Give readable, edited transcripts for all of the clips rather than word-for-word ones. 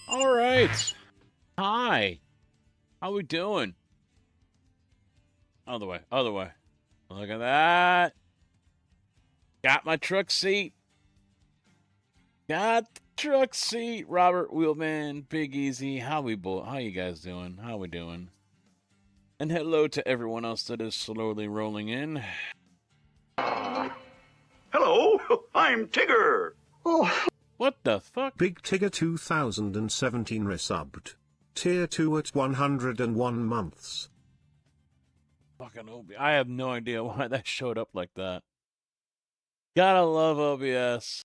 All right. Hi. How we doing? Other way. Other way. Look at that. Got my truck seat. Got the truck seat. Robert Wheelman, Big Easy. How you guys doing? How we doing? And hello to everyone else that is slowly rolling in. Hello, I'm Tigger. Oh, What the fuck? Big Tigger 2017 resubbed. Tier 2 at 101 months. Fucking OBS. I have no idea why that showed up like that. Gotta love OBS.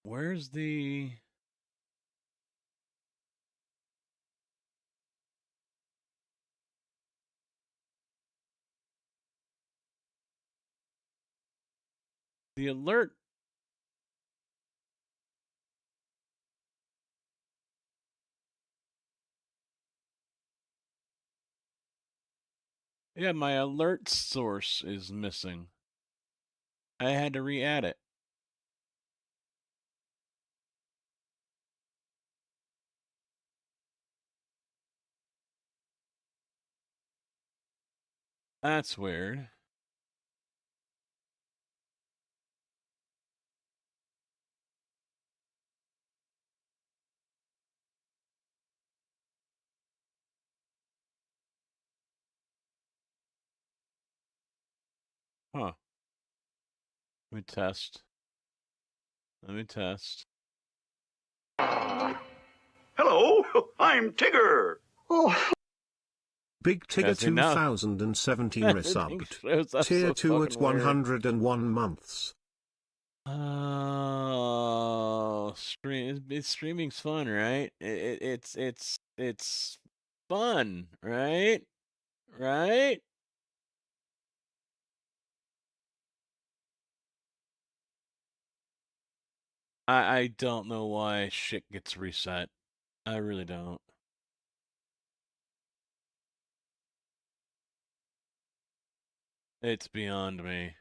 Where's the... The alert? Yeah, my alert source is missing. I had to re-add it. That's weird. Huh. Let me test. Hello, I'm Tigger. Oh, Big Tigger As in now. 2017 Everything resubbed. shows up Tier so 2 at fucking weird. 101 months. Oh, streaming's fun, right? It's fun, right? Right? I don't know why shit gets reset. I really don't. It's beyond me.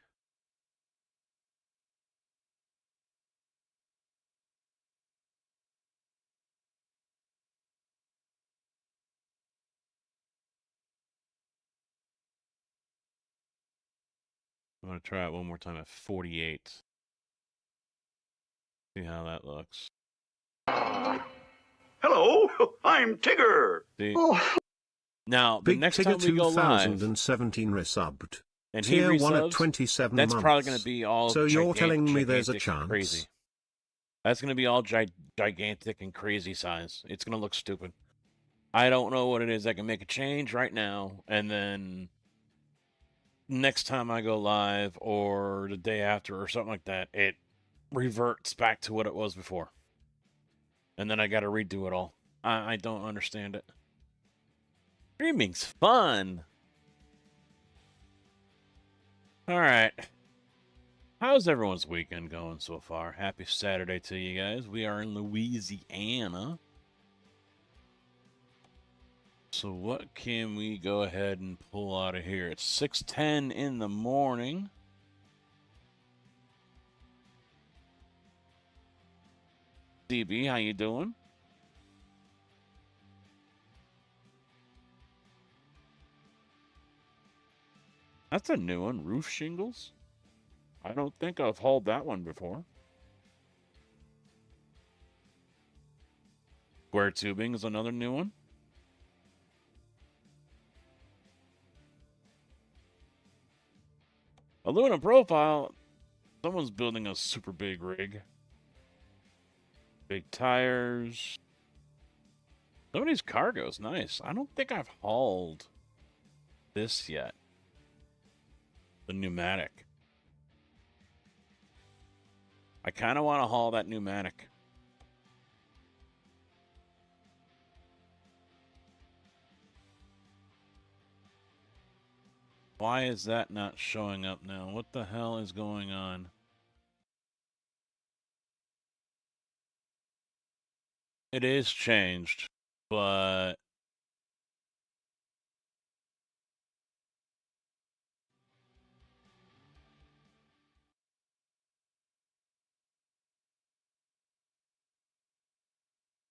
I'm going to try it one more time at 48. See how that looks. Hello, I'm Tigger. See? Now, the Big next Tigger time we go live 2017 resubbed. and he Tier 1 at resubs, 27 that's months. probably going to be all So you're telling me there's a gigantic and chance? crazy. That's going to be all gigantic and crazy size. It's going to look stupid. I don't know what it is. I can make a change right now, and then next time I go live or the day after or something like that, it reverts back to what it was before. And then I got to redo it all. I don't understand it. Streaming's fun. All right. How's everyone's weekend going so far? Happy Saturday to you guys. We are in Louisiana. So what can we go ahead and pull out of here? It's 6:10 in the morning. DB, how you doing? That's a new one, roof shingles. I don't think I've hauled that one before. Square tubing is another new one. Aluminum profile. Someone's building a super big rig. Big tires. Some of these cargoes, nice. I don't think I've hauled this yet. The pneumatic. I kind of want to haul that pneumatic. Why is that not showing up now? What the hell is going on? It is changed, but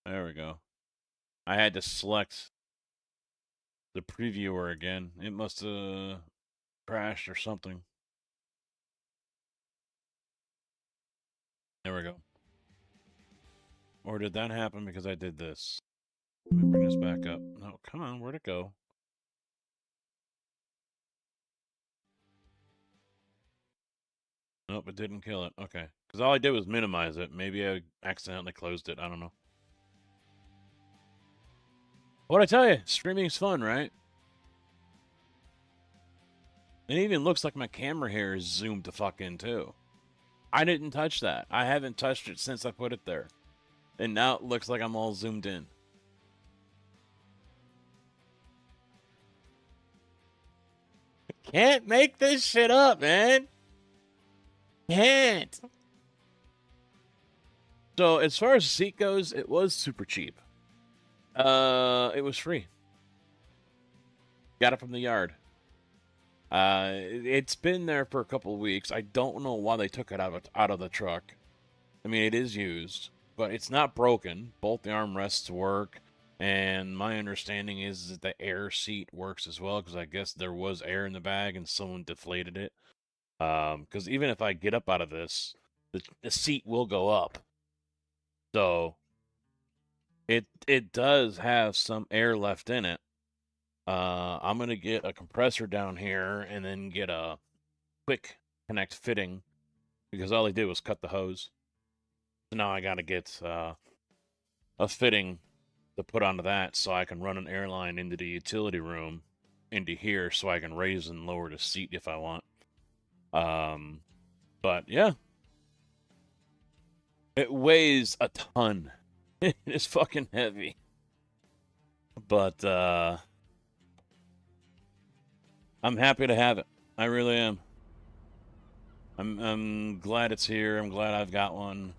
there we go. I had to select the previewer again. It must have crashed or something. There we go. Or did that happen because I did this? Let me bring this back up. No, come on, where'd it go? Nope, it didn't kill it. Okay. Because all I did was minimize it. Maybe I accidentally closed it. I don't know. What'd I tell you? Streaming's fun, right? It even looks like my camera here is zoomed to fuck in, too. I didn't touch that. I haven't touched it since I put it there. And now it looks like I'm all zoomed in. Can't make this shit up, man. Can't. So as far as the seat goes, it was super cheap. It was free. Got it from the yard. It's been there for a couple of weeks. I don't know why they took it out of the truck. I mean, it is used, but it's not broken. Both the armrests work, and my understanding is that the air seat works as well, because I guess there was air in the bag and someone deflated it. Because even if I get up out of this, the seat will go up. So it does have some air left in it. I'm gonna get a compressor down here and then get a quick connect fitting, because all they did was cut the hose. So now I gotta get a fitting to put onto that so I can run an air line into the utility room into here so I can raise and lower the seat if I want. But yeah, it weighs a ton. It is fucking heavy. But I'm happy to have it. I really am. I'm glad it's here. I'm glad I've got one.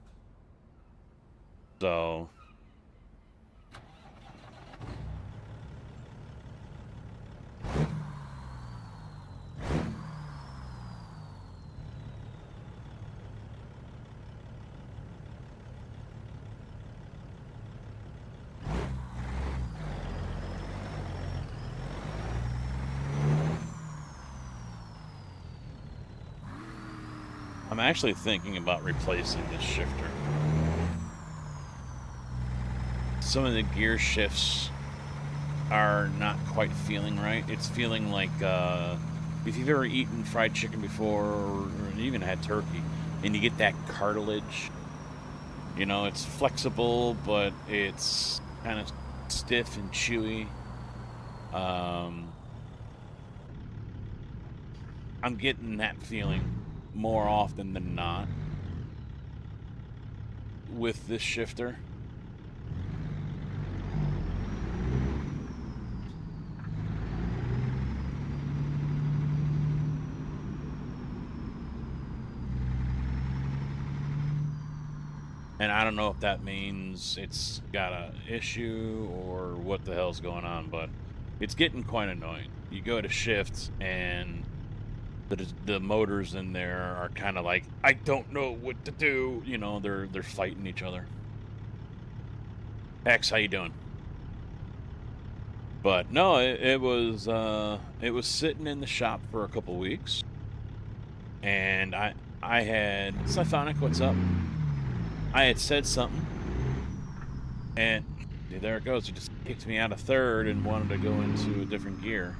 So I'm actually thinking about replacing this shifter. Some of the gear shifts are not quite feeling right. It's feeling like, if you've ever eaten fried chicken before, or even had turkey, and you get that cartilage, you know, it's flexible, but it's kind of stiff and chewy. I'm getting that feeling more often than not with this shifter. And I don't know if that means it's got a issue or what the hell's going on, but it's getting quite annoying. You go to shift and the motors in there are kind of like, I don't know what to do. You know, they're fighting each other. X, how you doing? But no, it was sitting in the shop for a couple weeks, and I had Siphonic, what's up? I had said something, and there it goes. He just kicked me out of third and wanted to go into a different gear.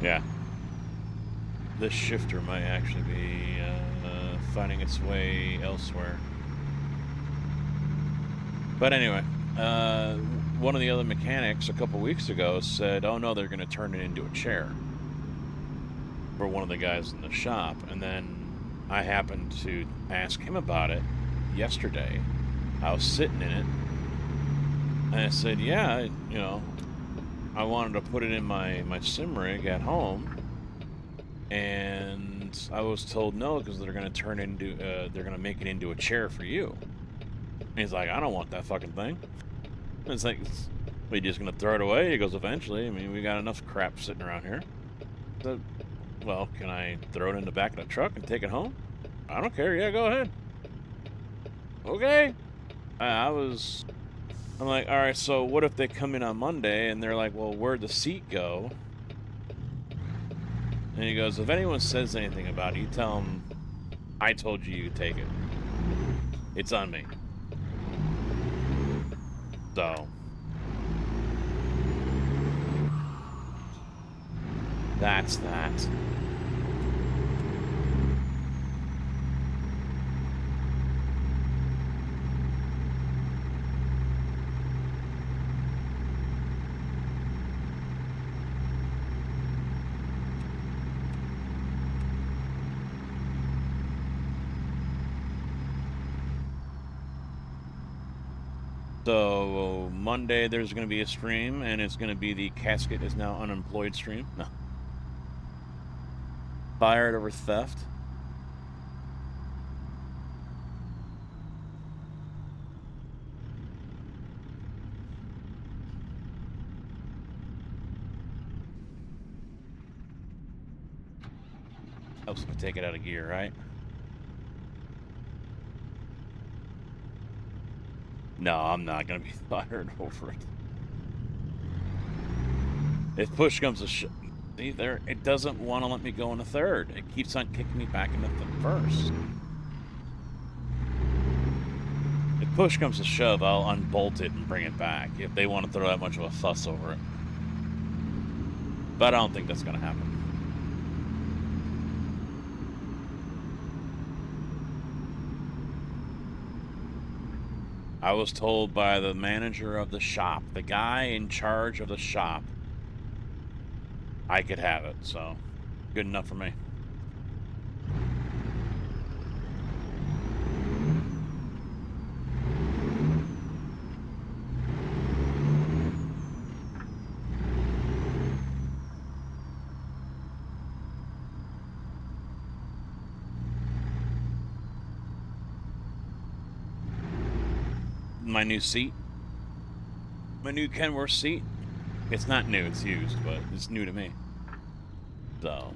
Yeah. This shifter might actually be finding its way elsewhere. But anyway, one of the other mechanics a couple weeks ago said, oh no, they're going to turn it into a chair for one of the guys in the shop. And then I happened to ask him about it yesterday. I was sitting in it, and I said, yeah, you know, I wanted to put it in my sim rig at home, and I was told no, because they're going to turn into, they're going to make it into a chair for you. And he's like, I don't want that fucking thing. And it's like, are you just going to throw it away? He goes, eventually. I mean, we got enough crap sitting around here. So, well, can I throw it in the back of the truck and take it home? I don't care. Yeah, go ahead. Okay. I'm like, all right, so what if they come in on Monday and they're like, well, where'd the seat go? And he goes, if anyone says anything about it, you tell them I told you to take it. It's on me. So that's that. So Monday there's going to be a stream, and it's going to be the Casket is Now Unemployed stream. No. Fired over theft. Helps if I take it out of gear, right? No, I'm not going to be fired over it. If push comes to shove, see there, it doesn't want to let me go into third. It keeps on kicking me back into the first. If push comes to shove, I'll unbolt it and bring it back if they want to throw that much of a fuss over it. But I don't think that's going to happen. I was told by the manager of the shop, the guy in charge of the shop, I could have it, so good enough for me. My new seat, my new Kenworth seat. It's not new, it's used, but it's new to me. So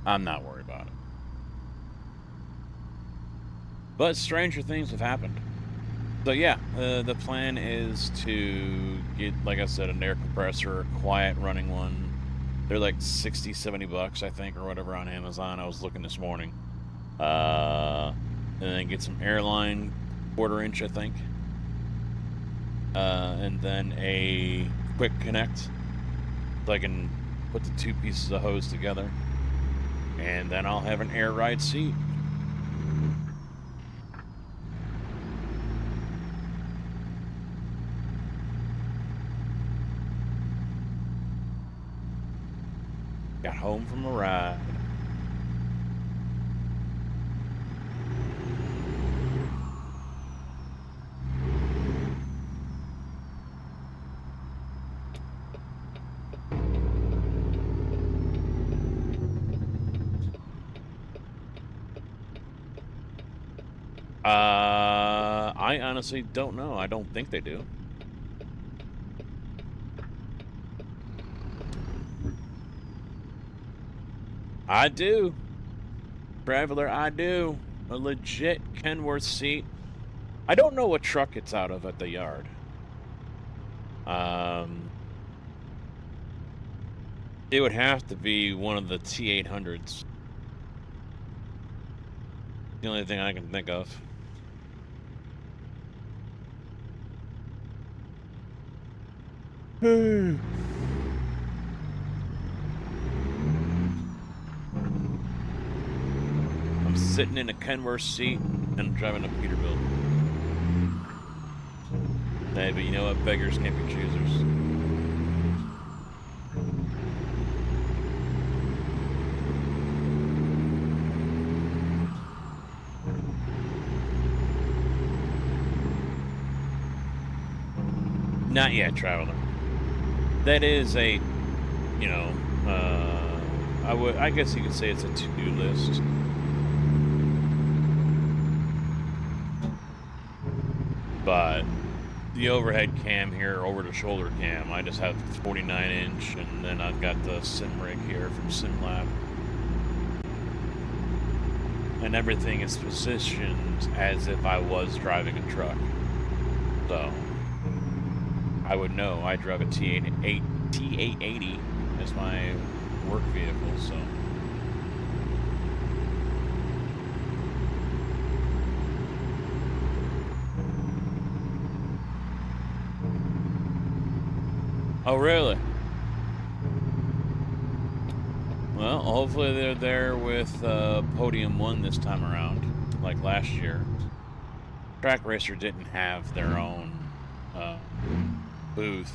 I'm not worried about it. But stranger things have happened. So yeah, the plan is to get, like I said, an air compressor, a quiet running one. They're like 60, 70 bucks, I think, or whatever on Amazon. I was looking this morning. And then get some airline 1/4 inch, I think. And then a quick connect, so I can put the 2 pieces of hose together. And then I'll have an air ride seat. Got home from a ride. I honestly don't know. I don't think they do. I do. Traveler, I do. A legit Kenworth seat. I don't know what truck it's out of at the yard. It would have to be one of the T800s. The only thing I can think of. I'm sitting in a Kenworth seat and driving a Peterbilt. Hey, but you know what? Beggars can't be choosers. Not yet, Traveler. That is a, you know, I guess you could say it's a to-do list. But the overhead cam here, over the shoulder cam, I just have 49-inch, and then I've got the sim rig here from SimLab. And everything is positioned as if I was driving a truck. So I would know I drive a T880 as my work vehicle, so. Oh, really? Well, hopefully they're there with Podium 1 this time around, like last year. Track Racer didn't have their own booth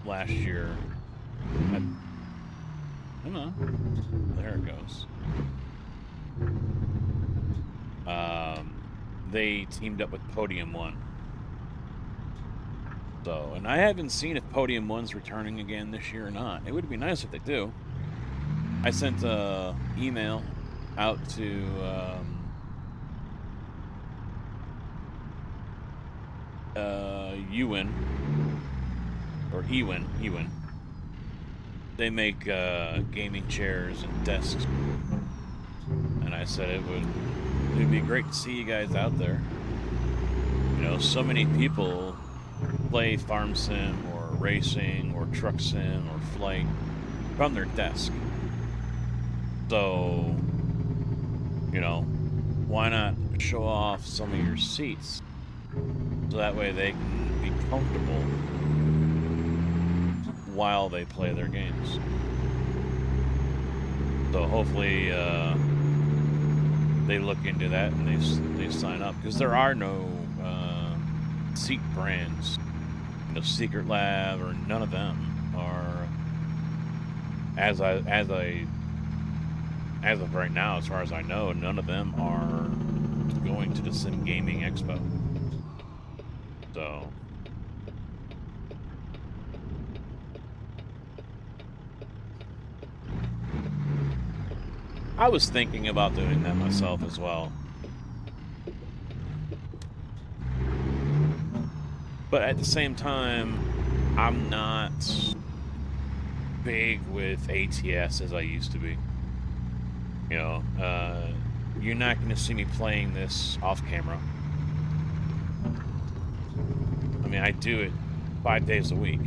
last year. I don't know. There it goes. They teamed up with Podium 1. So, and I haven't seen if Podium 1's returning again this year or not. It would be nice if they do. I sent an email out to Ewan, or Ewan. They make gaming chairs and desks, and I said it'd be great to see you guys out there. You know, so many people play farm sim or racing or truck sim or flight from their desk. So, you know, why not show off some of your seats so that way they can be comfortable while they play their games. So hopefully they look into that and they sign up, because there are no seat brands. No Secret Lab or none of them are, as of right now, as far as I know, none of them are going to the Sim Gaming Expo. So I was thinking about doing that myself as well. But at the same time, I'm not big with ATS as I used to be. You know, you're not going to see me playing this off camera. I mean, I do it 5 days a week.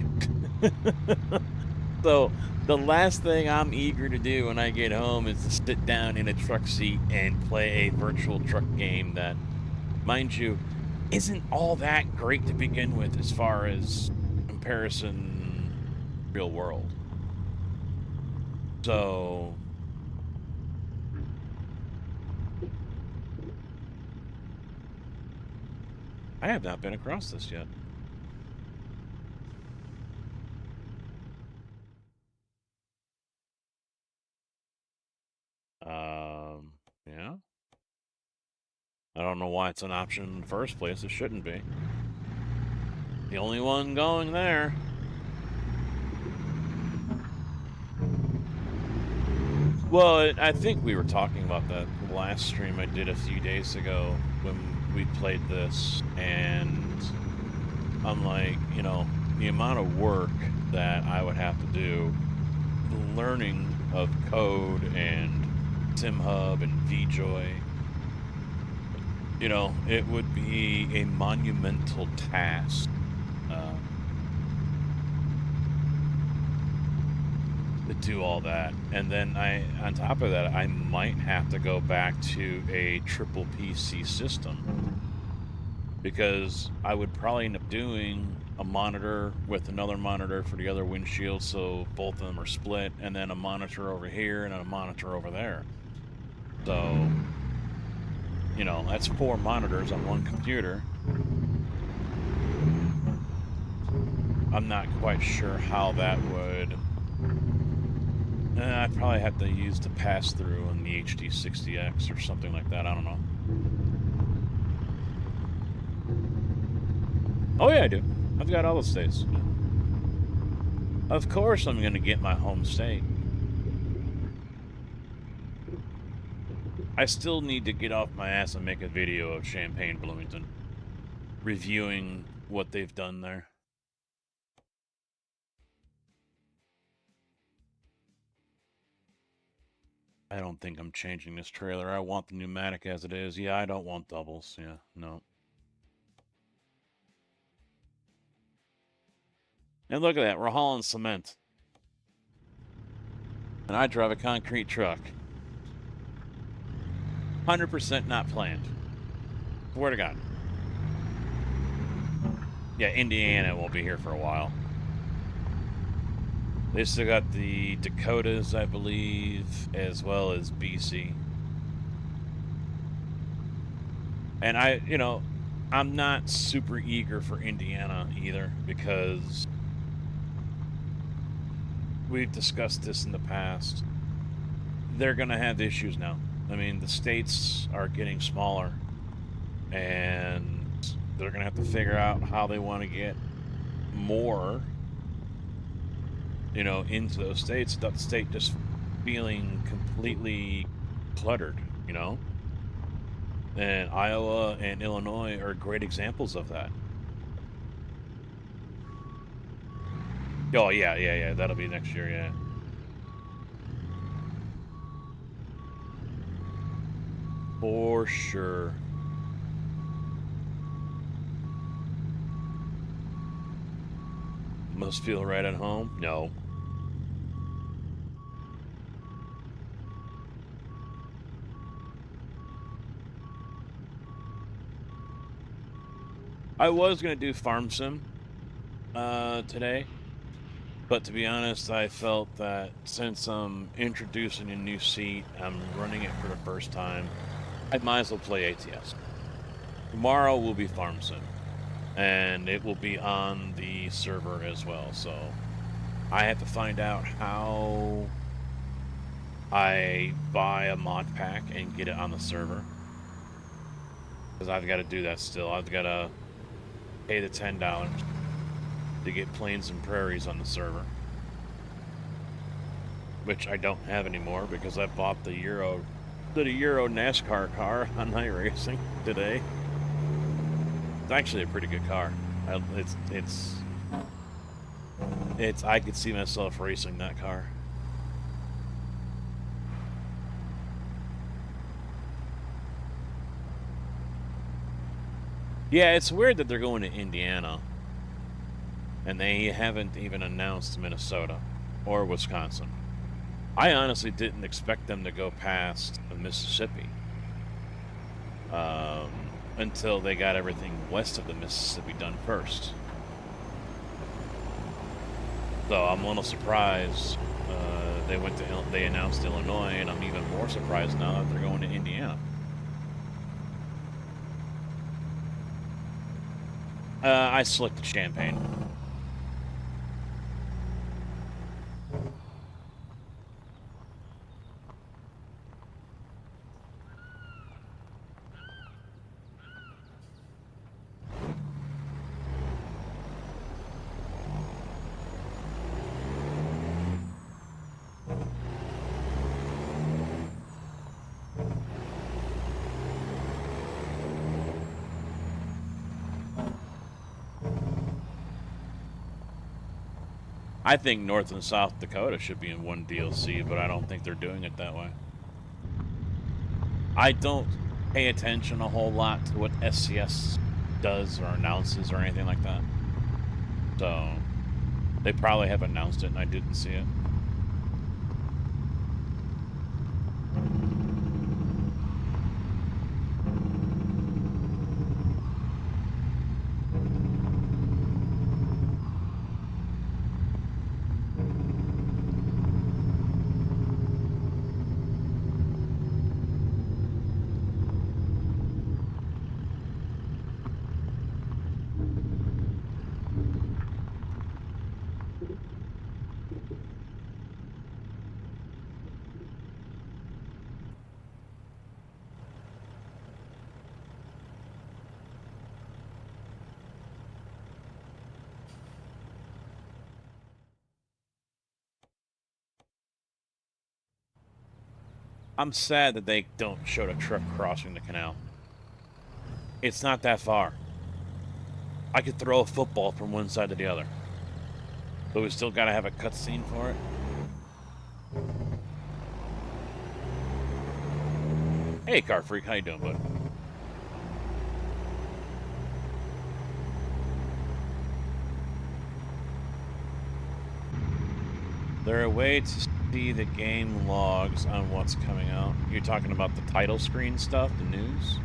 So the last thing I'm eager to do when I get home is to sit down in a truck seat and play a virtual truck game that, mind you, isn't all that great to begin with as far as comparison real world. So I have not been across this yet. Yeah. I don't know why it's an option in the first place. It shouldn't be. The only one going there. Well, I think we were talking about that last stream I did a few days ago when we played this, and I'm like, you know, the amount of work that I would have to do, the learning of code and SimHub and VJoy, you know, it would be a monumental task to do all that. And then on top of that, I might have to go back to a triple PC system, because I would probably end up doing a monitor with another monitor for the other windshield, so both of them are split, and then a monitor over here and a monitor over there. So, you know, that's 4 monitors on one computer. I'm not quite sure how that would... I'd probably have to use the pass-through on the HD60X or something like that. I don't know. Oh yeah, I do. I've got all the states. Of course I'm going to get my home state. I still need to get off my ass and make a video of Champaign Bloomington, reviewing what they've done there. I don't think I'm changing this trailer. I want the pneumatic as it is. Yeah, I don't want doubles. Yeah, no. And look at that. We're hauling cement. And I drive a concrete truck. 100% not planned. Swear to God. Yeah, Indiana won't be here for a while. They still got the Dakotas, I believe, as well as BC. And you know, I'm not super eager for Indiana either, because we've discussed this in the past. They're going to have issues now. I mean, the states are getting smaller, and they're going to have to figure out how they want to get more, you know, into those states without the state just feeling completely cluttered, you know? And Iowa and Illinois are great examples of that. Oh, yeah. That'll be next year, yeah. For sure. Must feel right at home? No. I was going to do Farm Sim today, but to be honest, I felt that since I'm introducing a new seat, I'm running it for the first time, I might as well play ATS. Tomorrow will be Farm Sim, and it will be on the server as well, so I have to find out how I buy a mod pack and get it on the server, because I've got to do that still. I've got to pay the $10 to get Plains and Prairies on the server, which I don't have anymore because I bought the Euro NASCAR car on night racing today. It's actually a pretty good car. It's I could see myself racing that car. Yeah, it's weird that they're going to Indiana. And they haven't even announced Minnesota or Wisconsin. I honestly didn't expect them to go past Mississippi until they got everything west of the Mississippi done first. So I'm a little surprised they announced Illinois, and I'm even more surprised now that they're going to Indiana. I selected Champaign. I think North and South Dakota should be in one DLC, but I don't think they're doing it that way. I don't pay attention a whole lot to what SCS does or announces or anything like that. So, they probably have announced it and I didn't see it. I'm sad that they don't show the truck crossing the canal. It's not that far. I could throw a football from one side to the other. But we still gotta have a cutscene for it. Hey, Car Freak, how you doing, bud? There a way to see the game logs on what's coming out? You're talking about the title screen stuff, the news?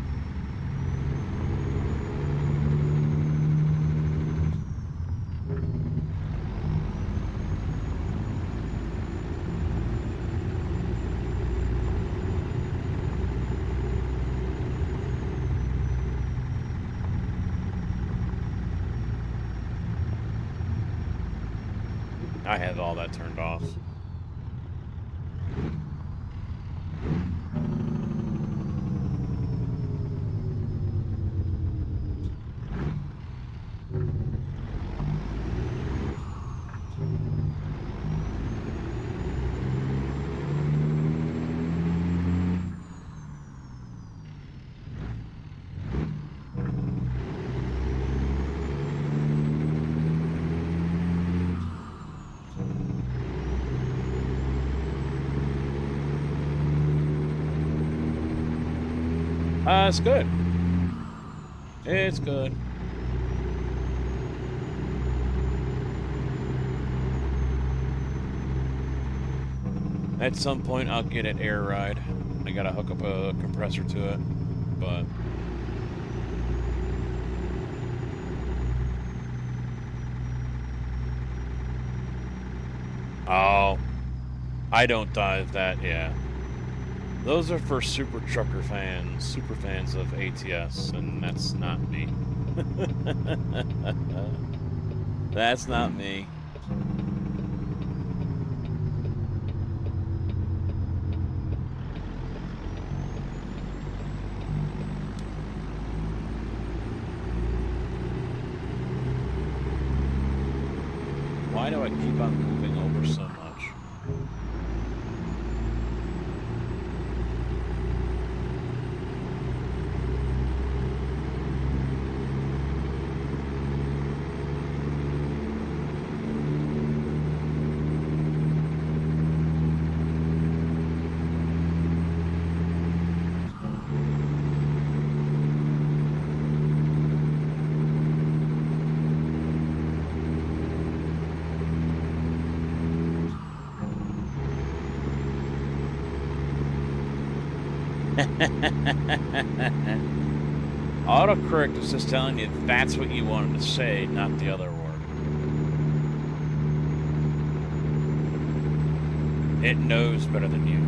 I have all that turned off. It's good. It's good. At some point, I'll get an air ride. I gotta hook up a compressor to it, but... Oh. I don't dive that, yeah. Those are for super trucker fans, super fans of ATS, and that's not me. That's not me. Why do I keep on moving over so much? Autocorrect is just telling you that's what you wanted to say, not the other word. It knows better than you.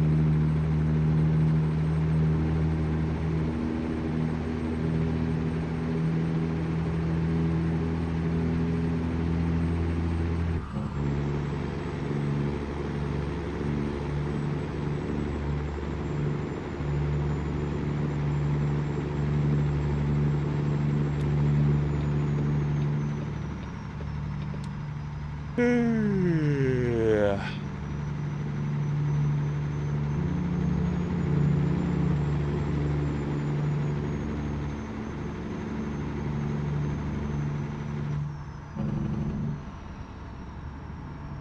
Yeah.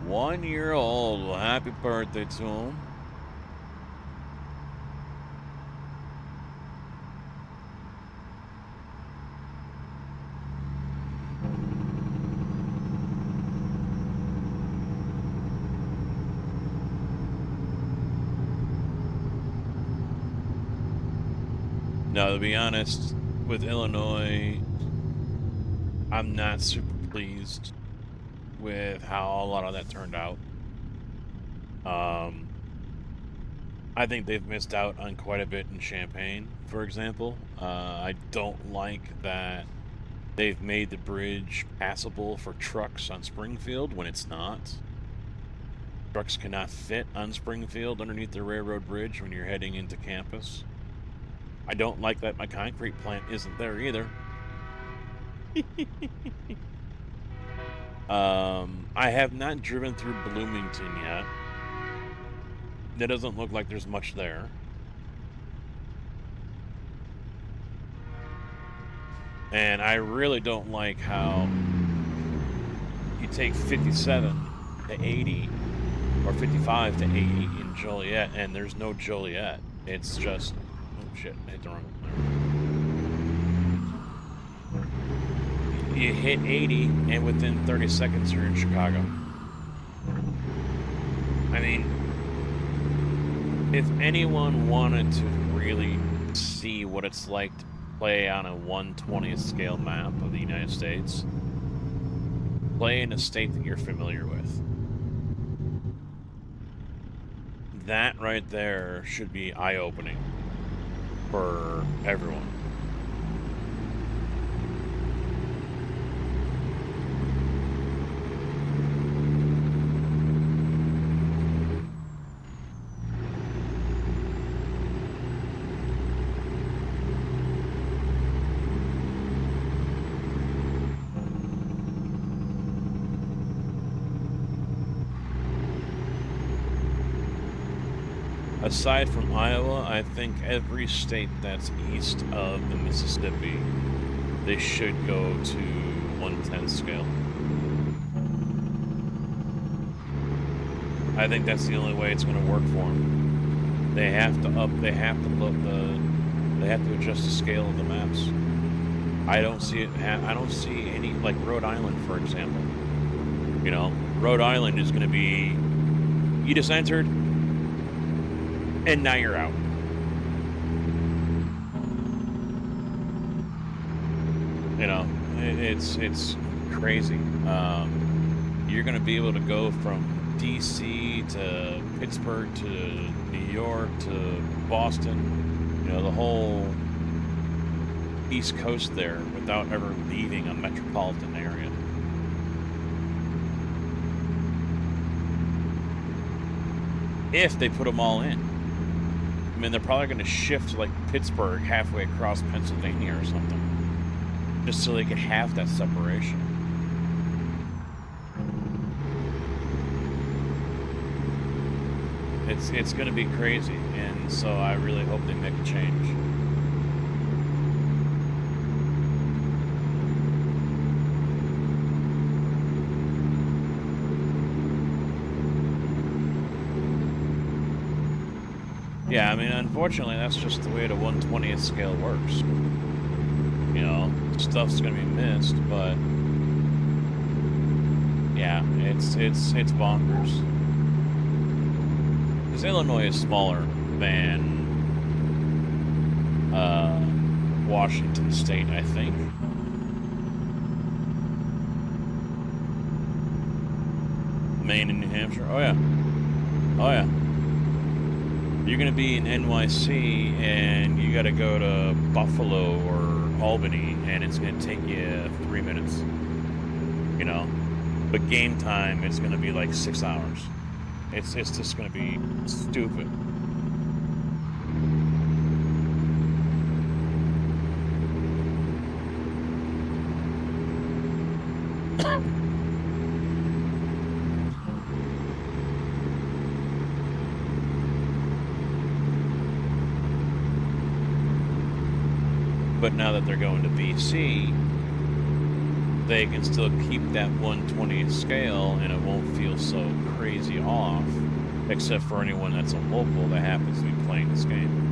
1-year-old. Well, happy birthday to him. Now, to be honest, with Illinois, I'm not super pleased with how a lot of that turned out. I think they've missed out on quite a bit in Champaign, for example. I don't like that they've made the bridge passable for trucks on Springfield when it's not. Trucks cannot fit on Springfield underneath the railroad bridge when you're heading into campus. I don't like that my concrete plant isn't there either. I have not driven through Bloomington yet. It doesn't look like there's much there. And I really don't like how you take 57 to 80 or 55 to 80 in Joliet, and there's no Joliet. It's just, oh shit, I hit the wrong one. You hit 80, and within 30 seconds you're in Chicago. I mean, if anyone wanted to really see what it's like to play on a 1/20th scale map of the United States, play in a state that you're familiar with. That right there should be eye-opening for everyone. Aside from Iowa, I think every state that's east of the Mississippi, they should go to 1/10 scale. I think that's the only way it's going to work for them. They have to adjust the scale of the maps. I don't see it. I don't see any, like Rhode Island, for example. You know, Rhode Island is going to be, you just entered, and now you're out. You know, it's crazy. You're going to be able to go from DC to Pittsburgh to New York to Boston, you know, the whole East Coast there without ever leaving a metropolitan area. If they put them all in. I mean, they're probably going to shift to like Pittsburgh halfway across Pennsylvania or something, just so they can have that separation. It's going to be crazy, and so I really hope they make a change. Yeah, I mean, unfortunately, that's just the way the 1/20th scale works. You know, stuff's gonna be missed, but yeah, it's bonkers. Because Illinois is smaller than Washington State, I think. Maine and New Hampshire. Oh yeah. Oh yeah. You're gonna be in NYC and you gotta go to Buffalo or Albany, and it's gonna take you 3 minutes. You know, but game time it's gonna be like 6 hours. It's just gonna be stupid. But now that they're going to BC, they can still keep that 1/20th scale and it won't feel so crazy off, except for anyone that's a local that happens to be playing this game.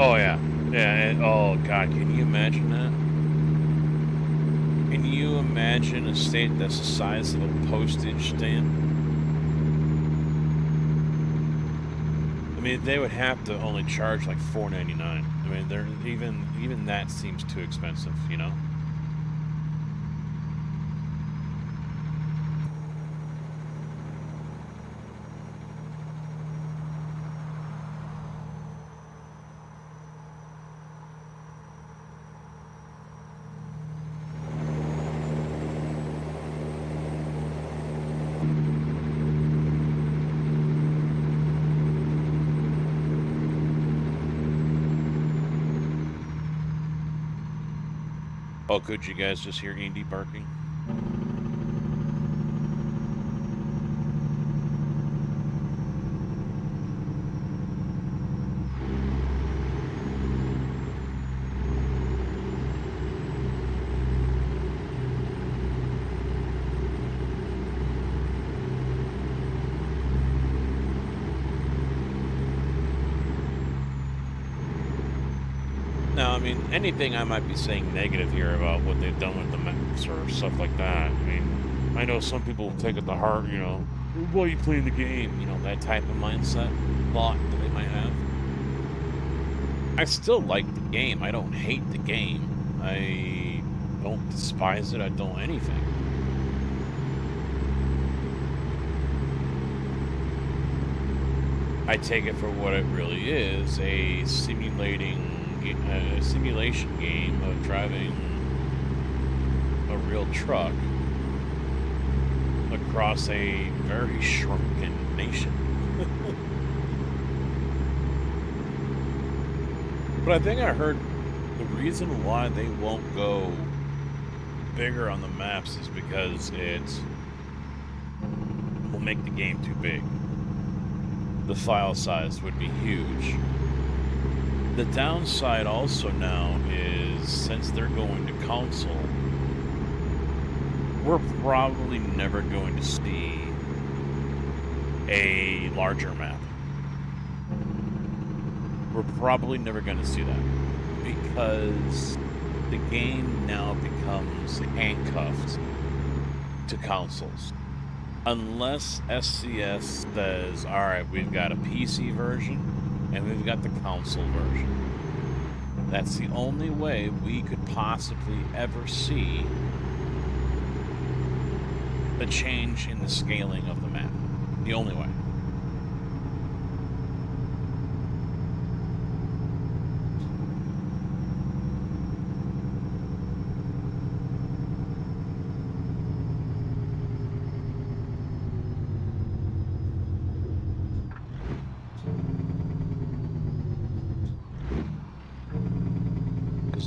Oh yeah, yeah. Oh god, can you imagine that? Can you imagine a state that's the size of a postage stamp? I mean, they would have to only charge like $4.99. I mean, they're even that seems too expensive, you know. Oh, could you guys just hear Indy barking? Now, I mean, anything I might be saying negative here about what they've done with the maps or stuff like that. I mean, I know some people take it to heart, you know, why are you playing the game? You know, that type of mindset, thought that they might have. I still like the game. I don't hate the game. I don't despise it. I don't anything. I take it for what it really is, a simulation game of driving a real truck across a very shrunken nation. But I think I heard the reason why they won't go bigger on the maps is because it will make the game too big. The file size would be huge. The downside also now is, since they're going to console, we're probably never going to see a larger map. We're probably never going to see that because the game now becomes handcuffed to consoles. Unless SCS says, alright, we've got a PC version and we've got the console version. That's the only way we could possibly ever see a change in the scaling of the map. The only way.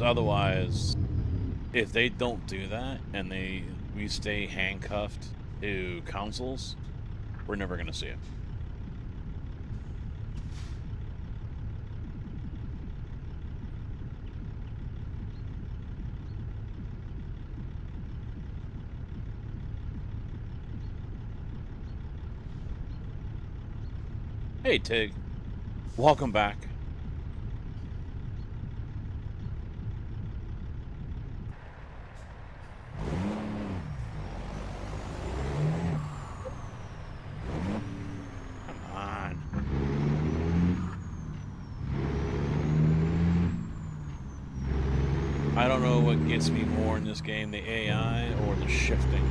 Otherwise, if they don't do that and we stay handcuffed to consoles, we're never going to see it. Hey, Tig. Welcome back. Come on. I don't know what gets me more in this game, the AI or the shifting.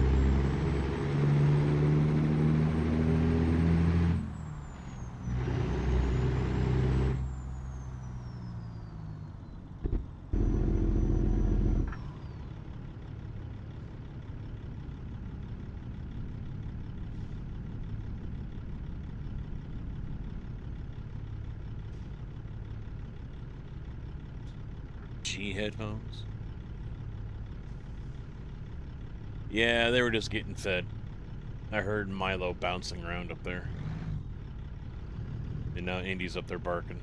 G headphones. Yeah, they were just getting fed. I heard Milo bouncing around up there. And now Indy's up there barking.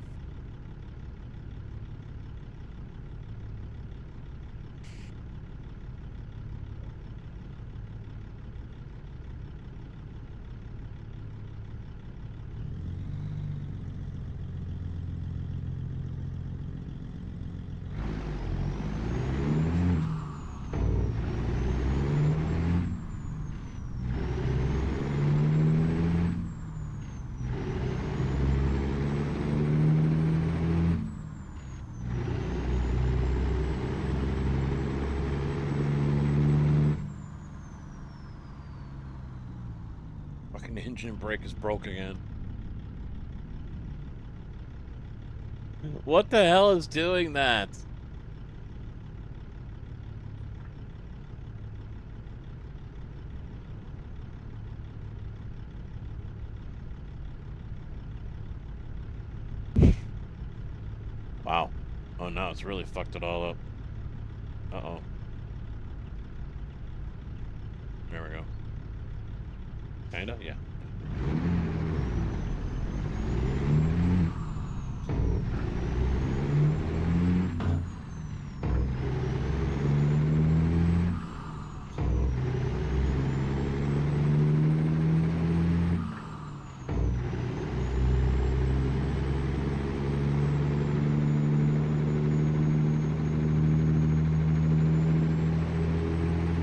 Fucking engine brake is broke again. What the hell is doing that? Wow. Oh no, it's really fucked it all up. Uh-oh. There we go. Kinda, yeah.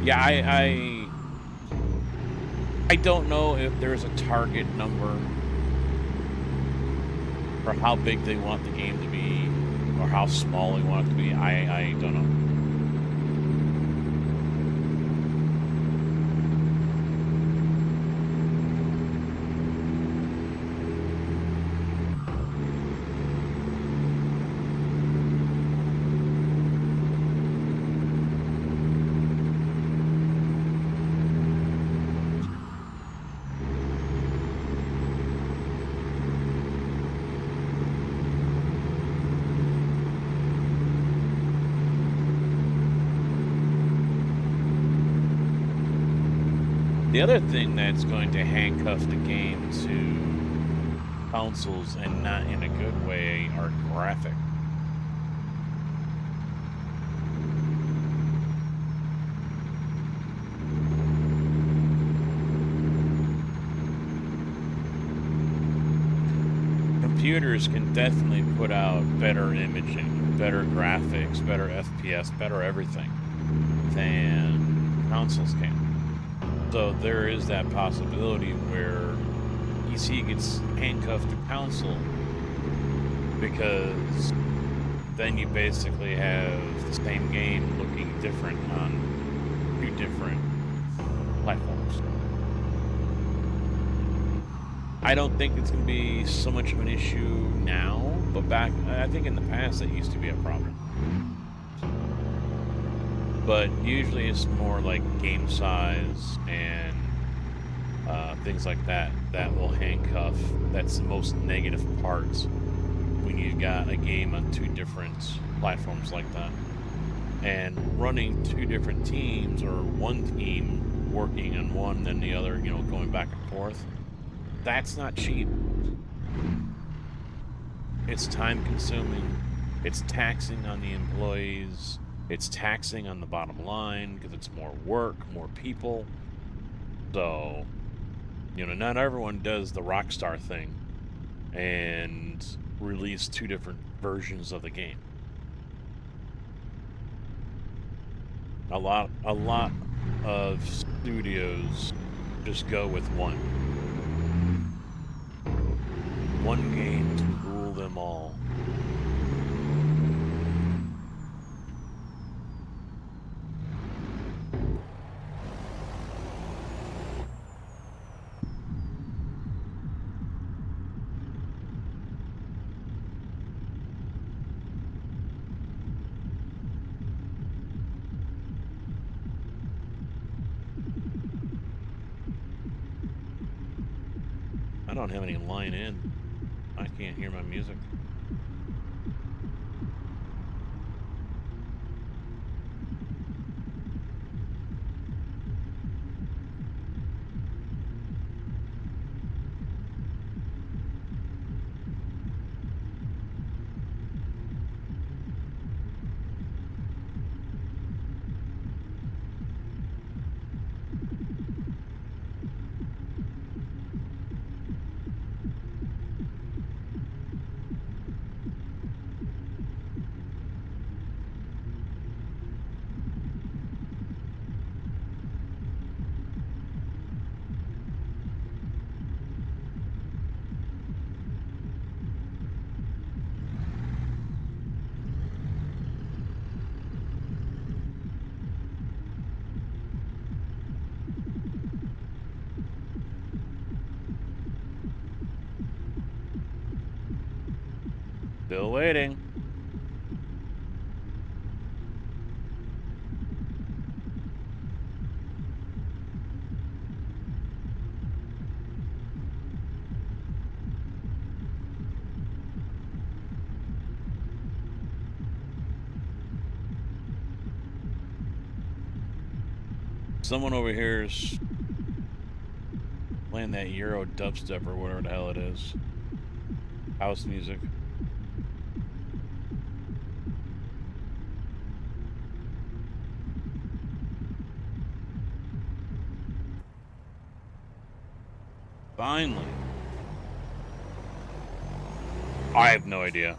Yeah, I don't know if there's a target number for how big they want the game to be or how small they want it to be. I don't know. The other thing that's going to handcuff the game to consoles and not in a good way are graphics. Computers can definitely put out better imaging, better graphics, better FPS, better everything than consoles can. So there is that possibility where PC gets handcuffed to console because then you basically have the same game looking different on two different platforms. I don't think it's going to be so much of an issue now, but I think in the past that used to be a problem. But usually it's more like game size and things like that that will handcuff. That's the most negative parts when you've got a game on two different platforms like that. And running two different teams or one team working on one then the other, you know, going back and forth, that's not cheap. It's time consuming. It's taxing on the employees. It's taxing on the bottom line because it's more work, more people. So, you know, not everyone does the Rockstar thing and release 2 different versions of the game. A lot of studios just go with one game to rule them all. I don't have any line in. I can't hear my music. Still waiting. Someone over here is playing that Euro dubstep or whatever the hell it is. House music. Finally. I have no idea.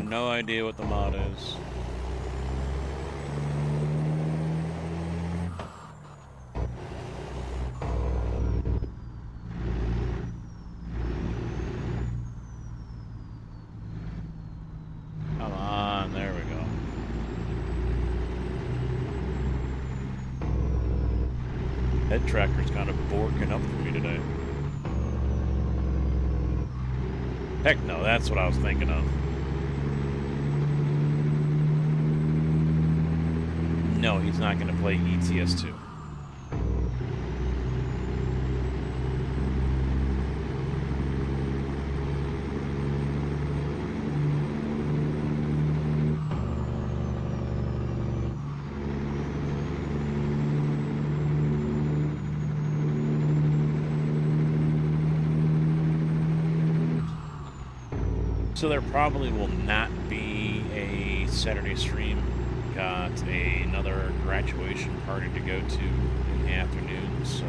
No idea what the mod is. Come on, there we go. Head tracker's kind of borking up for me today. Heck no, that's what I was thinking of. No, he's not going to play ETS2. So there probably will not be a Saturday stream. Got another graduation party to go to in the afternoon, so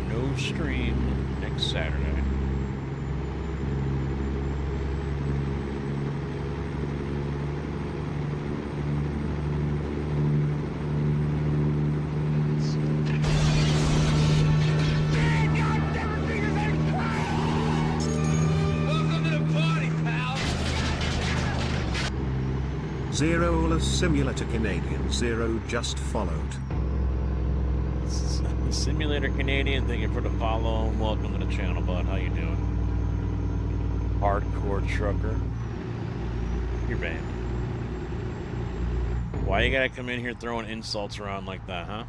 no stream next Saturday. Zero Simulator Canadian Zero just followed. Simulator Canadian, thank you for the follow and welcome to the channel, bud. How you doing? Hardcore trucker. You're banned. Why you gotta come in here throwing insults around like that, huh?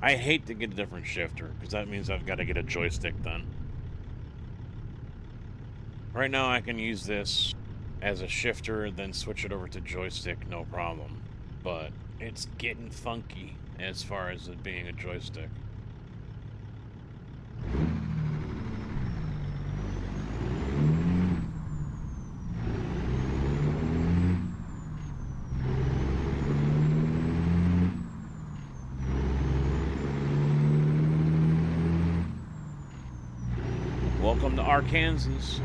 I hate to get a different shifter, because that means I've got to get a joystick then. Right now I can use this as a shifter, then switch it over to joystick, no problem. But it's getting funky as far as it being a joystick. Welcome to Arkansas.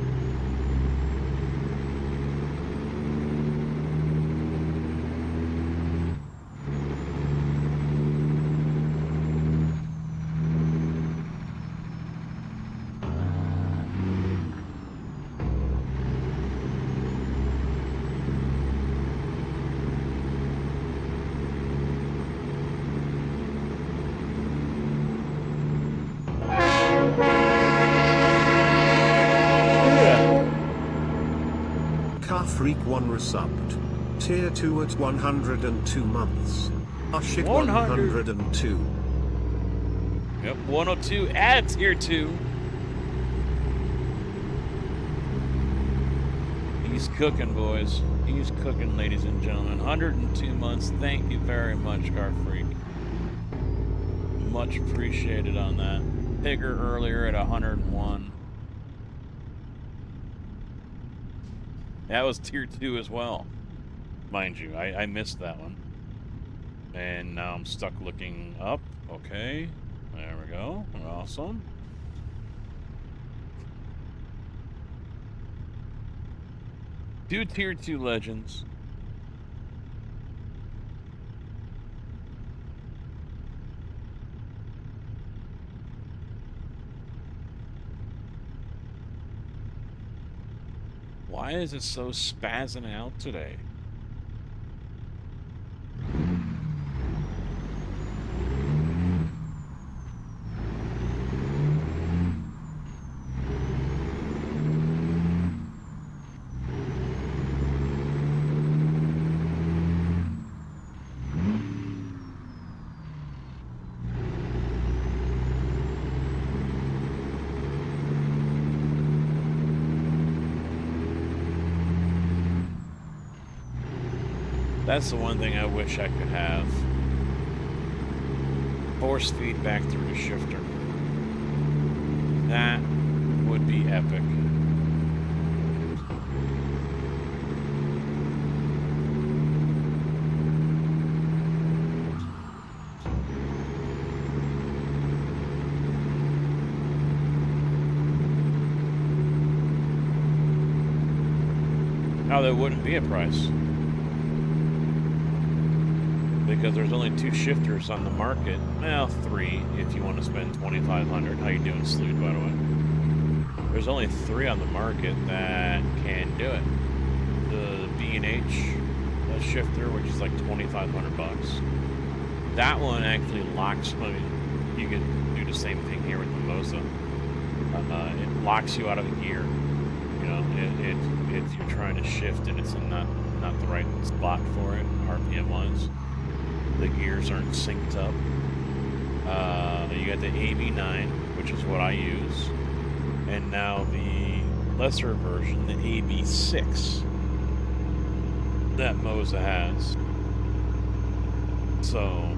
Freak 1 resubbed. Tier 2 at 102 months. Ushik 102. Yep, 102 at tier 2. He's cooking, boys. He's cooking, ladies and gentlemen. 102 months. Thank you very much, Car Freak. Much appreciated on that. Pigger earlier at 101. That was tier 2 as well. Mind you, I missed that one. And now I'm stuck looking up. Okay. There we go. Awesome. Two tier 2 legends. Why is it so spazzing out today? That's the one thing I wish I could have. Force feedback through the shifter. That would be epic. Now there wouldn't be a price. Because there's only 2 shifters on the market. Well, 3 if you want to spend $2,500. How you doing, Slewed, by the way? There's only 3 on the market that can do it. The B&H shifter, which is like $2,500. That one actually locks. I mean, you can do the same thing here with the Moza. It locks you out of the gear. You know, if you're trying to shift and it's in not the right spot for it, RPM-wise. The gears aren't synced up. You got the AB9, which is what I use, and now the lesser version, the AB6, that Moza has. So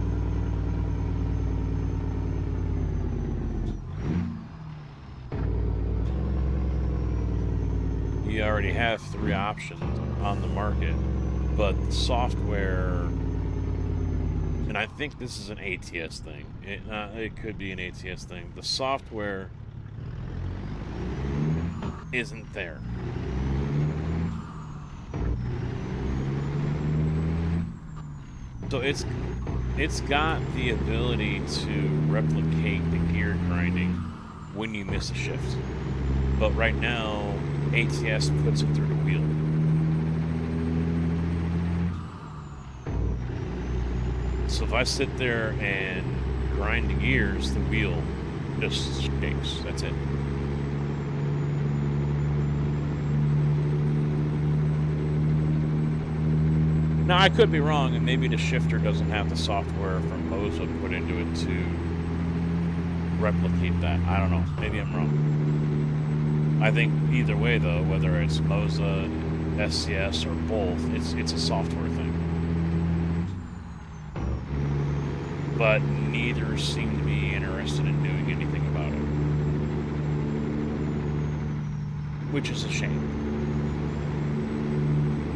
you already have 3 options on the market, but the software. And I think this is an ATS thing. It could be an ATS thing. The software isn't there. So it's got the ability to replicate the gear grinding when you miss a shift. But right now, ATS puts it through the wheel. So if I sit there and grind the gears, the wheel just shakes. That's it. Now I could be wrong, and maybe the shifter doesn't have the software from Moza put into it to replicate that. I don't know. Maybe I'm wrong. I think either way, though, whether it's Moza, SCS, or both, it's a software thing. But neither seem to be interested in doing anything about it. Which is a shame.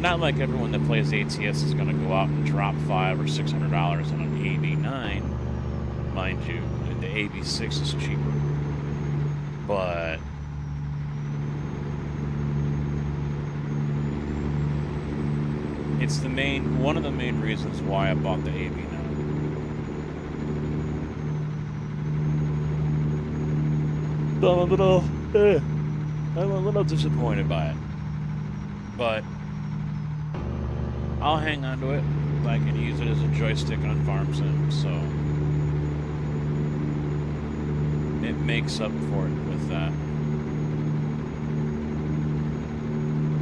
Not like everyone that plays ATS is going to go out and drop $500 or $600 on an AB9, mind you. The AB6 is cheaper, but it's one of the main reasons why I bought the AB9. So I'm a little disappointed by it, but I'll hang on to it. I can use it as a joystick on Farm Sim, so it makes up for it with that.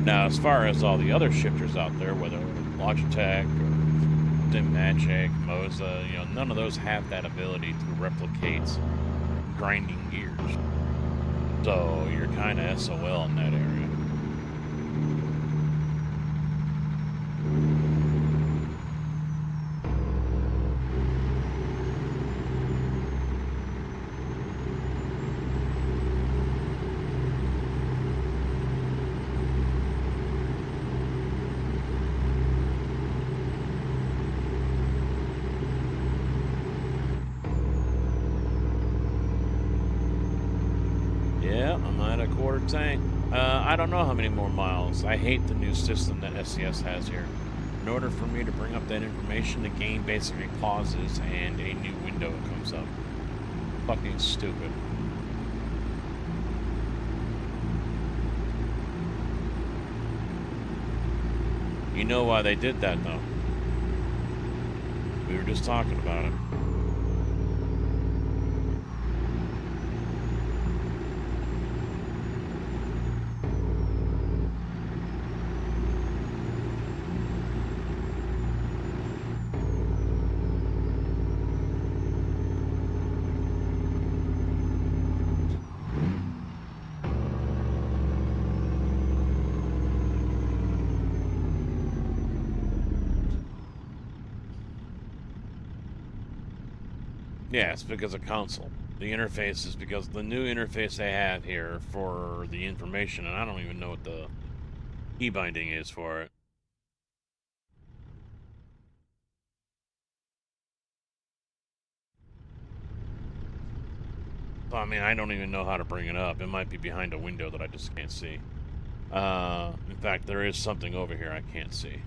Now, as far as all the other shifters out there, whether Logitech or Magic, Moza, none of those have that ability to replicate grinding gears. So you're kind of SOL in that area. Tank. I don't know how many more miles. I hate the new system that SCS has here. In order for me to bring up that information, the game basically pauses and a new window comes up. Fucking stupid. You know why they did that, though. We were just talking about it. Yeah, it's because of console. The interface is because the new interface they have here for the information, and I don't even know what the key binding is for it. So, I mean, I don't even know how to bring it up. It might be behind a window that I just can't see. In fact, there is something over here I can't see.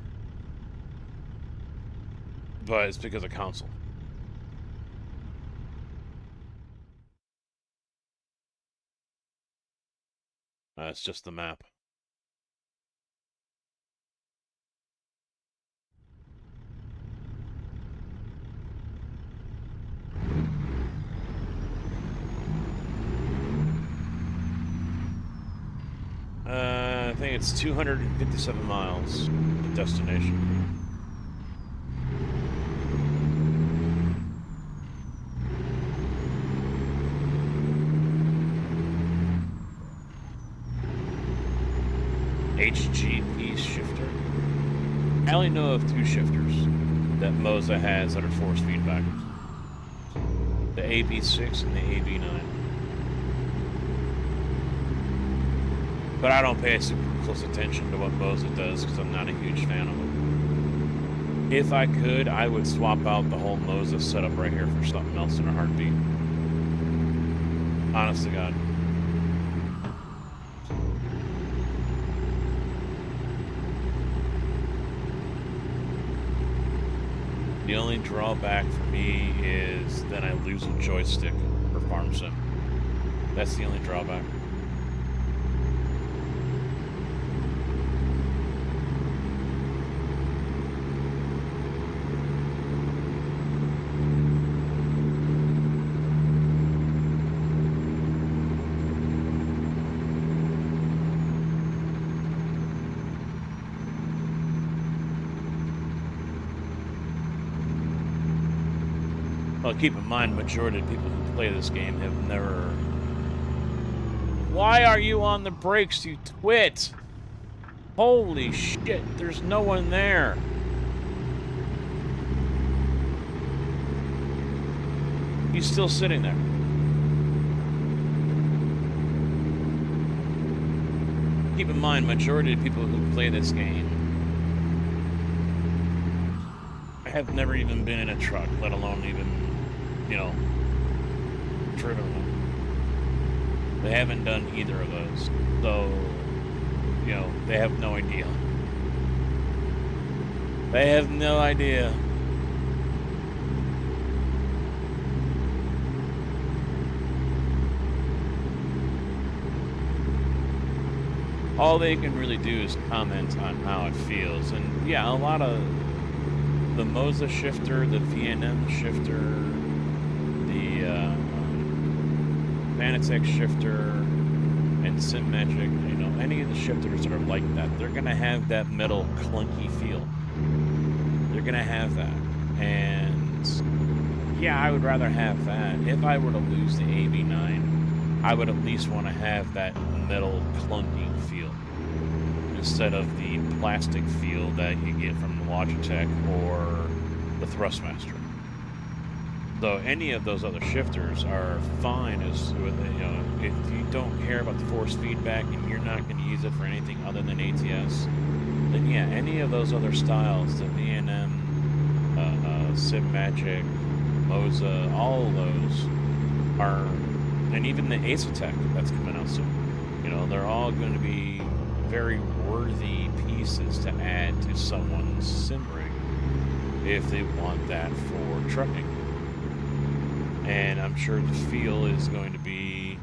But it's because of console. It's just the map. I think it's 257 miles to destination. HGP shifter. I only know of two shifters that Moza has that are force feedback. The AB6 and the AB9. But I don't pay super close attention to what Moza does because I'm not a huge fan of it. If I could, I would swap out the whole Moza setup right here for something else in a heartbeat. Honest to God. The only drawback for me is then I lose a joystick for Farm Sim. That's the only drawback. Well, keep in mind, majority of people who play this game have never... Why are you on the brakes, you twit? Holy shit, there's no one there. He's still sitting there. Keep in mind, majority of people who play this game have never even been in a truck, let alone even, you know, driven one. They haven't done either of those. So, you know, they have no idea. They have no idea. All they can really do is comment on how it feels. And yeah, a lot of the Moza shifter, the VNM shifter, the Fanatec shifter, and SimMagic, you know, any of the shifters that are like that, they're going to have that metal clunky feel. They're going to have that. And yeah, I would rather have that. If I were to lose the AB9, I would at least want to have that metal clunky feel instead of the plastic feel that you get from the Logitech or the Thrustmaster. So any of those other shifters are fine as, you know, if you don't care about the force feedback and you're not going to use it for anything other than ATS, then yeah, any of those other styles, the VNM, SimMagic, Moza, all of those are, and even the Acetec that's coming out soon, you know, they're all going to be very worthy pieces to add to someone's sim rig if they want that for trucking. And I'm sure the feel is going to be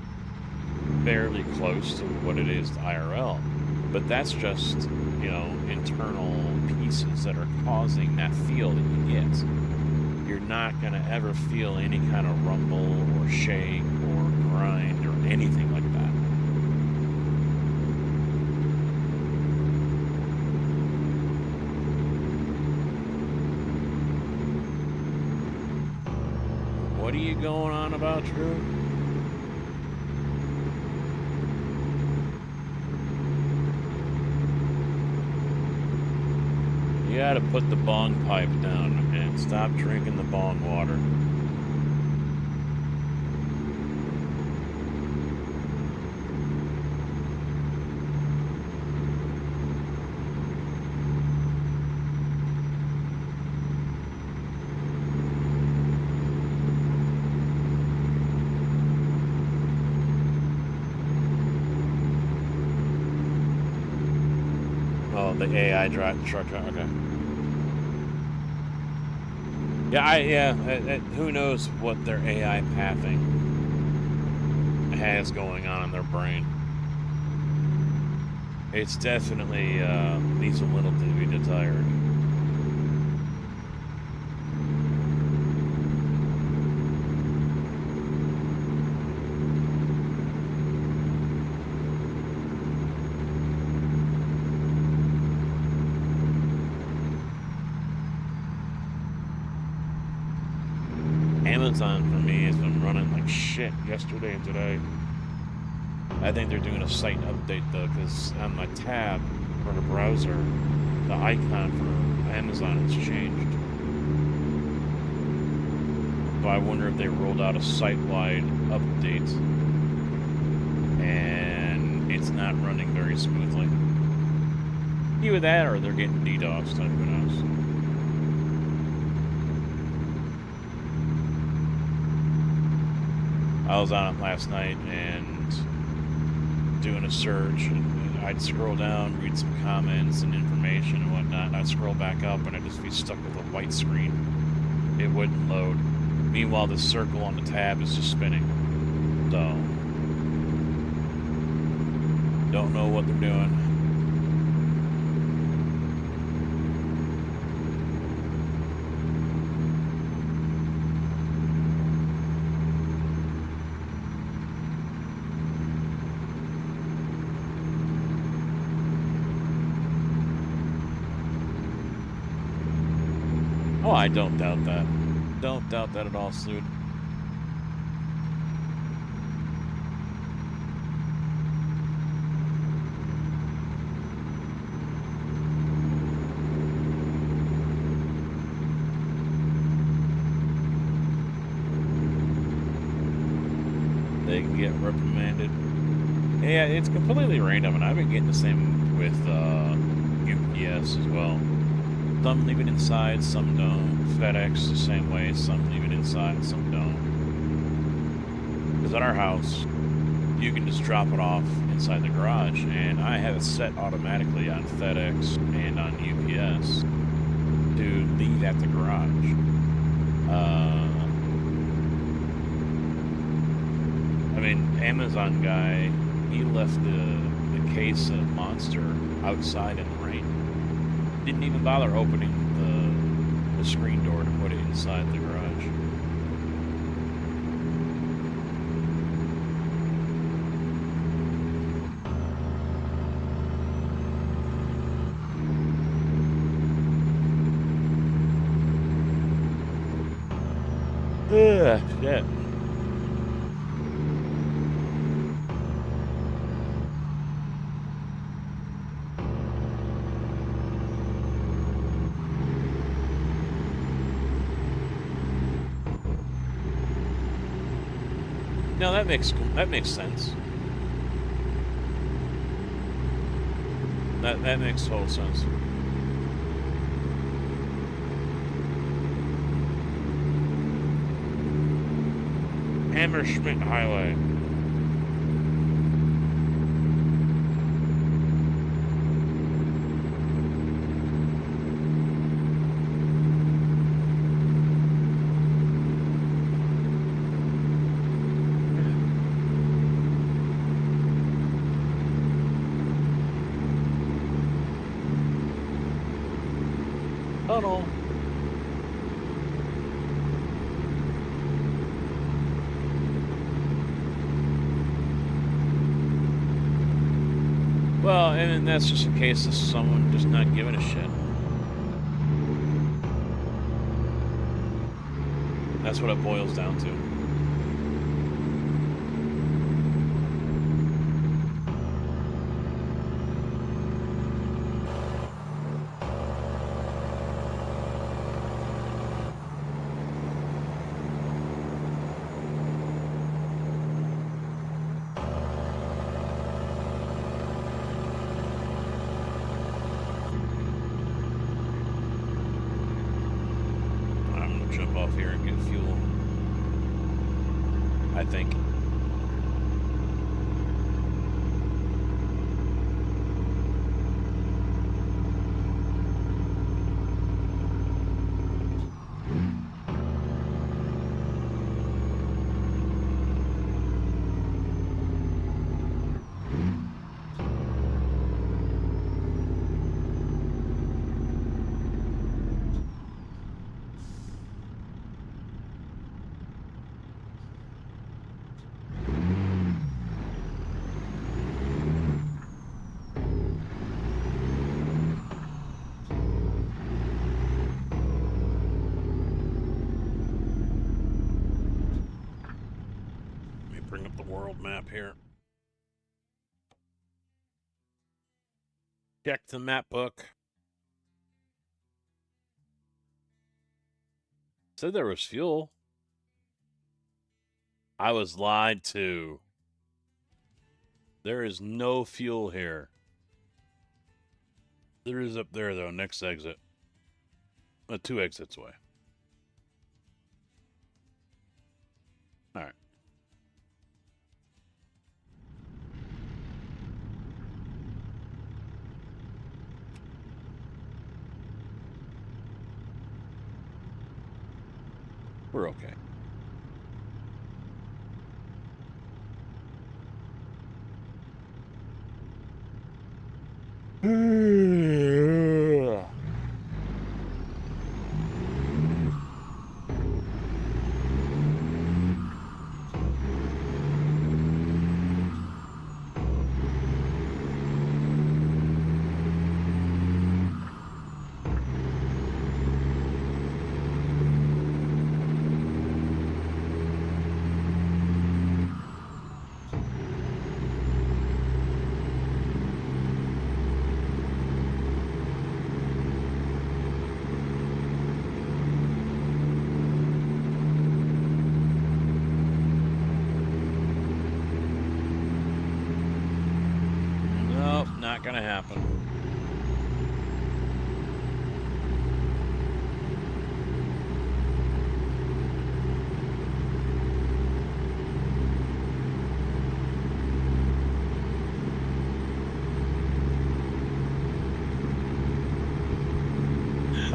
fairly close to what it is to IRL. But that's just, you know, internal pieces that are causing that feel that you get. You're not going to ever feel any kind of rumble or shake or grind or anything like that. What are you going on about, Drew? You gotta put the bong pipe down and stop drinking the bong water. The AI drive the truck. Okay. Yeah, who knows what their AI pathing has going on in their brain. It's definitely leaves a little to be desired. Amazon for me has been running like shit yesterday and today. I think they're doing a site update though, because on my tab for the browser, the icon for Amazon has changed. So I wonder if they rolled out a site-wide update and it's not running very smoothly. Either that or they're getting DDoSed, who knows. I was on it last night and doing a search, and I'd scroll down, read some comments and information and whatnot, and I'd scroll back up and I'd just be stuck with a white screen. It wouldn't load. Meanwhile, the circle on the tab is just spinning. So, don't know what they're doing. Oh, I don't doubt that. don't doubt that at all, Sloot. They can get reprimanded. Yeah, it's completely random, and I've been getting the same with UPS as well. Some leave it inside, some don't. FedEx the same way, some leave it inside, some don't. Because at our house, you can just drop it off inside the garage, and I have it set automatically on FedEx and on UPS to leave at the garage. I mean, Amazon guy, he left the case of Monster outside in the rain. Didn't even bother opening the screen door to put it inside the garage. Ugh, shit. No, that makes sense. That makes total sense. Hammersmith Highway. Tunnel. Well, and then that's just a case of someone just not giving a shit. That's what it boils down to. Off here and get fuel, I think. Bring up the world map here. Check the map book. Said there was fuel. I was lied to. There is no fuel here. There is up there, though, next exit. 2 exits away. All right. We're okay. gonna happen.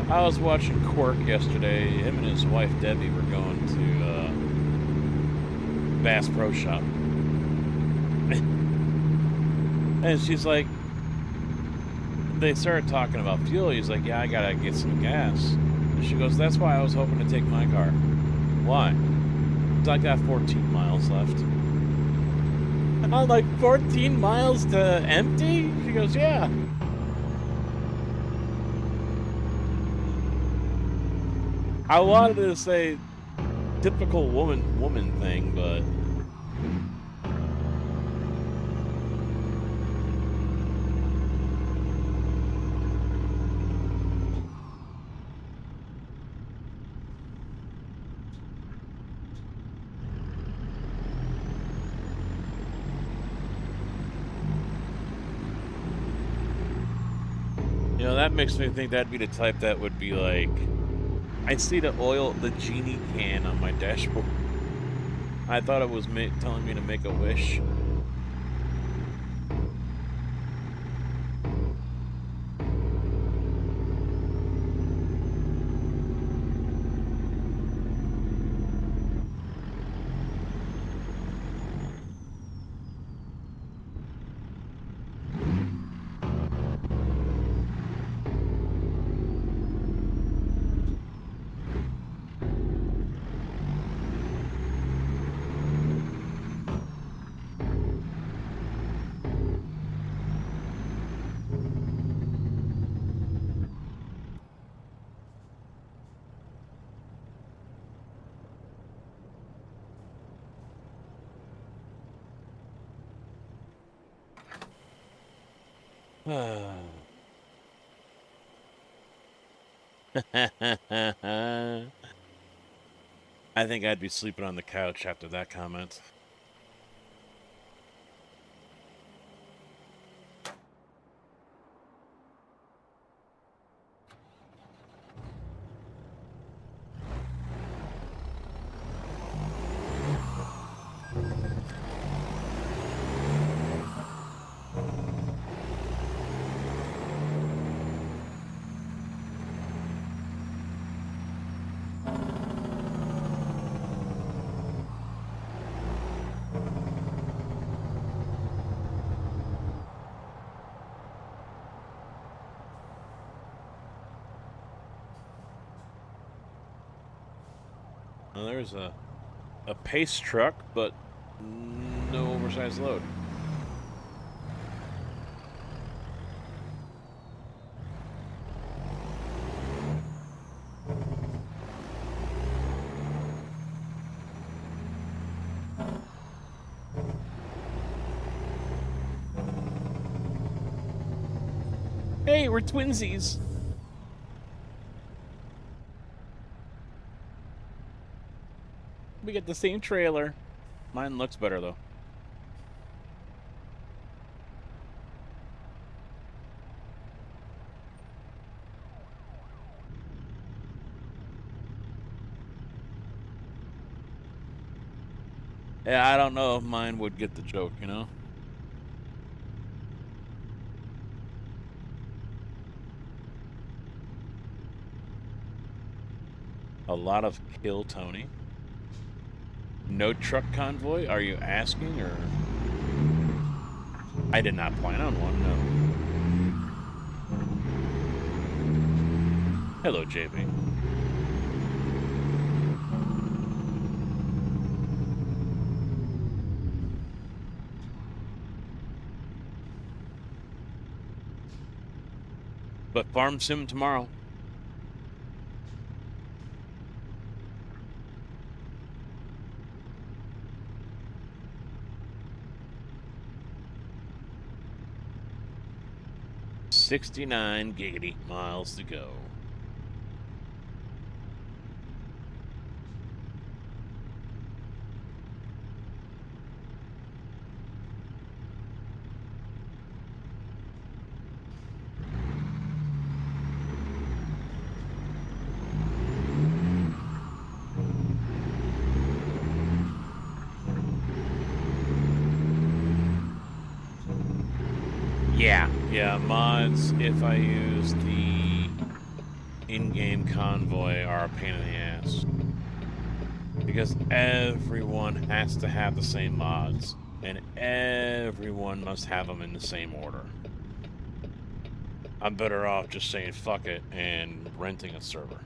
I was watching Quirk yesterday. Him and his wife Debbie were going to Bass Pro Shop. And she's like, they started talking about fuel. He's like, yeah, I gotta get some gas. And she goes, that's why I was hoping to take my car. Why? I got 14 miles left. I'm like, 14 miles to empty? She goes, yeah. I wanted to say typical woman thing, but you know, that makes me think that'd be the type that would be like, I see the genie can on my dashboard. I thought it was telling me to make a wish. I think I'd be sleeping on the couch after that comment. Well, there's a pace truck, but no oversized load. Hey, we're twinsies. We get the same trailer. Mine looks better, though. Yeah, I don't know if mine would get the joke, you know? A lot of kill Tony. No truck convoy? Are you asking, or? I did not plan on one, no. Hello, JB. But farm sim tomorrow. $69 giggity miles to go. Yeah, mods, if I use the in-game convoy, are a pain in the ass. Because everyone has to have the same mods, and everyone must have them in the same order. I'm better off just saying fuck it and renting a server.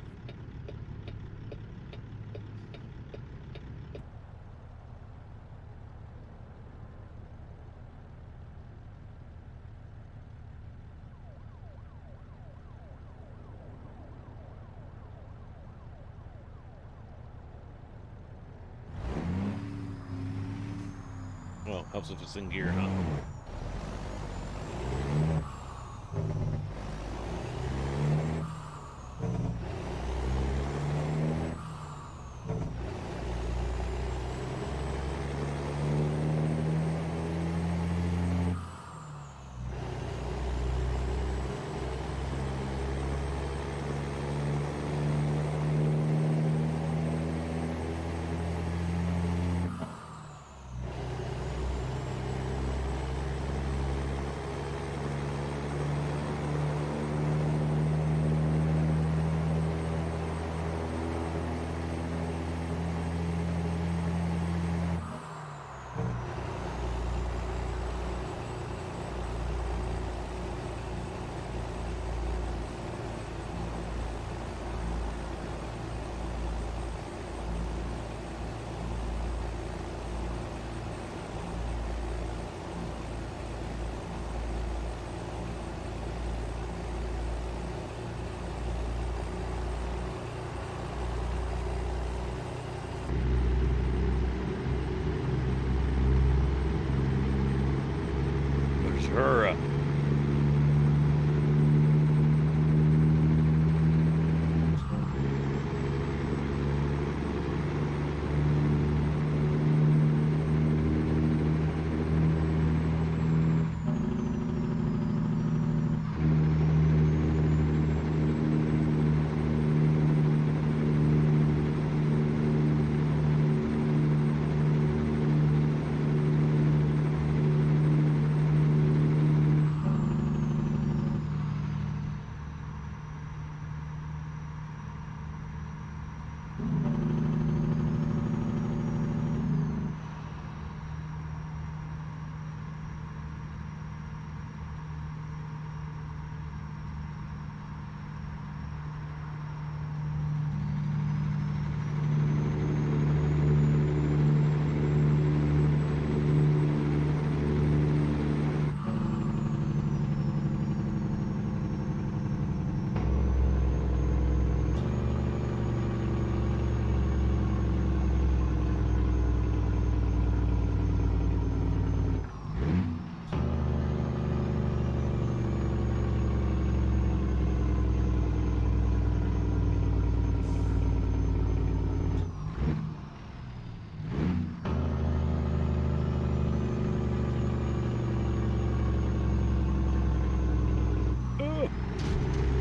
Well, helps if it's in gear, huh? Sure.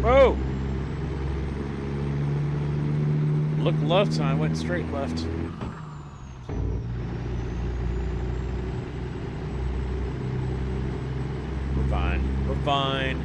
Whoa! Look left and I went straight left. We're fine. We're fine.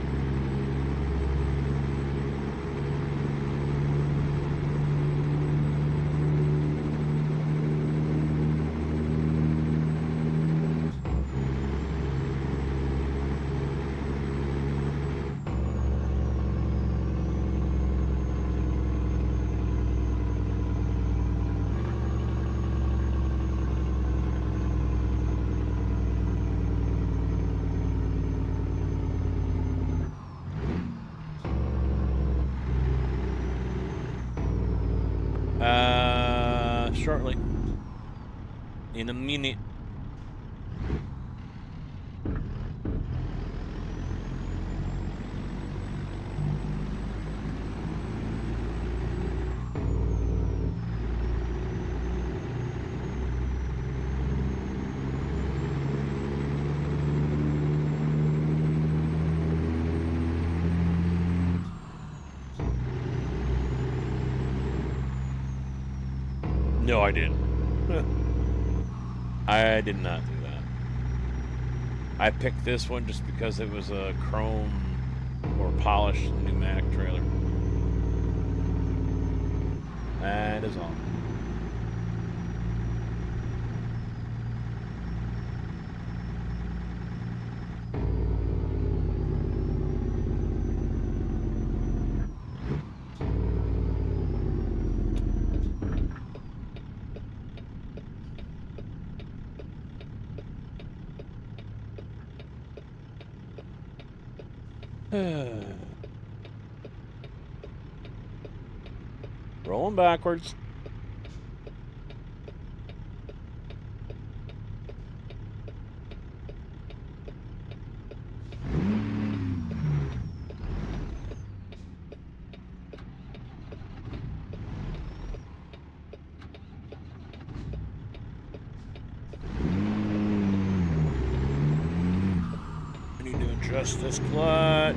Shortly. In a minute. No, I didn't. I did not do that. I picked this one just because it was a chrome or polished pneumatic trailer. That is all. Rolling backwards. I need to adjust this clutch.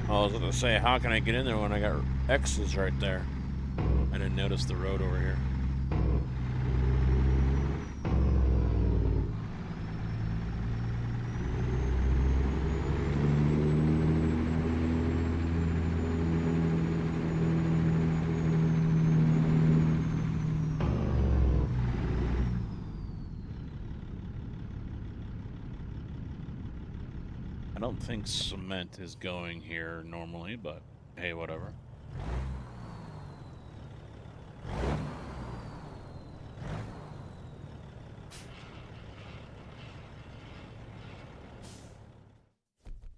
I was going to say, how can I get in there when I got X's right there? I didn't notice the road over here. I don't think cement is going here normally, but hey, whatever.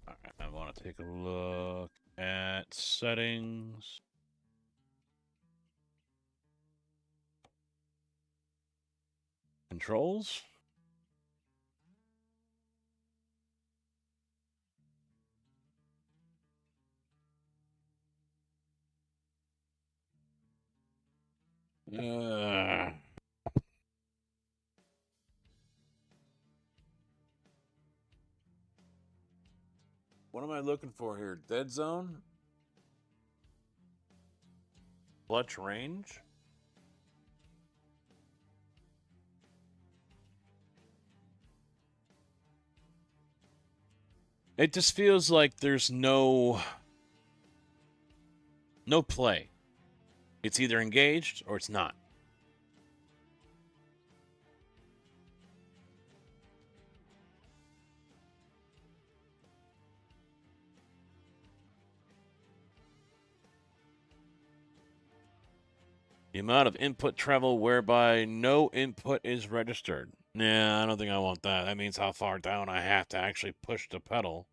Alright, I want to take a look at settings. Controls. What am I looking for here? Dead zone? Clutch range? It just feels like there's no play. It's either engaged or it's not. The amount of input travel whereby no input is registered. Nah, I don't think I want that. That means how far down I have to actually push the pedal.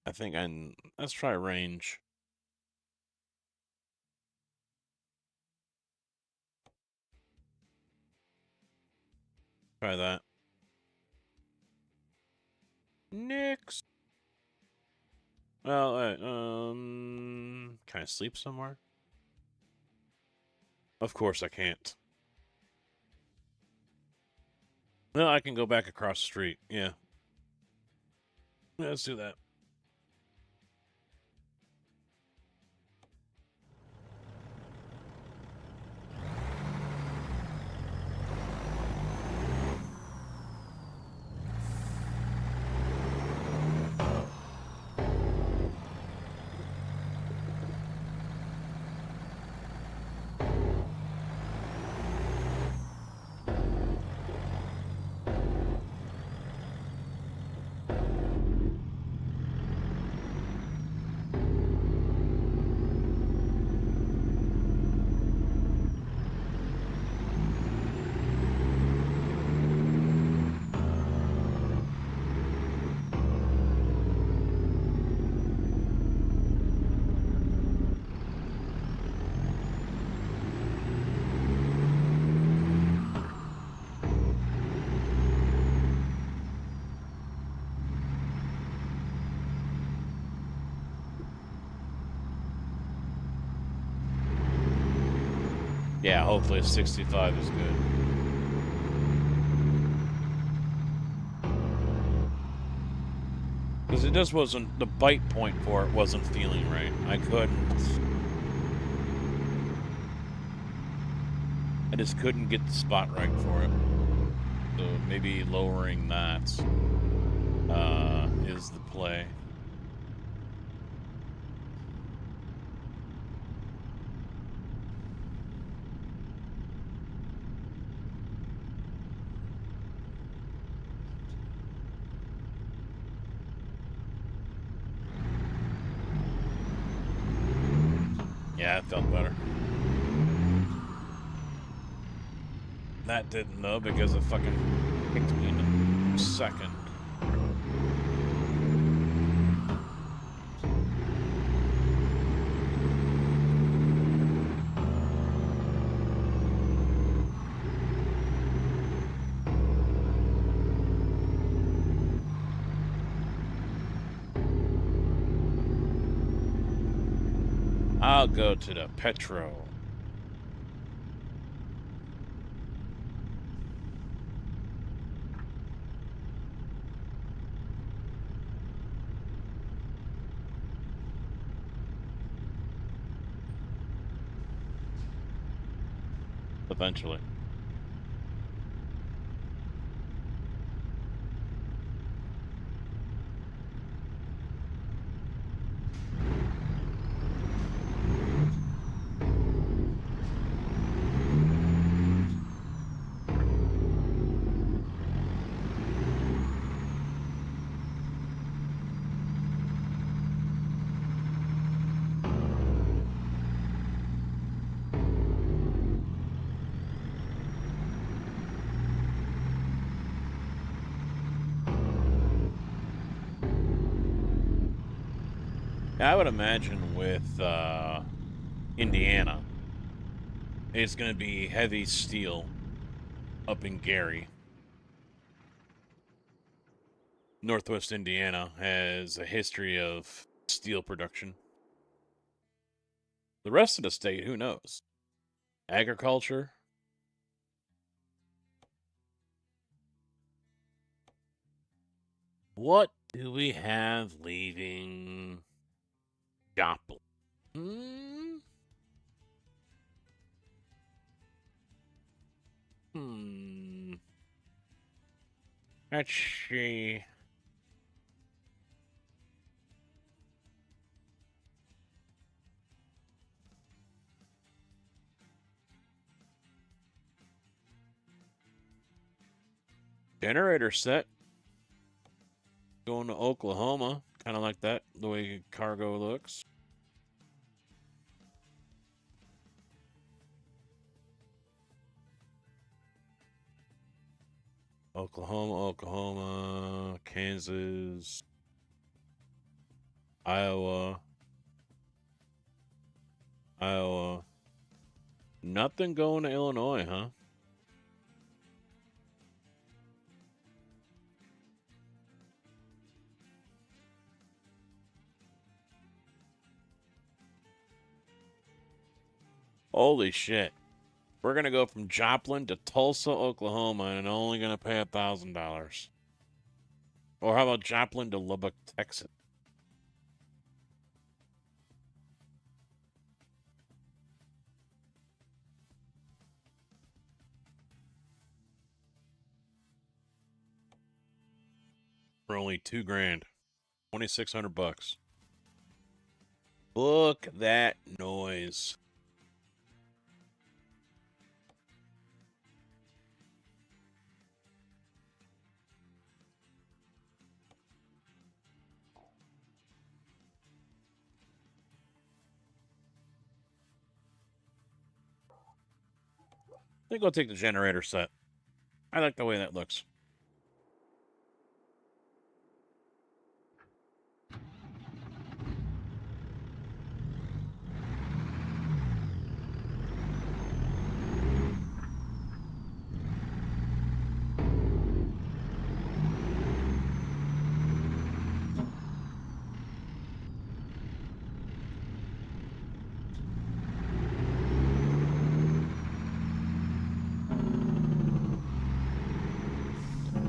I think let's try range. Try that. Nix. Well, can I sleep somewhere? Of course I can't. No, I can go back across the street. Yeah. Let's do that. Yeah, hopefully a 65 is good. Because it just wasn't, the bite point for it wasn't feeling right. I just couldn't get the spot right for it. So maybe lowering that is the play. Yeah, it felt better. That didn't though, because it fucking kicked me in a second. I'll go to the Petro. Eventually. I would imagine with Indiana, it's going to be heavy steel up in Gary. Northwest Indiana has a history of steel production. The rest of the state, who knows? Agriculture? What do we have leaving Joplin? Let's see. Generator set. Going to Oklahoma. Kind of like that, the way cargo looks. Oklahoma, Kansas, Iowa. Nothing going to Illinois, huh? Holy shit. We're going to go from Joplin to Tulsa, Oklahoma, and only going to pay $1,000. Or how about Joplin to Lubbock, Texas? For only $2,000. 2,600 bucks. Look that noise. I think I'll take the generator set. I like the way that looks.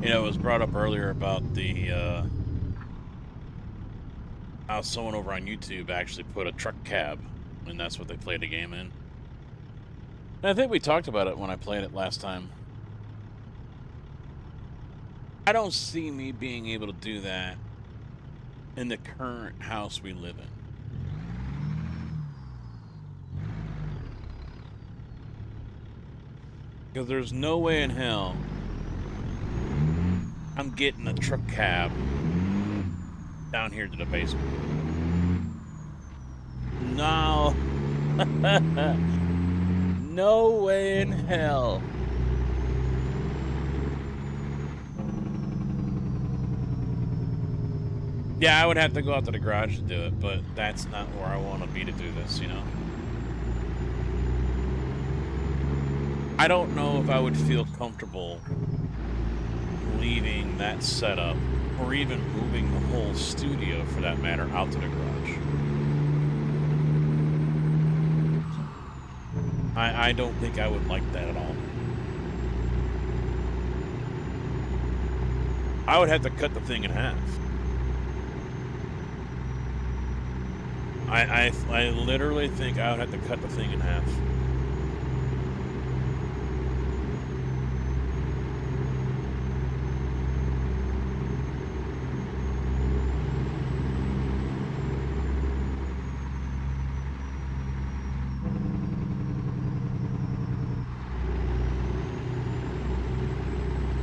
You know, it was brought up earlier about the how someone over on YouTube actually put a truck cab, and that's what they played the game in. And I think we talked about it when I played it last time. I don't see me being able to do that in the current house we live in. Because there's no way in hell I'm getting a truck cab down here to the basement. No. No way in hell. Yeah, I would have to go out to the garage to do it, but that's not where I want to be to do this, you know? I don't know if I would feel comfortable leaving that setup, or even moving the whole studio, for that matter, out to the garage. I don't think I would like that at all. I would have to cut the thing in half. I literally think I would have to cut the thing in half.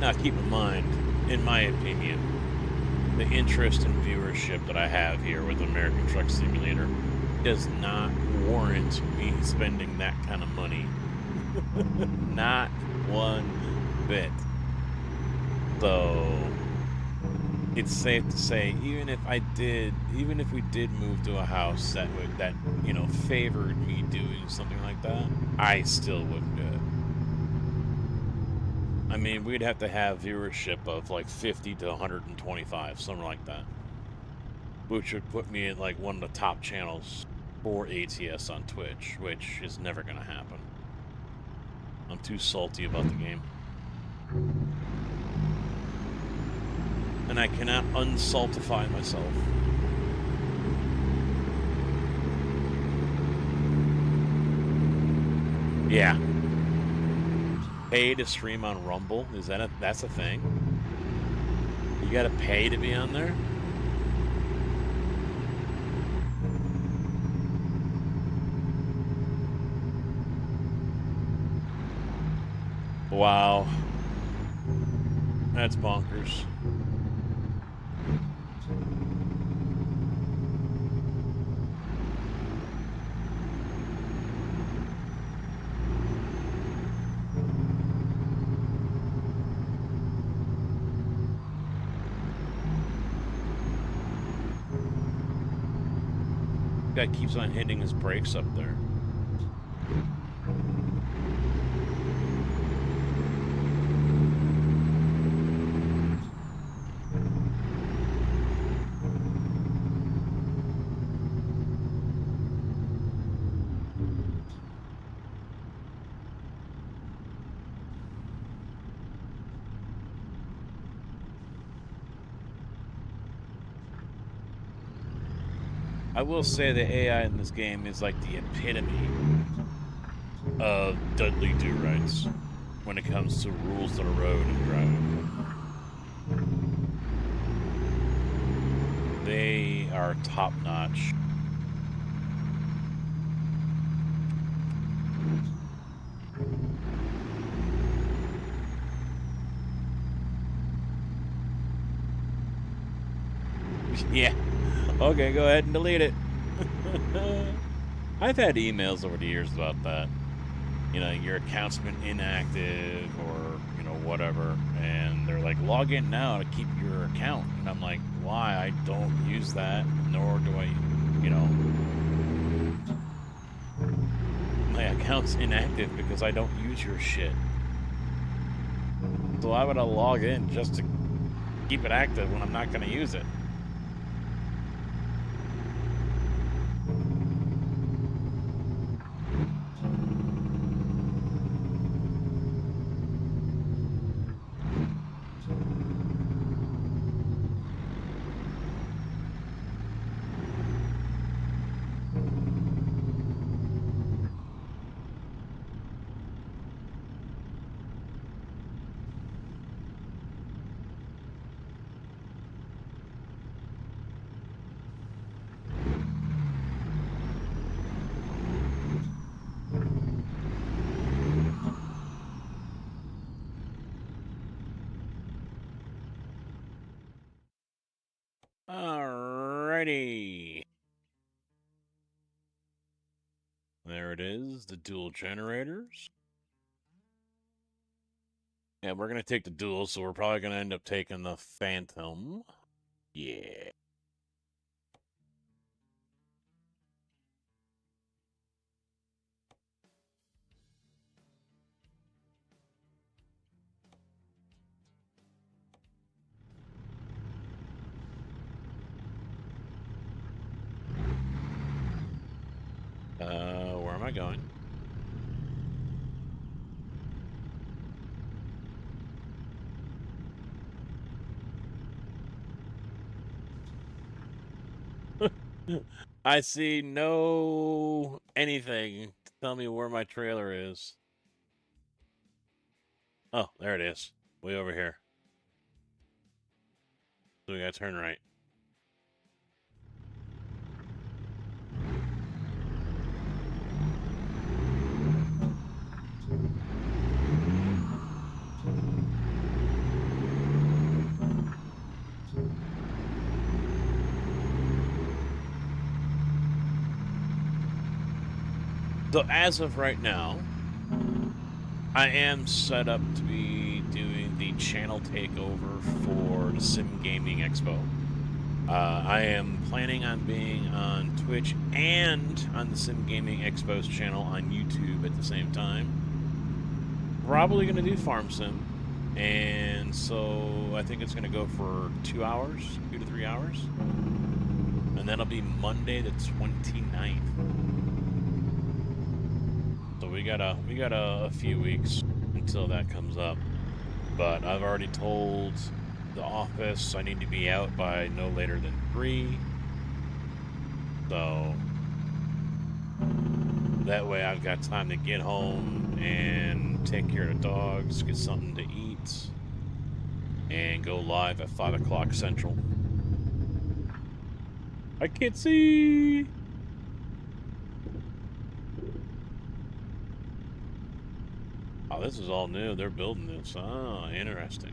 Now, keep in mind, in my opinion, the interest and viewership that I have here with American Truck Simulator does not warrant me spending that kind of money. Not one bit. So, it's safe to say, even if we did move to a house that you know, favored me doing something like that, I still wouldn't do it. I mean, we'd have to have viewership of like 50 to 125, something like that. Which would put me at like one of the top channels for ATS on Twitch, which is never going to happen. I'm too salty about the game. And I cannot unsaltify myself. Yeah. Pay to stream on Rumble? Is that that's a thing? You gotta pay to be on there? Wow. That's bonkers. Guy keeps on hitting his brakes up there. I will say the AI in this game is like the epitome of Dudley Do-Rights when it comes to rules of the road and driving. They are top-notch. Yeah. Okay, go ahead and delete it. I've had emails over the years about that. You know, your account's been inactive or, you know, whatever. And they're like, log in now to keep your account. And I'm like, why? I don't use that, nor do I, you know. My account's inactive because I don't use your shit. So why would I log in just to keep it active when I'm not going to use it? Alrighty. There it is, the dual generators. Yeah, we're going to take the dual, so we're probably going to end up taking the Phantom. Yeah. Where am I going? I see no anything to tell me where my trailer is. Oh, there it is. Way over here. So we gotta turn right. So as of right now, I am set up to be doing the channel takeover for the Sim Gaming Expo. I am planning on being on Twitch and on the Sim Gaming Expo's channel on YouTube at the same time. Probably going to do Farm Sim. And so I think it's going to go for 2 hours, 2 to 3 hours. And that'll be Monday the 29th. So we got a few weeks until that comes up. But I've already told the office I need to be out by no later than 3. So that way I've got time to get home and take care of the dogs, get something to eat, and go live at 5 o'clock Central. I can't see! Oh, this is all new. They're building this. Oh, interesting.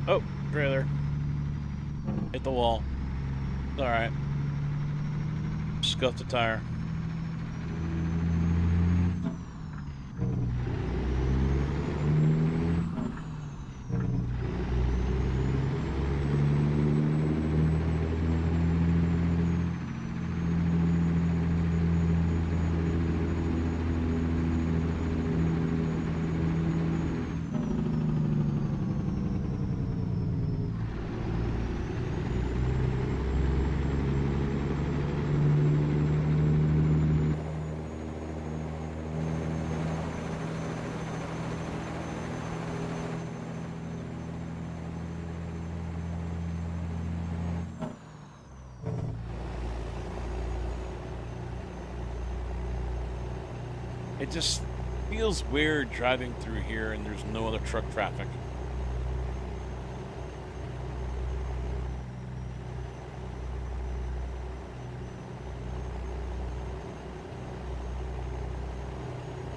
Oh, trailer. Hit the wall. It's alright. Scuffed the tire. It just feels weird driving through here and there's no other truck traffic.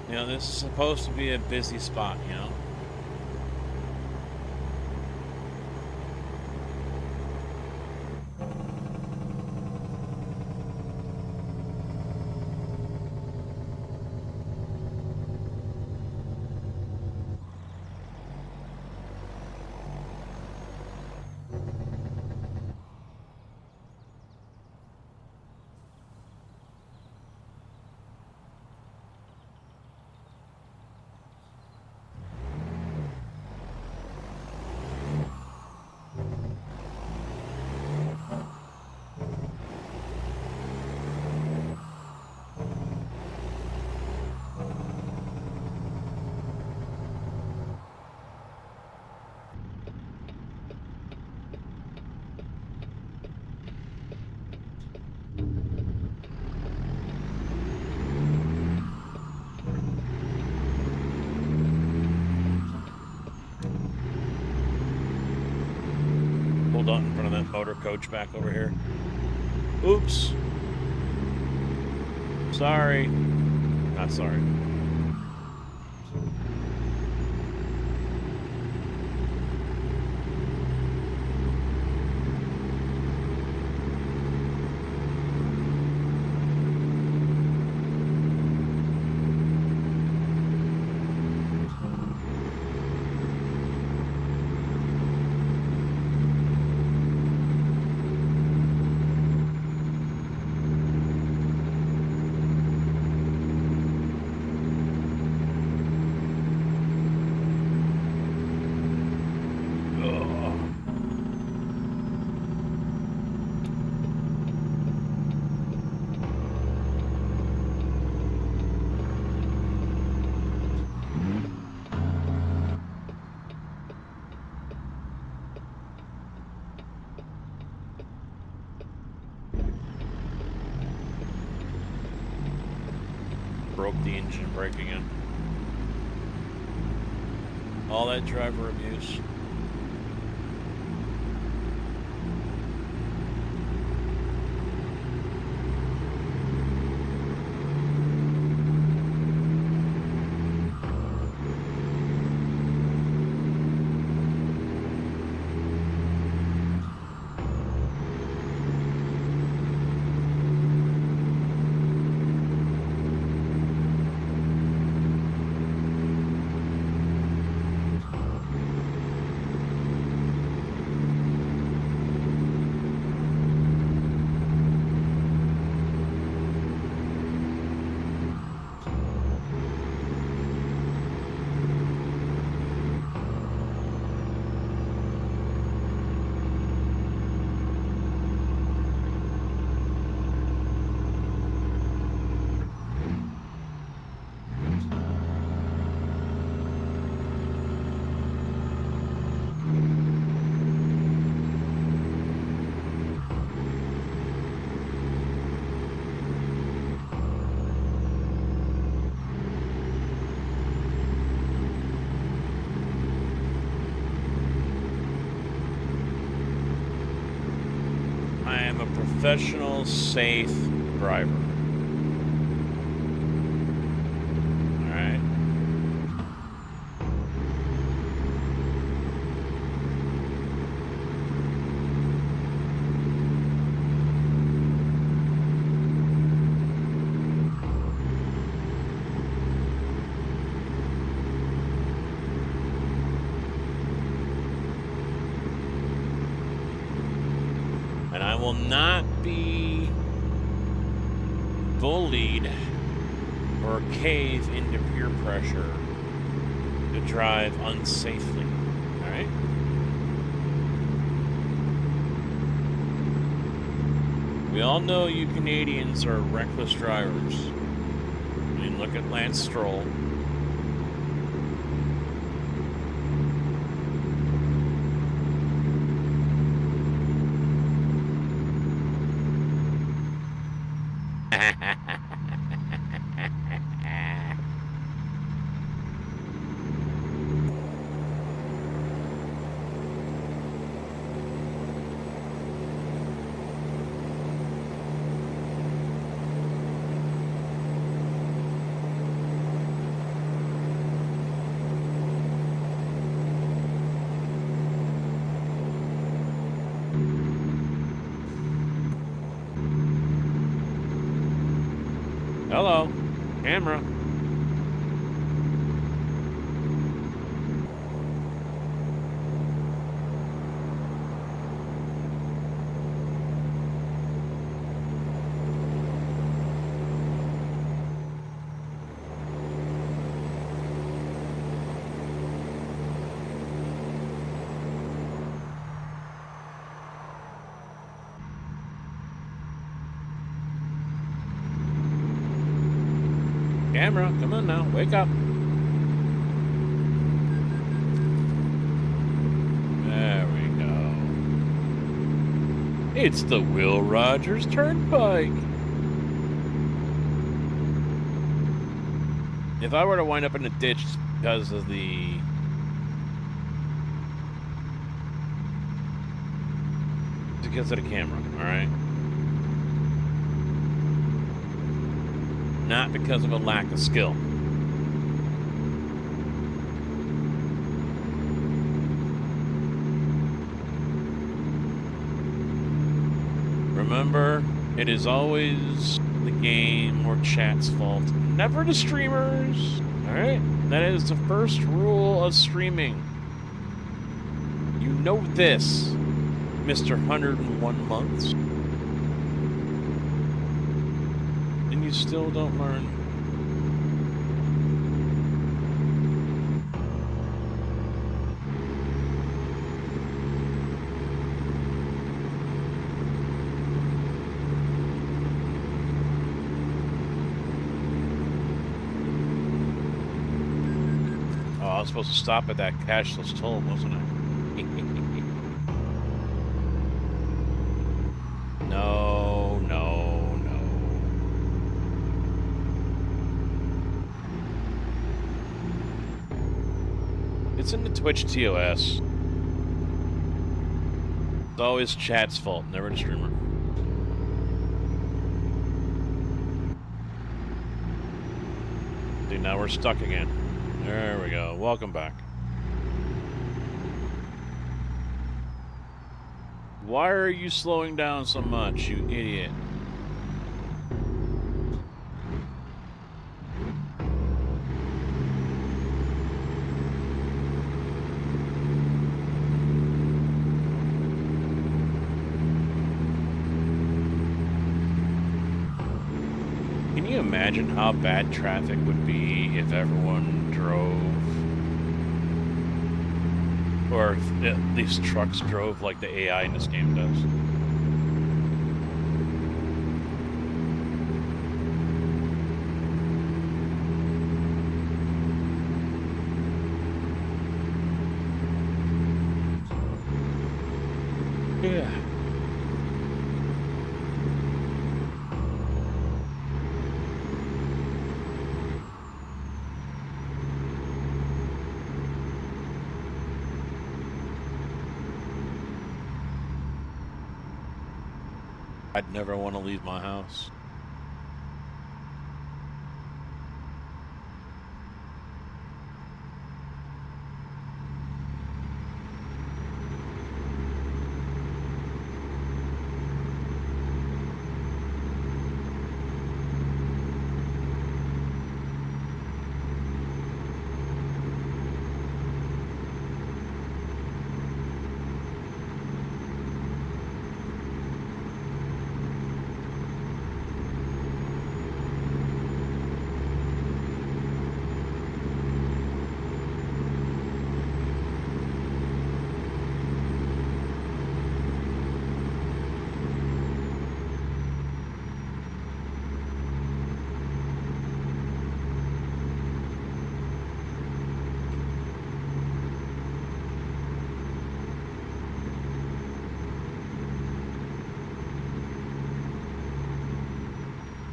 You know, this is supposed to be a busy spot, you know? driving that motor coach back over here. Oops. Sorry. Not sorry. Broke the engine brake again. All that driver abuse. Professional, safe driver. All right. And I will not be bullied or cave into peer pressure to drive unsafely. All right? We all know you Canadians are reckless drivers. I mean, look at Lance Stroll. Hello, camera. Camera, come on now, wake up. There we go. It's the Will Rogers Turnpike. If I were to wind up in a ditch because of the because of the camera, alright? Not because of a lack of skill. Remember, it is always the game or chat's fault, never the streamers. Alright? That is the first rule of streaming. You know this, Mr. 101 months. And you still don't learn. I was supposed to stop at that cashless toll, wasn't I? No, no, no. It's in the Twitch TOS. It's always chat's fault, never the streamer. See, now we're stuck again. There we go. Welcome back. Why are you slowing down so much, you idiot? Can you imagine how bad traffic would be if everyone drove, or if at least trucks drove like the AI in this game does? Yeah. I'd never want to leave my house.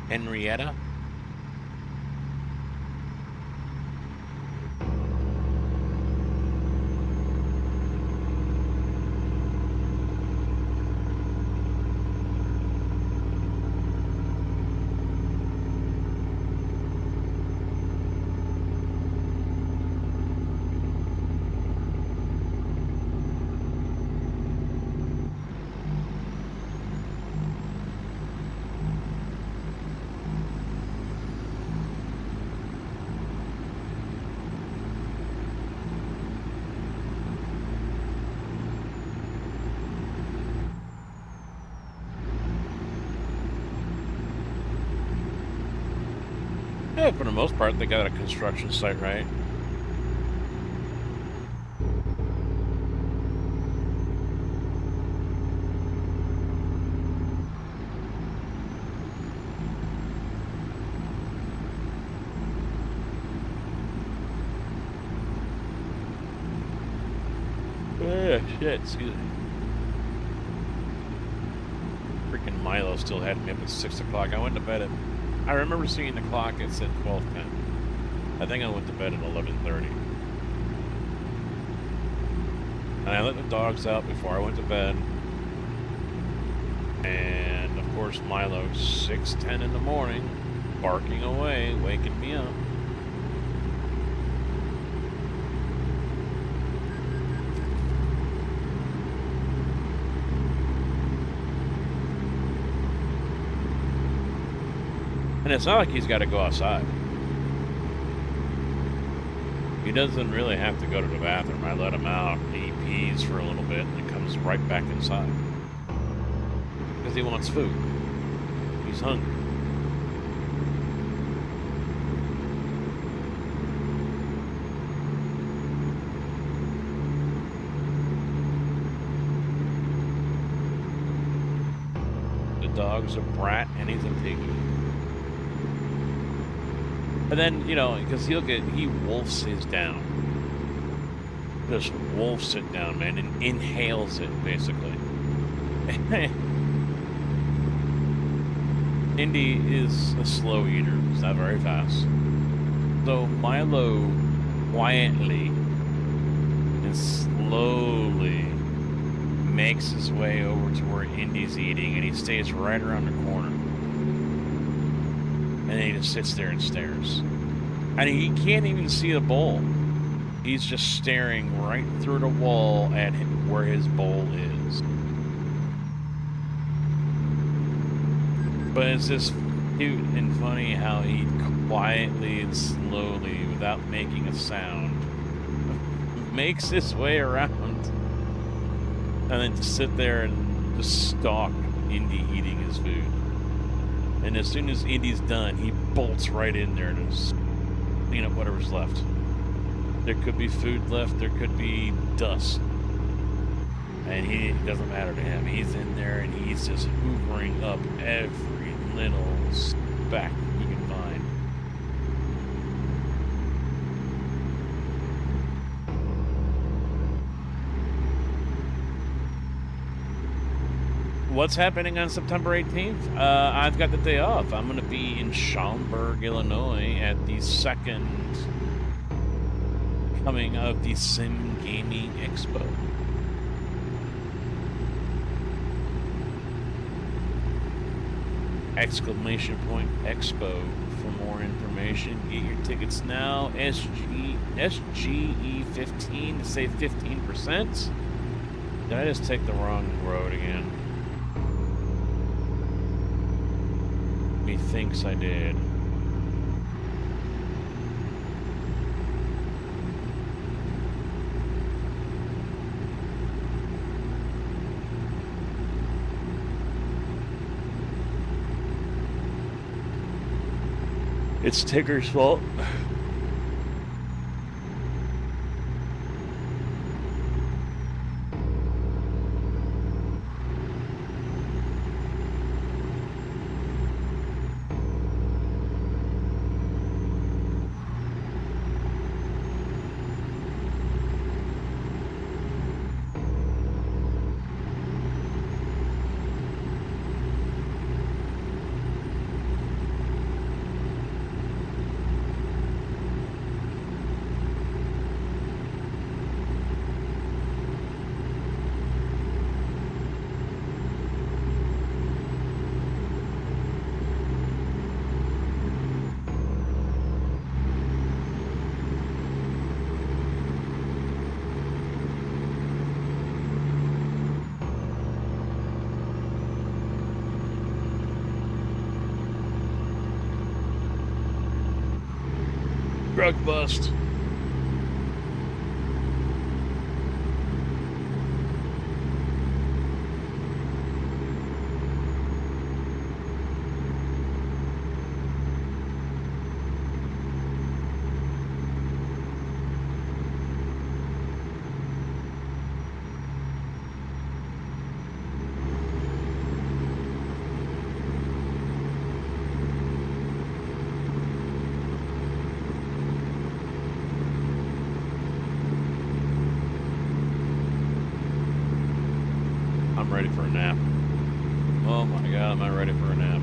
Henrietta? Yeah, for the most part, they got a construction site, right? Yeah, shit, excuse me. Freaking Milo still had me up at 6 o'clock. I went to bed at... I remember seeing the clock, it said 12:10. I think I went to bed at 11:30. And I let the dogs out before I went to bed. And of course, Milo, 6:10 in the morning, barking away, waking me up. And it's not like he's got to go outside. He doesn't really have to go to the bathroom. I let him out, he pees for a little bit, and he comes right back inside. Because he wants food. He's hungry. The dog's a brat, and he's a piggy. But then, you know, because he wolfs his down. Just wolfs it down, man, and inhales it, basically. Indy is a slow eater. He's not very fast. So Milo quietly and slowly makes his way over to where Indy's eating, and he stays right around the corner. And then he just sits there and stares. And he can't even see the bowl. He's just staring right through the wall at where his bowl is. But it's just cute and funny how he quietly and slowly, without making a sound, makes his way around. And then just sit there and just stalk Indy eating his food. And as soon as Indy's done, he bolts right in there to just clean up whatever's left. There could be food left, there could be dust. And it doesn't matter to him. He's in there and he's just hoovering up every little speck he can find. What's happening on September 18th? I've got the day off. I'm going to be in Schaumburg, Illinois at the second coming of the Sim Gaming Expo. Exclamation point Expo for more information. Get your tickets now. SGE15 to save 15%. Did I just take the wrong road again? Methinks I did. It's Tigger's fault. Drug bust. I'm ready for a nap. Oh my god, am I ready for a nap?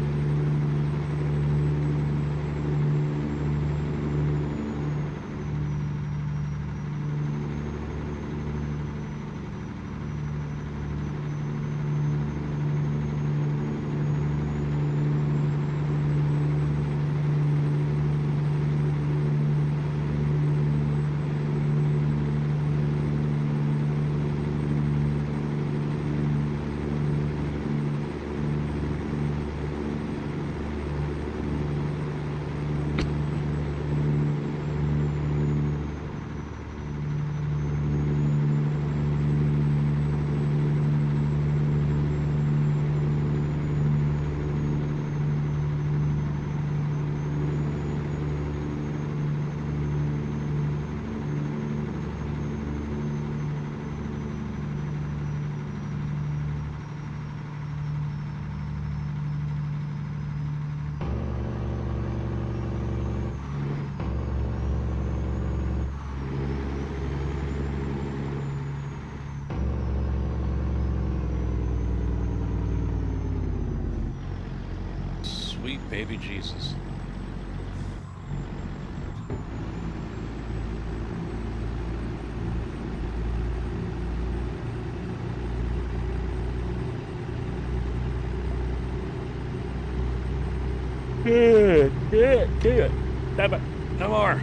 Sweet baby Jesus. Get it. Damn it. No more.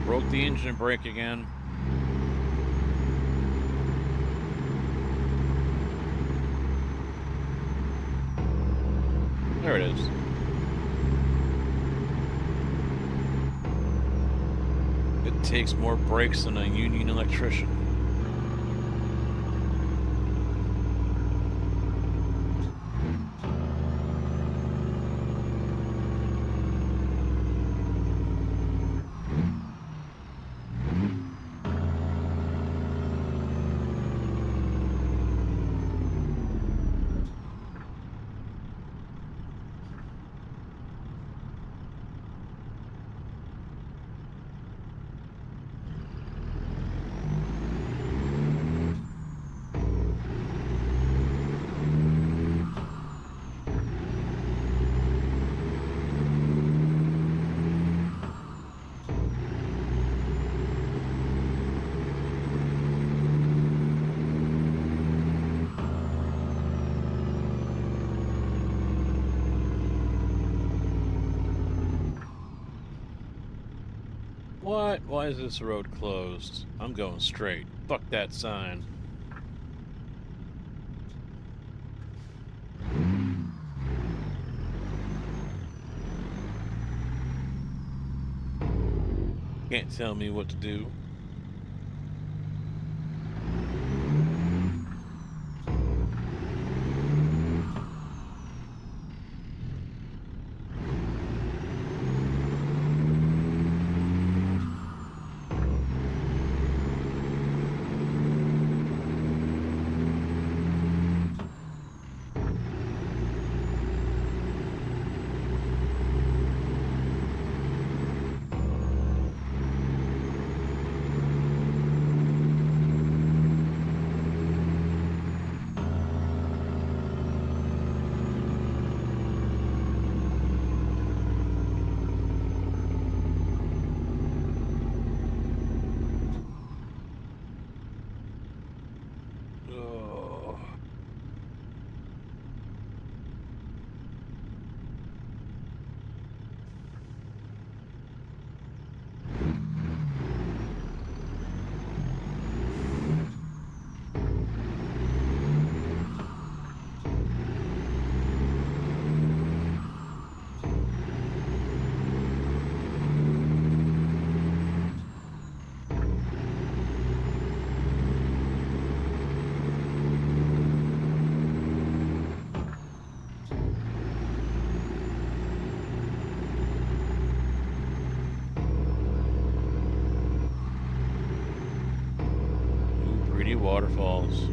Broke the engine brake again. There it is. It takes more brakes than a union electrician. What? Why is this road closed? I'm going straight. Fuck that sign. Can't tell me what to do. Oh. Ooh, pretty waterfalls.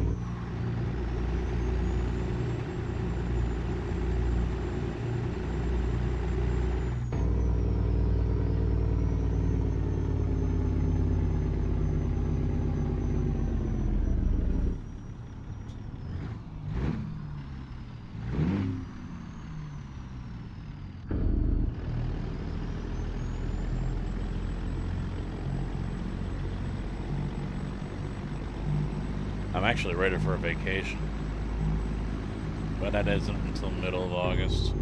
I'm actually ready for a vacation, but that isn't until middle of August.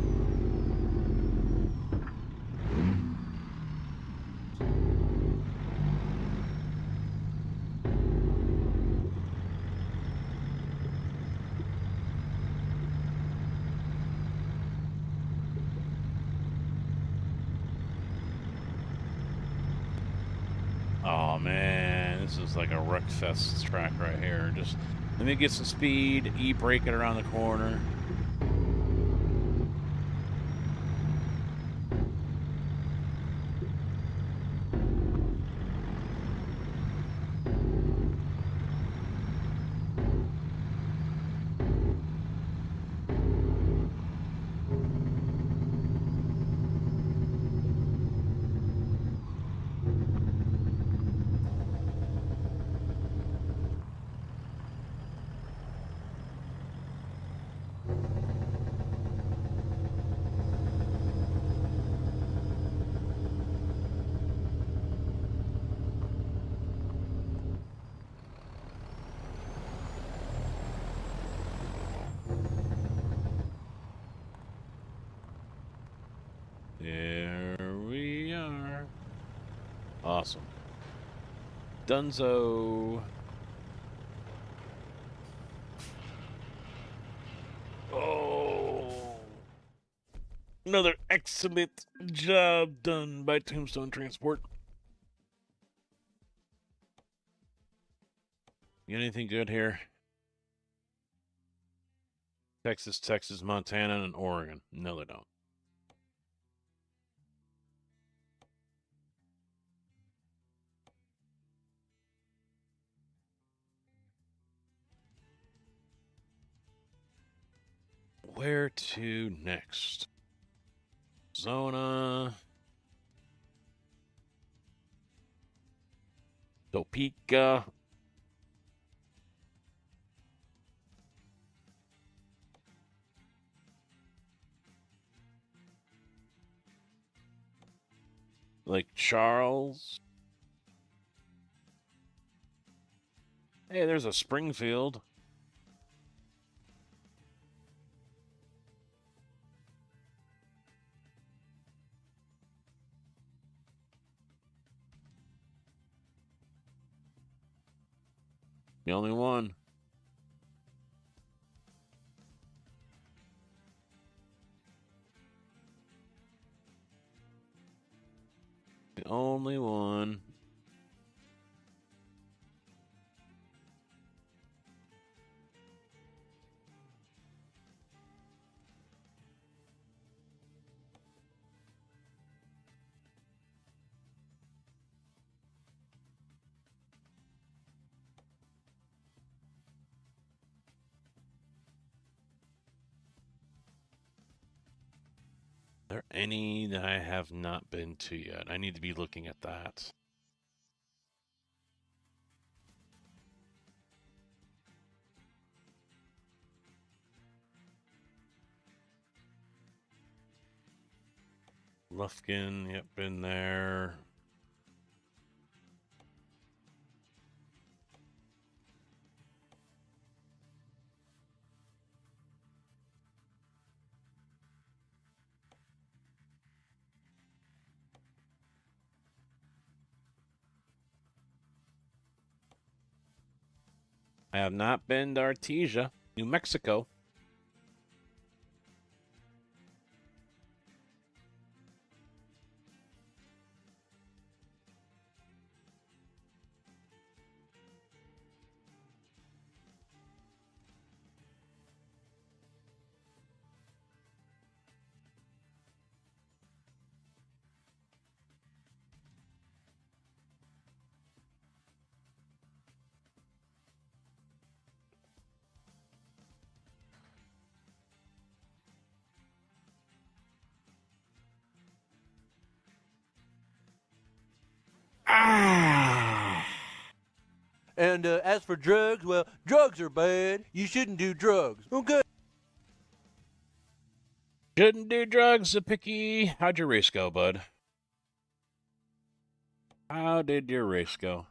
Oh man, this is like a wreckfest track right here. Just let me get some speed, e-brake it around the corner. There we are. Awesome. Dunzo. Oh. Another excellent job done by Tombstone Transport. You got anything good here? Texas, Montana, and Oregon. No, they don't. Where to next? Zona. Topeka. Lake Charles. Hey, there's a Springfield. The only one. The only one. Are there any that I have not been to yet? I need to be looking at that. Lufkin, yep, been there. I have not been to Artesia, New Mexico. Ah! And as for drugs, well, drugs are bad. You shouldn't do drugs. Okay. Shouldn't do drugs, Picky. How'd your race go, bud? How did your race go?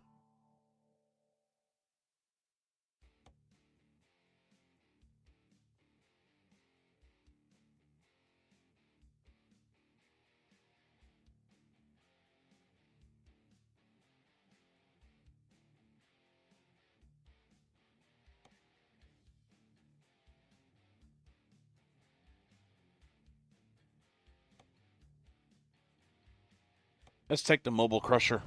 Let's take the Mobile Crusher.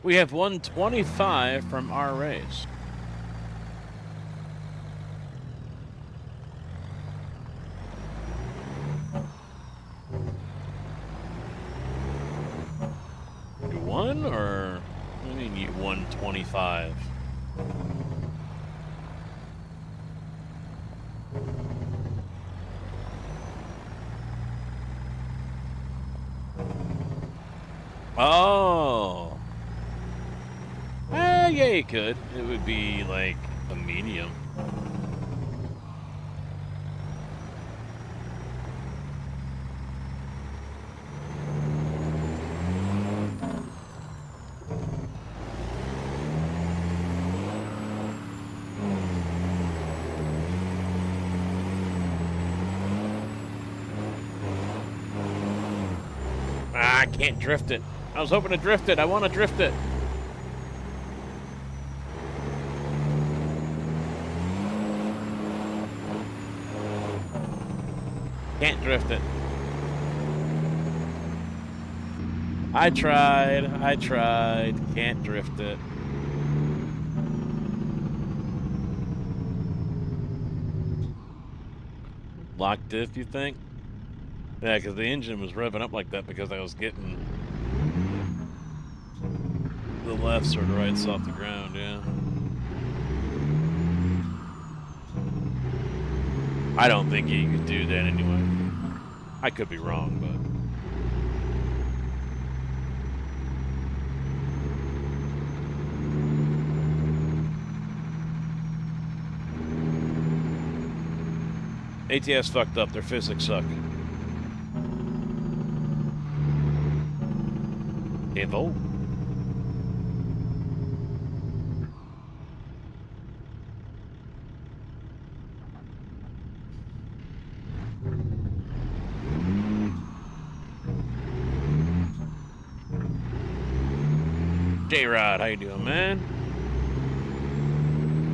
We have 125 from our race. You won, or what do you mean you won 25? Oh. Yeah, you could. It would be like a medium. Ah, I can't drift it. I was hoping to drift it. I want to drift it. Can't drift it. I tried. Can't drift it. Locked diff, you think? Yeah, because the engine was revving up like that because I was getting the lefts or the rights off the ground, yeah. I don't think you could do that anyway. I could be wrong, but... ATS fucked up. Their physics suck. Evo. J-Rod, how you doing, man?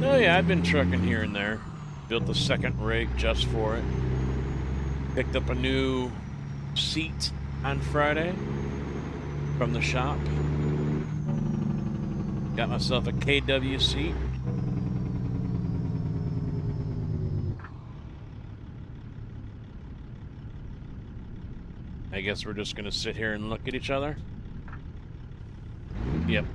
Oh yeah, I've been trucking here and there. Built a second rig just for it. Picked up a new seat on Friday from the shop. Got myself a KW seat. I guess we're just gonna sit here and look at each other. Yep.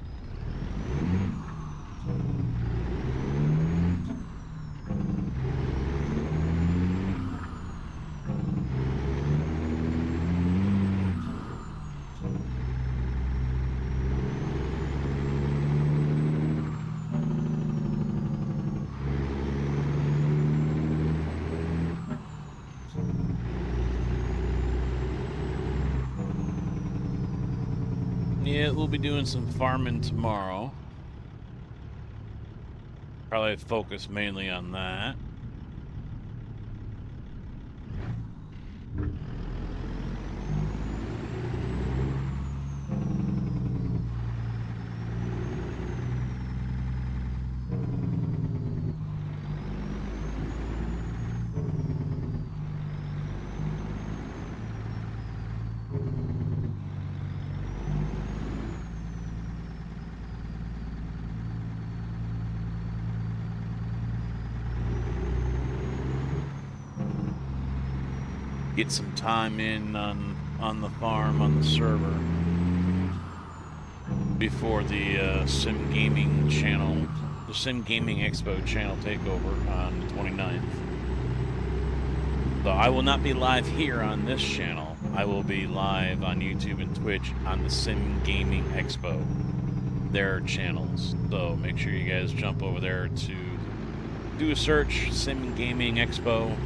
Yeah, we'll be doing some farming tomorrow. Probably focus mainly on that. Get some time in on the farm, on the server, before the Sim Gaming channel, the Sim Gaming Expo channel takeover on the 29th. So I will not be live here on this channel. I will be live on YouTube and Twitch on the Sim Gaming Expo, their channels. So make sure you guys jump over there to do a search, Sim Gaming Expo.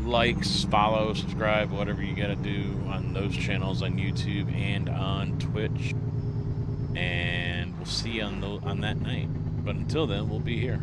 Likes, follow, subscribe, whatever you gotta do on those channels on YouTube and on Twitch. And we'll see you on that night. But until then, we'll be here.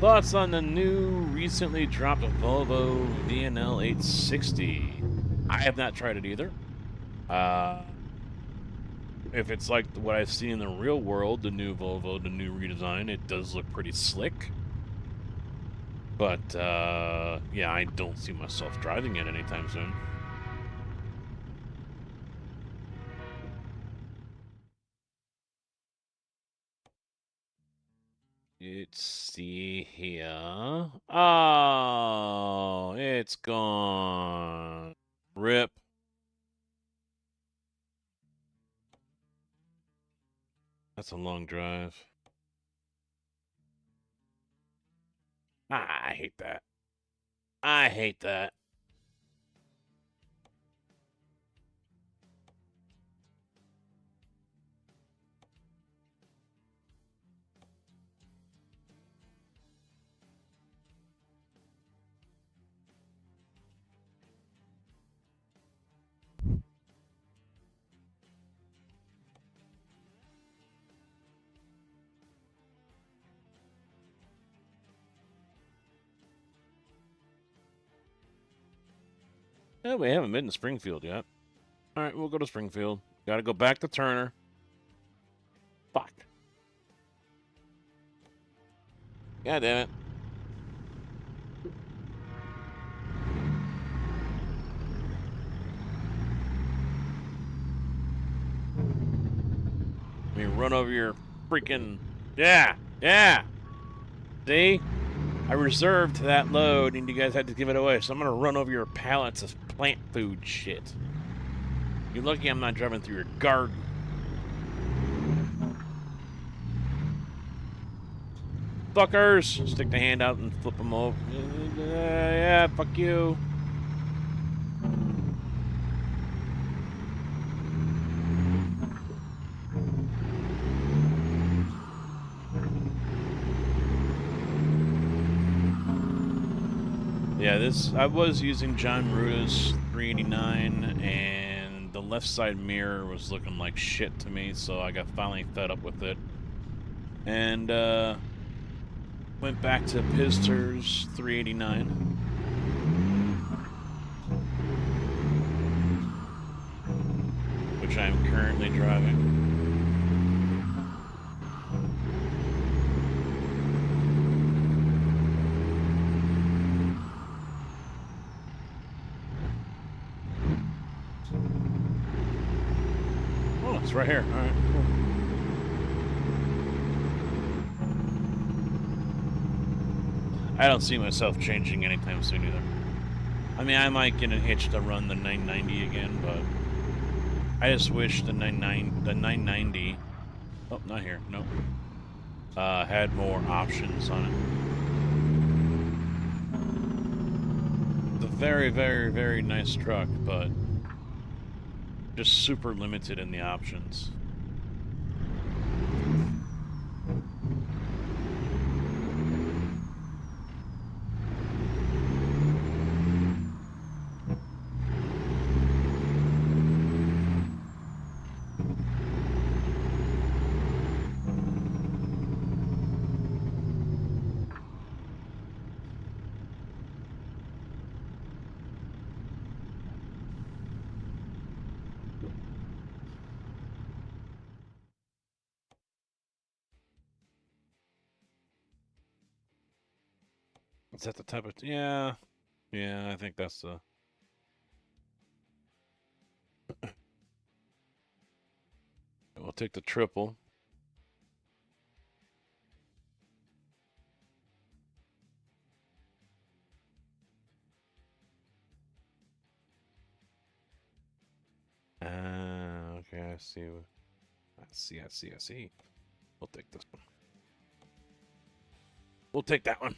Thoughts on the new, recently dropped Volvo VNL 860? I have not tried it either. If it's like what I've seen in the real world, the new Volvo, the new redesign, it does look pretty slick. But, yeah, I don't see myself driving it anytime soon. Let's see here. Oh, it's gone. Rip. That's a long drive. I hate that. I hate that. Yeah, we haven't been to Springfield yet. All right, we'll go to Springfield. Got to go back to Turner. Fuck. God damn it. Let me run over your freaking... Yeah, yeah. See? I reserved that load, and you guys had to give it away, so I'm going to run over your pallets of plant food shit. You're lucky I'm not driving through your garden. Fuckers! Stick the hand out and flip them over. Yeah, fuck you. Yeah, I was using John Ruta's 389, and the left side mirror was looking like shit to me, so I got finally fed up with it. And, went back to Pister's 389. Which I am currently driving. Oh, it's right here. All right, cool. I don't see myself changing anytime soon either. I mean, I might get an itch to run the 990 again, but I just wish the 990. Oh, not here. Nope. Had more options on it. It's a very, very, very nice truck, but just super limited in the options. Is that the type of... Yeah. Yeah, I think that's the... We'll take the triple. Okay, I see. I see. We'll take this one. We'll take that one.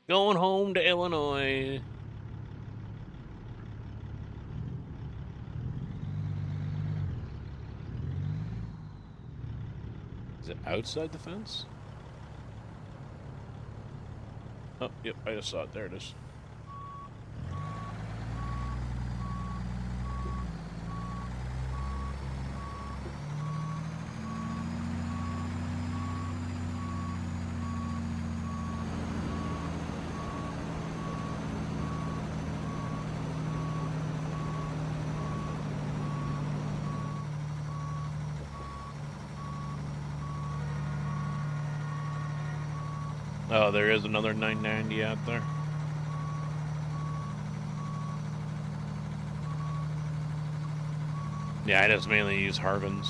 Going home to Illinois. Is it outside the fence? Oh, yep, I just saw it. There it is. Oh, there is another 990 out there. Yeah, I just mainly use Harvins.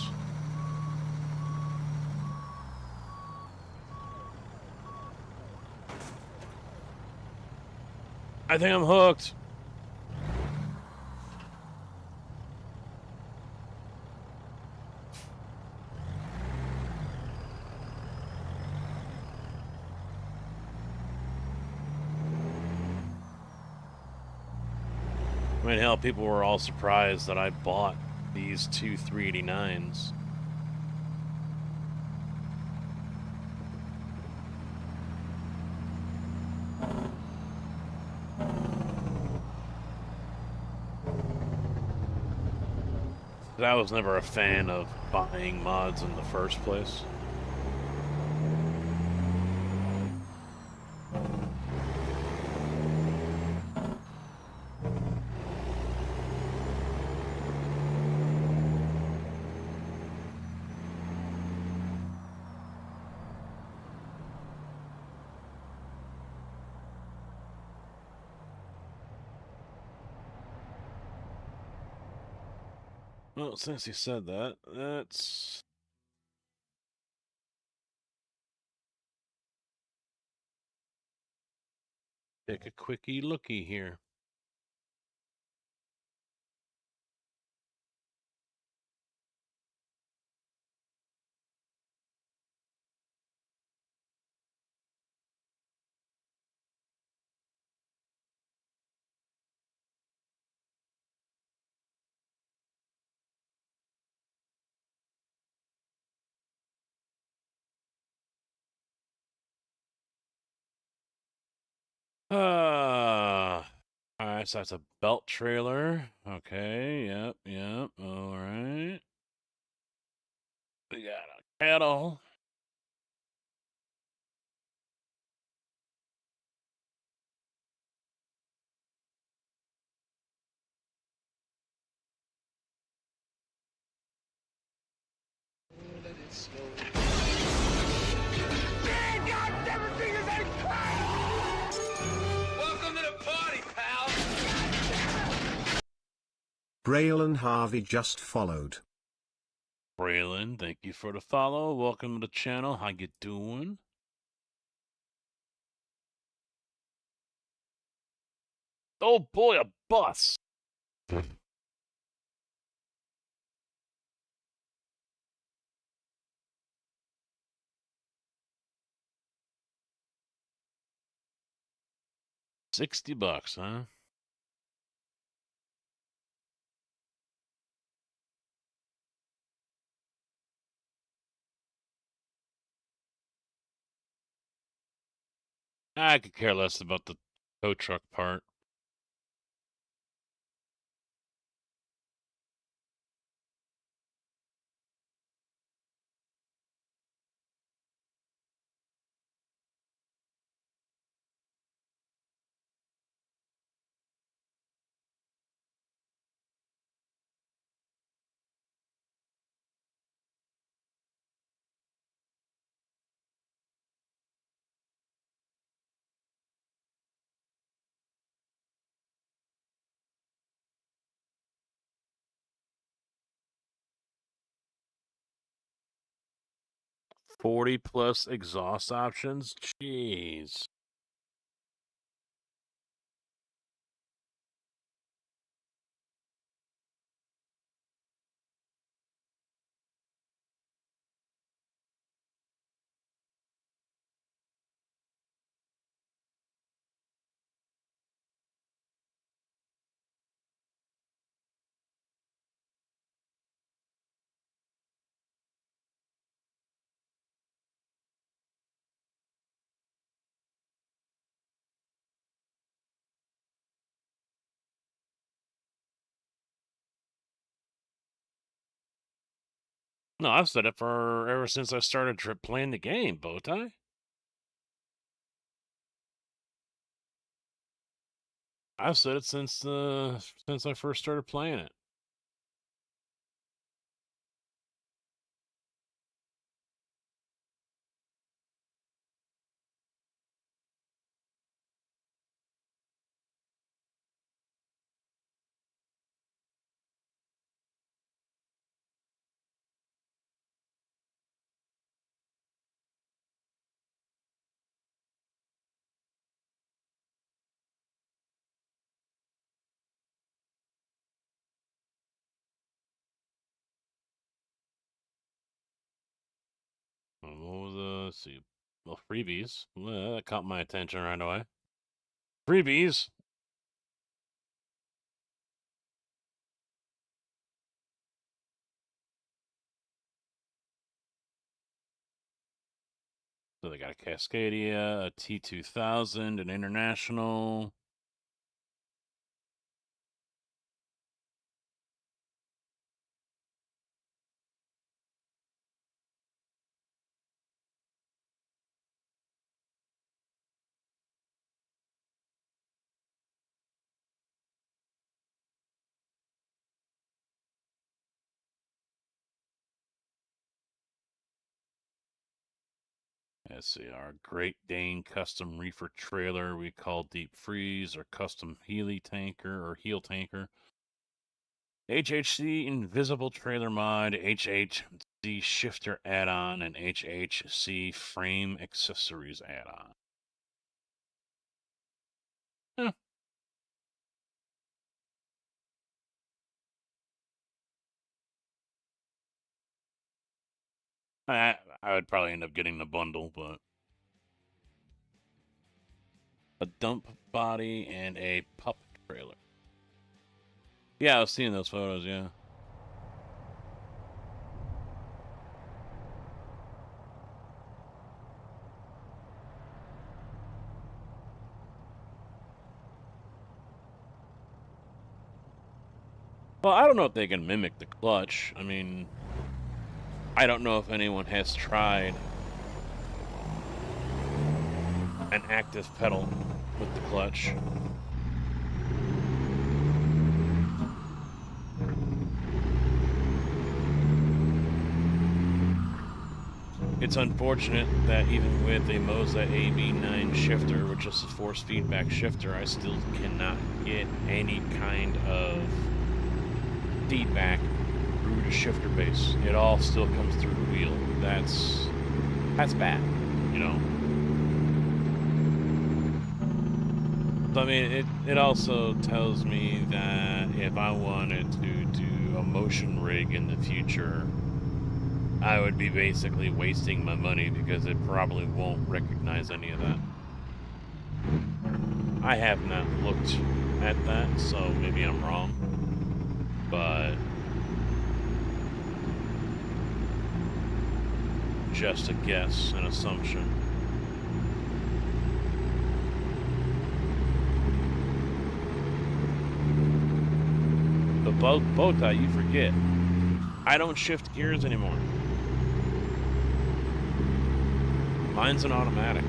I think I'm hooked. I mean, hell, people were all surprised that I bought these two 389s. I was never a fan of buying mods in the first place. Well, since you said that, let's take a quickie looky here. Alright, so that's a belt trailer. Okay, yep, alright. We got a kettle. Let it snow. Man, God never seen his head crack! Welcome to the party, pal! Braylon Harvey just followed. Braylon, thank you for the follow. Welcome to the channel. How you doing? Oh boy, a bus. $60, huh? I could care less about the tow truck part. $40+ exhaust options? Jeez. No, I've said it for ever since I started playing the game, Bowtie. I've said it since I first started playing it. let's see. Well, freebies. That caught my attention right away. Freebies. So they got a Cascadia, a T2000, an International. Let's see, our Great Dane custom reefer trailer we call Deep Freeze, or custom Healy tanker or heel tanker. HHC invisible trailer mod, HHC shifter add-on, and HHC frame accessories add-on. I would probably end up getting the bundle, but a dump body and a pup trailer. Yeah, I was seeing those photos, yeah. Well, I don't know if they can mimic the clutch. I mean, I don't know if anyone has tried an active pedal with the clutch. It's unfortunate that even with a Moza AB9 shifter, which is a force feedback shifter, I still cannot get any kind of feedback through the shifter base. It all still comes through the wheel. That's bad, you know. So, I mean, it also tells me that if I wanted to do a motion rig in the future, I would be basically wasting my money because it probably won't recognize any of that. I have not looked at that, so maybe I'm wrong. But just a guess, an assumption. The bow tie, you forget. I don't shift gears anymore. Mine's an automatic.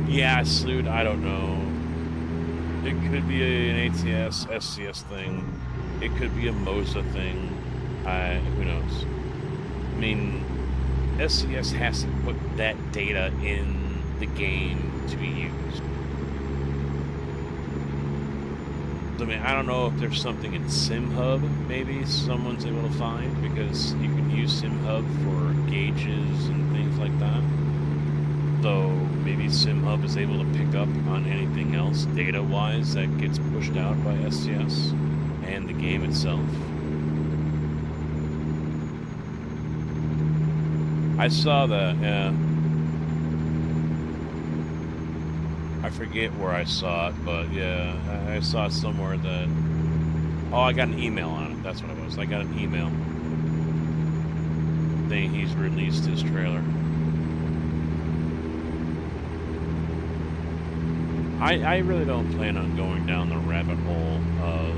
Yeah, slewed, I don't know. It could be an ATS, SCS thing. It could be a Moza thing. Who knows? I mean, SCS has to put that data in the game to be used. I mean, I don't know if there's something in SimHub maybe someone's able to find, because you can use SimHub for gauges and things like that. So maybe SimHub is able to pick up on anything else data-wise that gets pushed out by SCS and the game itself. I saw that, yeah. I forget where I saw it, but yeah, I saw it somewhere that... Oh, I got an email on it, that's what it was. I got an email saying he's released his trailer. I really don't plan on going down the rabbit hole of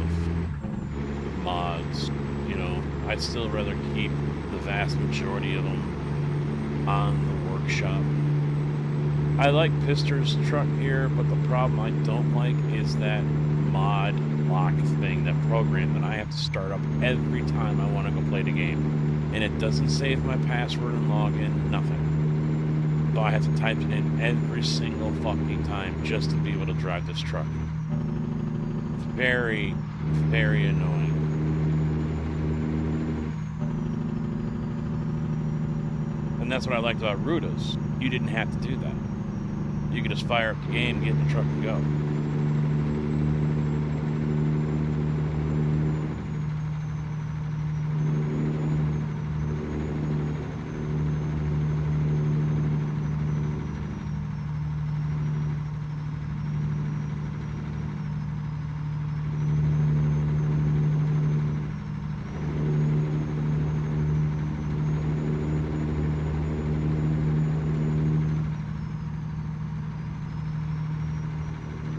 mods, you know. I'd still rather keep the vast majority of them on the workshop. I like Pister's truck here, but the problem I don't like is that mod lock thing, that program that I have to start up every time I want to go play the game. And it doesn't save my password and login, nothing. So I have to type it in every single fucking time just to be able to drive this truck. It's very, very annoying. And that's what I liked about Ruda's. You didn't have to do that. You could just fire up the game, get in the truck, and go.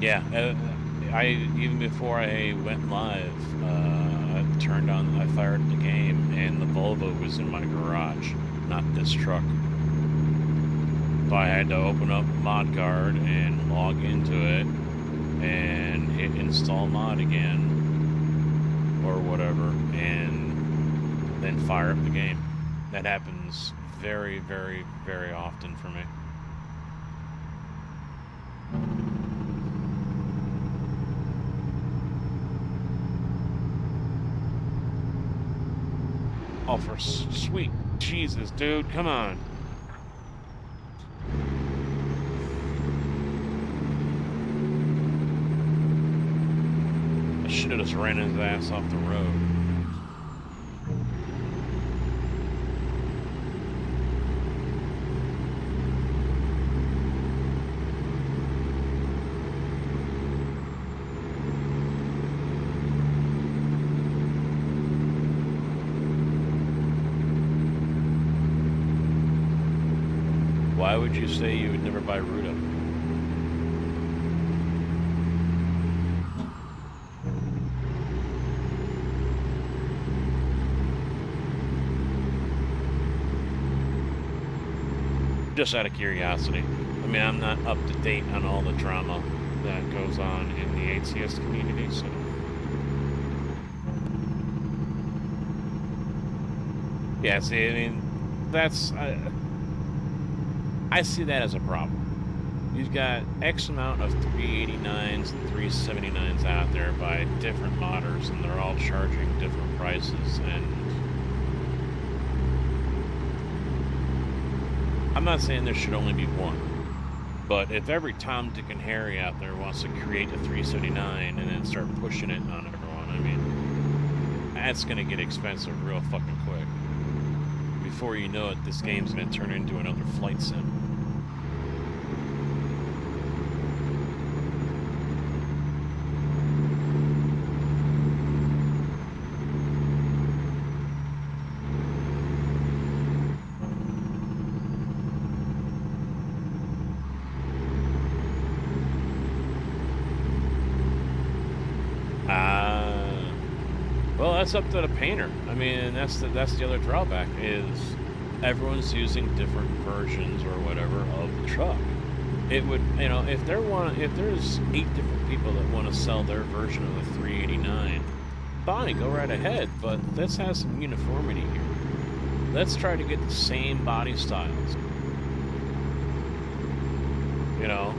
Yeah, I even before I went live, I fired the game, and the Volvo was in my garage, not this truck. So I had to open up Mod Card and log into it, and hit install mod again, or whatever, and then fire up the game. That happens very, very, very often for me. Oh, for sweet Jesus, dude, come on. I should have just ran his ass off the road. Why would you say you would never buy Ruda? Just out of curiosity. I mean, I'm not up to date on all the drama that goes on in the ATS community, so... Yeah, see, I mean, that's... I see that as a problem. You've got X amount of 389s and 379s out there by different modders, and they're all charging different prices, and I'm not saying there should only be one, but if every Tom, Dick, and Harry out there wants to create a 379 and then start pushing it on everyone, I mean, that's going to get expensive real fucking quick. Before you know it, this game's going to turn into another flight sim. Well, that's up to the painter. I mean, that's the other drawback is everyone's using different versions or whatever of the truck. It would, you know, if there's 8 different people that want to sell their version of the 389, fine, go right ahead. But let's have some uniformity here. Let's try to get the same body styles. You know,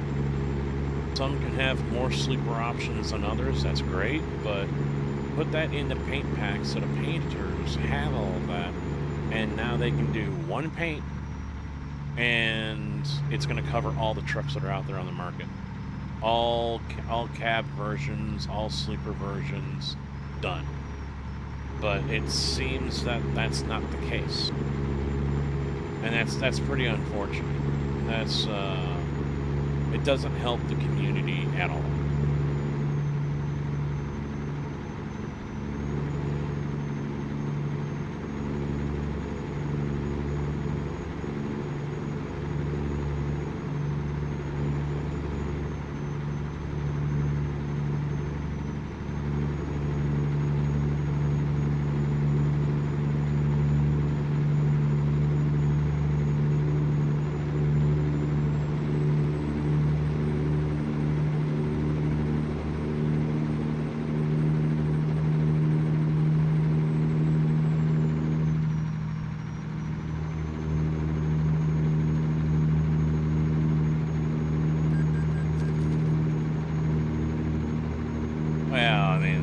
some can have more sleeper options than others. That's great, but put that in the paint pack so the painters have all of that, and now they can do one paint, and it's going to cover all the trucks that are out there on the market. All cab versions, all sleeper versions, done. But it seems that that's not the case, and that's pretty unfortunate. That's it doesn't help the community at all.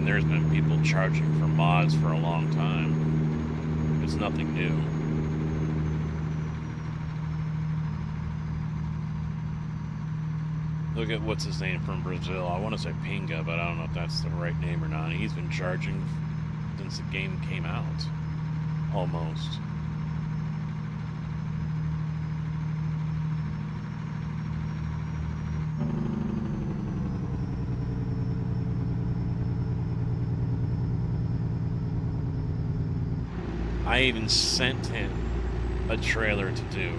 There's been people charging for mods for a long time. It's nothing new. Look at what's his name from Brazil. I want to say Pinga, but I don't know if that's the right name or not. He's been charging since the game came out. Almost. I even sent him a trailer to do,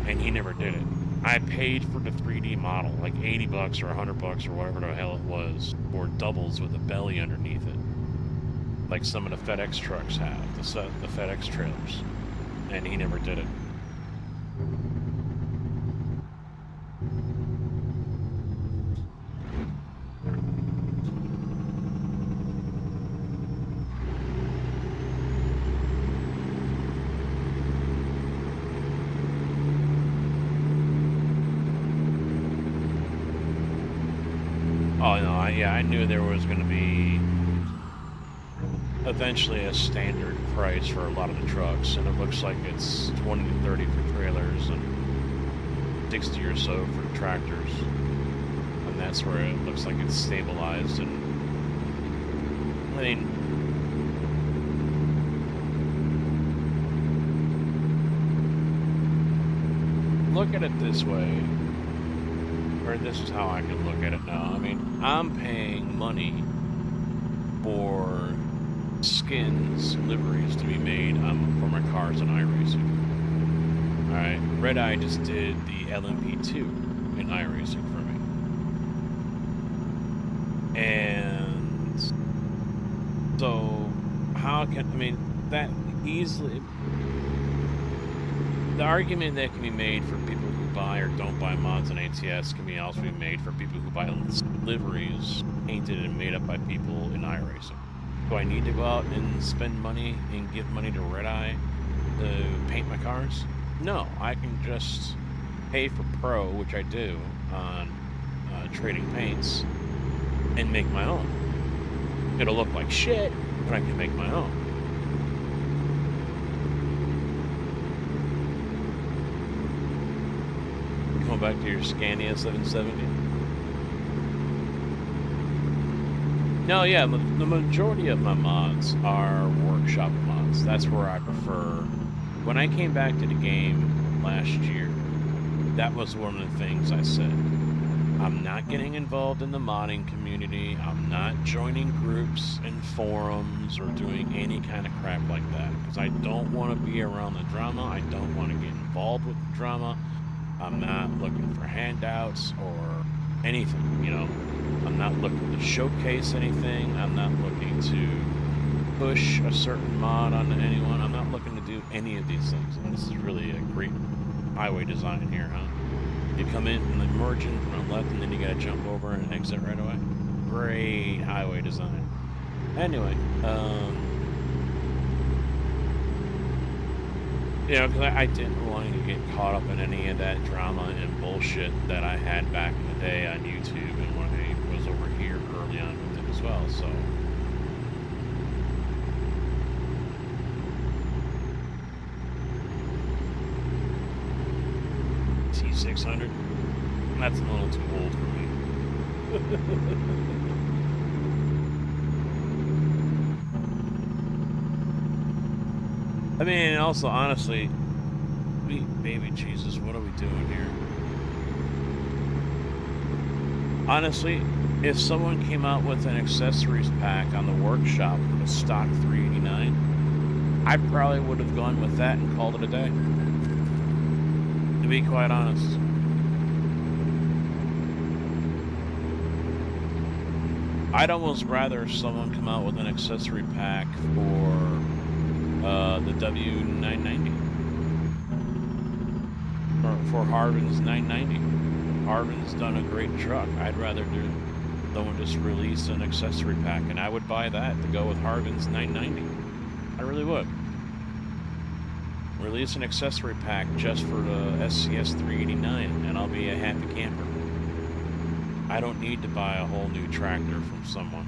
and he never did it. I paid for the 3D model, like 80 bucks or 100 bucks or whatever the hell it was, for doubles with a belly underneath it. Like some of the FedEx trucks have, the FedEx trailers. And he never did it. Oh no, I knew there was going to be eventually a standard price for a lot of the trucks, and it looks like it's 20 to 30 for trailers and 60 or so for the tractors, and that's where it looks like it's stabilized. And I mean, look at it this way, or this is how I can look at it now. I mean, I'm paying money for skins, liveries to be made for my cars in iRacing. Alright, Red Eye just did the LMP2 in iRacing for me. And so, how can, I mean, that easily, the argument that can be made for people who buy or don't buy mods in ATS can be also be made for people who buy liveries painted and made up by people in iRacing. Do I need to go out and spend money and give money to Red Eye to paint my cars? No, I can just pay for Pro, which I do on trading paints, and make my own. It'll look like shit, but I can make my own. Going back to your Scania 770. No, yeah, the majority of my mods are workshop mods. That's where I prefer. When I came back to the game last year, that was one of the things I said. I'm not getting involved in the modding community. I'm not joining groups and forums or doing any kind of crap like that, because I don't want to be around the drama. I don't want to get involved with the drama. I'm not looking for handouts or anything, you know. I'm not looking to showcase anything. I'm not looking to push a certain mod onto anyone. I'm not looking to do any of these things. And this is really a great highway design here, huh? You come in and then merge in from the left, and then you gotta jump over and exit right away. Great highway design. Anyway, you know, because I didn't want to get caught up in any of that drama and bullshit that I had back in the day on YouTube and when I was over here early on with it as well, so. T600? That's a little too old for me. I mean, and also, honestly, baby Jesus, what are we doing here? Honestly, if someone came out with an accessories pack on the workshop for the stock 389, I probably would have gone with that and called it a day. To be quite honest. I'd almost rather someone come out with an accessory pack for the W990 for Harvin's 990. Harvin's done a great truck. I'd rather someone just release an accessory pack, and I would buy that to go with Harvin's 990. I really would. Release an accessory pack just for the SCS 389, and I'll be a happy camper. I don't need to buy a whole new tractor from someone.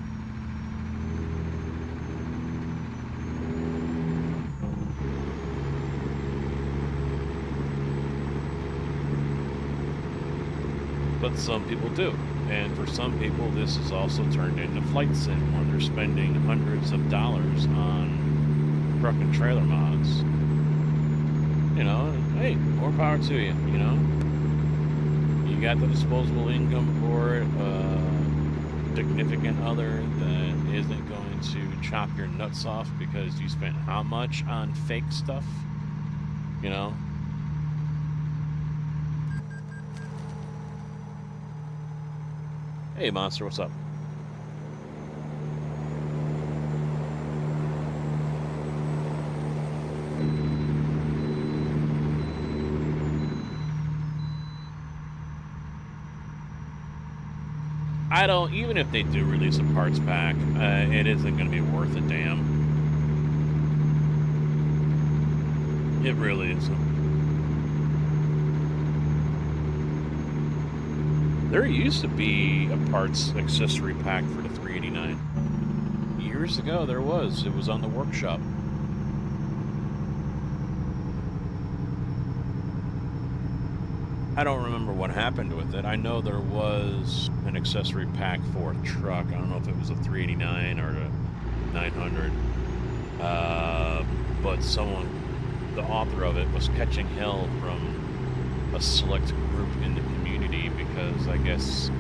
But some people do. And for some people, this has also turned into flight sim, where they're spending hundreds of dollars on truck and trailer mods. You know, hey, more power to you, you know? You got the disposable income for it, significant other that isn't going to chop your nuts off because you spent how much on fake stuff, you know? Hey, Monster, what's up? I don't, even if they do release a parts pack, it isn't going to be worth a damn. It really isn't. There used to be a parts accessory pack for the 389. Years ago, there was. It was on the workshop. I don't remember what happened with it. I know there was an accessory pack for a truck. I don't know if it was a 389 or a 900. But someone, the author of it, was catching hell from a select group in the community because I guess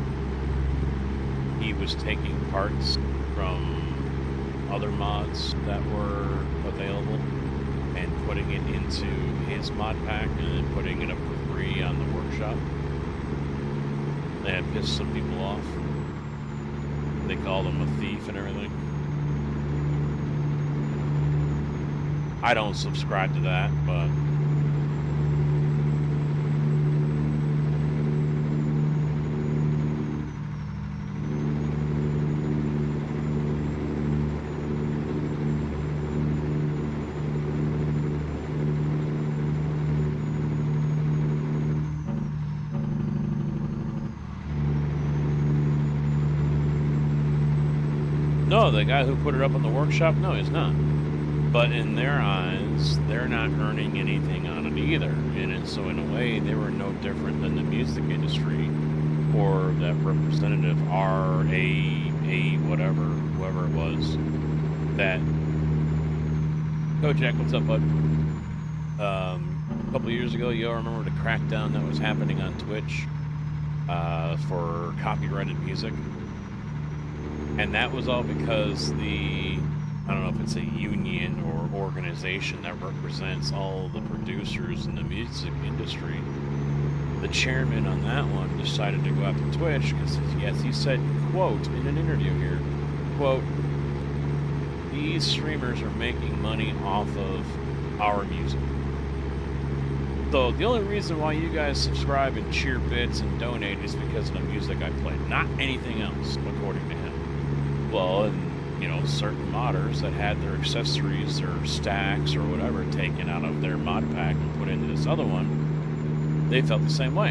he was taking parts from other mods that were available and putting it into his mod pack and then putting it up for free on the workshop. They had pissed some people off. They called him a thief and everything. I don't subscribe to that, but no, the guy who put it up in the workshop, no, he's not. But in their eyes, they're not earning anything on it either. And so in a way, they were no different than the music industry or that representative R.A. whatever, whoever it was, that... Kojak, what's up, bud? A couple of years ago, you all remember the crackdown that was happening on Twitch for copyrighted music? And that was all because I don't know if it's a union or organization that represents all the producers in the music industry. The chairman on that one decided to go after Twitch because, yes, he said, quote, in an interview here, quote, these streamers are making money off of our music. So the only reason why you guys subscribe and cheer bits and donate is because of the music I play, not anything else, according to him. Well, and you know, certain modders that had their accessories or stacks or whatever taken out of their mod pack and put into this other one, they felt the same way.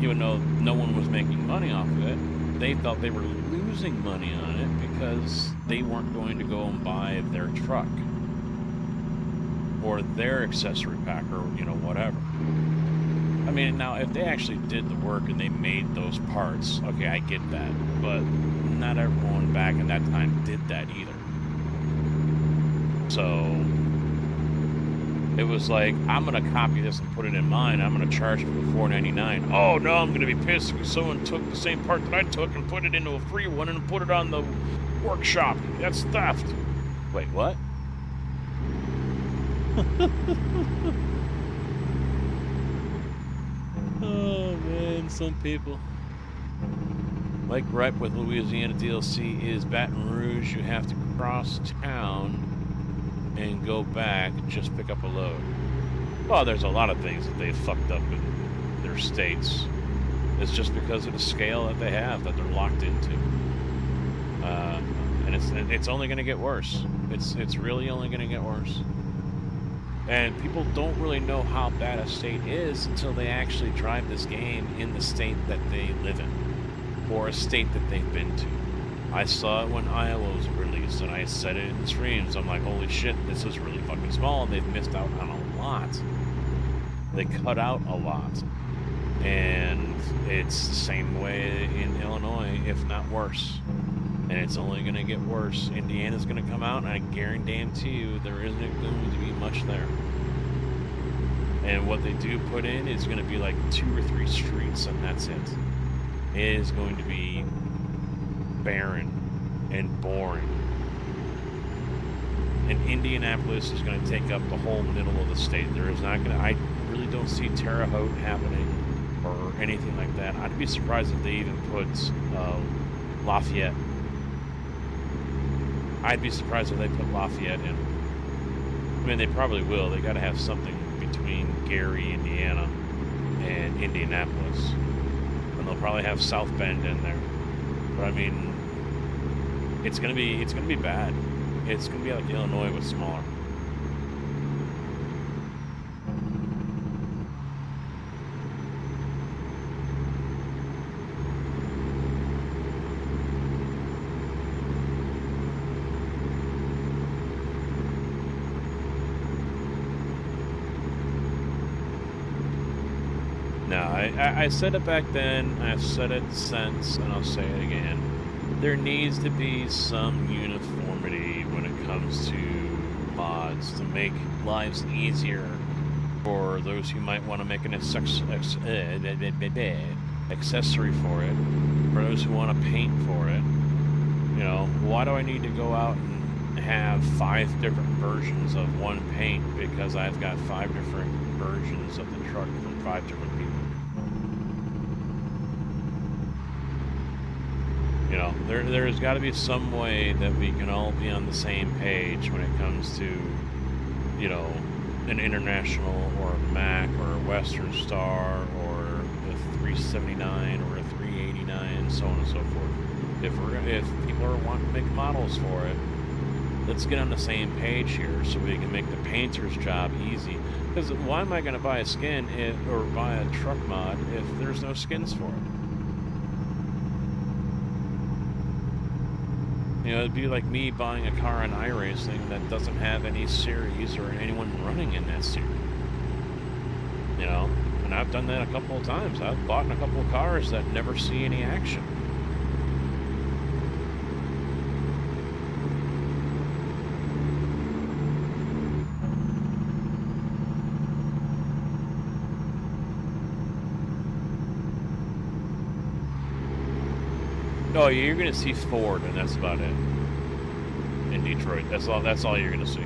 Even though no one was making money off of it, they felt they were losing money on it because they weren't going to go and buy their truck or their accessory pack or, you know, whatever. I mean, now, if they actually did the work and they made those parts, okay, I get that, but not everyone back in that time did that either. So it was like, I'm gonna copy this and put it in mine. I'm gonna charge it for $4.99. Oh no, I'm gonna be pissed because someone took the same part that I took and put it into a free one and put it on the workshop. That's theft. Wait, what? Oh man, some people. Like right with Louisiana DLC is Baton Rouge, you have to cross town and go back, just pick up a load. Well, there's a lot of things that they fucked up in their states. It's just because of the scale that they have, that they're locked into. And it's only going to get worse. It's really only going to get worse. And people don't really know how bad a state is until they actually drive this game in the state that they live in. Or a state that they've been to. I saw it when Iowa was released, and I said it in the streams. I'm like, holy shit, this is really fucking small, and they've missed out on a lot. They cut out a lot. And it's the same way in Illinois, if not worse. And it's only going to get worse. Indiana's going to come out, and I guarantee you there isn't going to be much there. And what they do put in is going to be like 2 or 3 streets, and that's it. It is going to be barren and boring. And Indianapolis is going to take up the whole middle of the state. There is not going to... I really don't see Terre Haute happening or anything like that. I'd be surprised if they even put Lafayette. I'd be surprised if they put Lafayette in. I mean, they probably will. They got to have something between Gary, Indiana, and Indianapolis, and they'll probably have South Bend in there. But I mean, it's gonna be bad. It's gonna be like Illinois but smaller. No, I said it back then, I've said it since, and I'll say it again. There needs to be some uniformity when it comes to mods to make lives easier for those who might want to make an accessory for it, for those who want to paint for it. You know, why do I need to go out and have 5 different versions of one paint because I've got 5 different versions of the truck from 5 different people? You know, there's got to be some way that we can all be on the same page when it comes to, you know, an International or a Mac or a Western Star or a 379 or a 389, so on and so forth. If people are wanting to make models for it, let's get on the same page here so we can make the painter's job easy. Because why am I going to buy a skin or buy a truck mod if there's no skins for it? You know, it'd be like me buying a car on iRacing that doesn't have any series or anyone running in that series. You know, and I've done that a couple of times. I've bought a couple of cars that never see any action. Oh, you're gonna see Ford, and that's about it. In Detroit, that's all you're gonna see.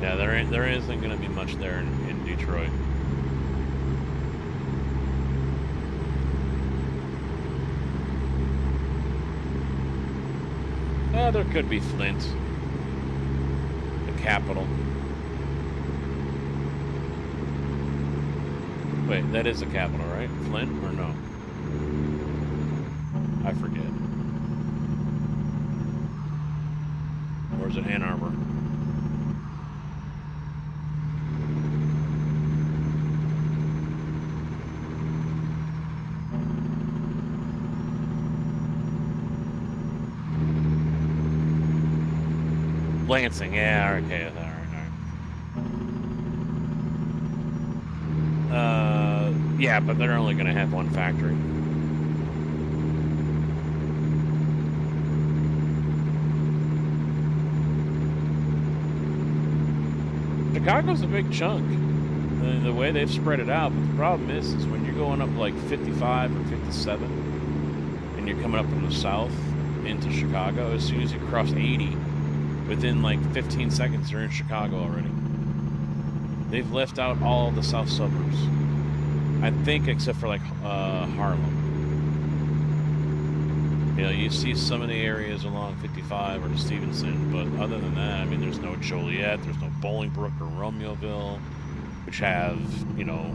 Yeah, there isn't gonna be much there in Detroit. There could be Flint, the capital. Wait, that is the capital, right? Flint or no? I forget. Or is it Ann Arbor? Lansing, yeah, okay, all right. Yeah, but they're only going to have one factory. Chicago's a big chunk. The way they've spread it out, but the problem is when you're going up like 55 or 57, and you're coming up from the south into Chicago, as soon as you cross 80, within like 15 seconds, you're in Chicago already. They've left out all of the south suburbs. I think except for like Harlem. You know, you see some of the areas along 55 or Stevenson, but other than that, I mean, there's no Joliet, there's no Bolingbrook or Romeoville, which have, you know,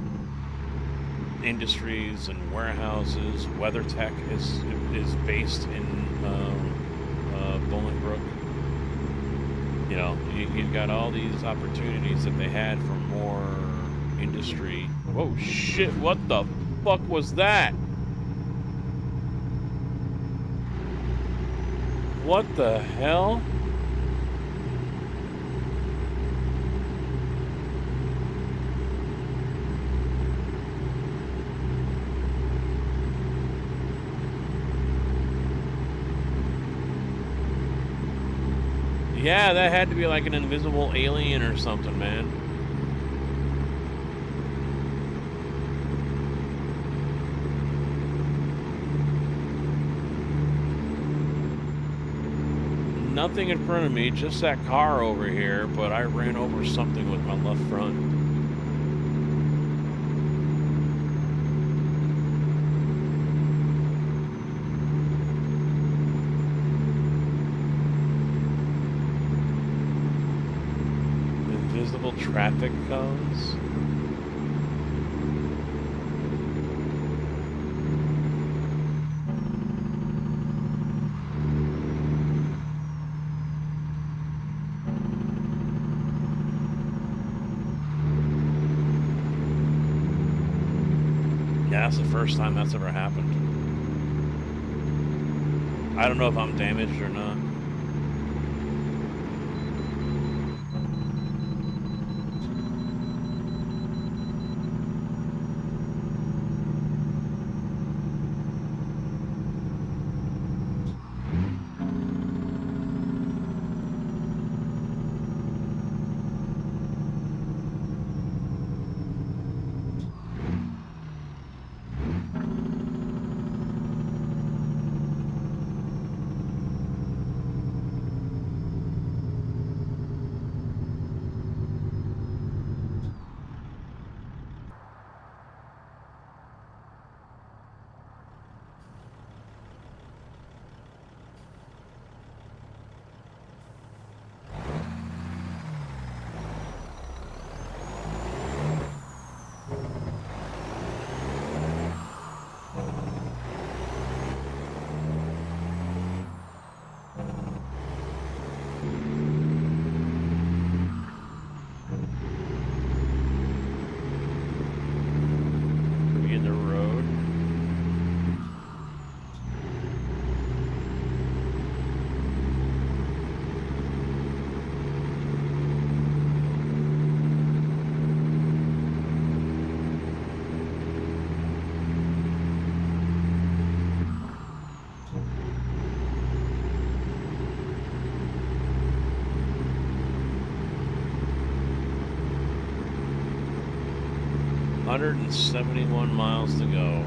industries and warehouses. WeatherTech is based in Bolingbrook. You know, you've got all these opportunities that they had for more industry. Whoa, shit, what the fuck was that? What the hell? Yeah, that had to be like an invisible alien or something, man. Nothing in front of me, just that car over here, but I ran over something with my left front. Invisible traffic cones? Yeah, that's the first time that's ever happened. I don't know if I'm damaged or not. In the road. $171 miles to go.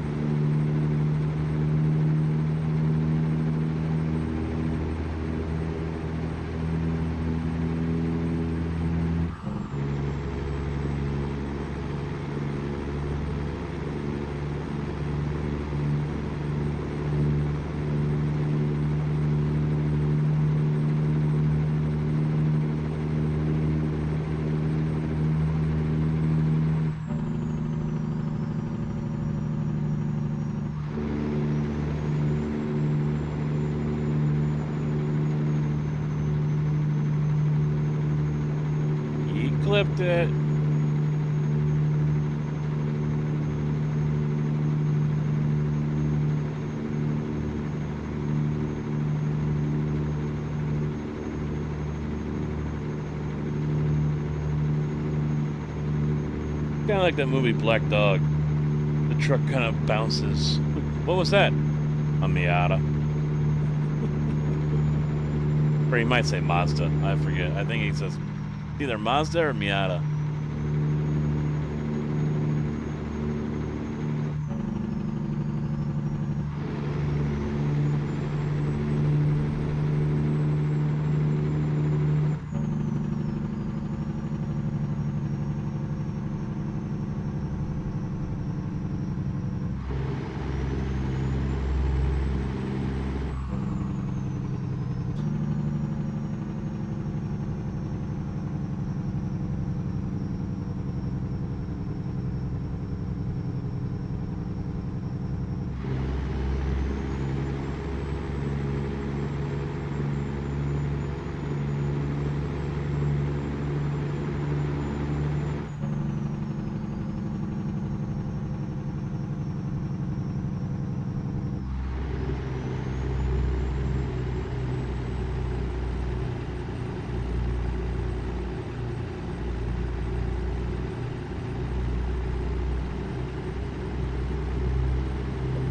He clipped it. Kind of like that movie Black Dog. The truck kind of bounces. What was that? A Miata. Or he might say Mazda. I forget. I think he says either Mazda or Miata.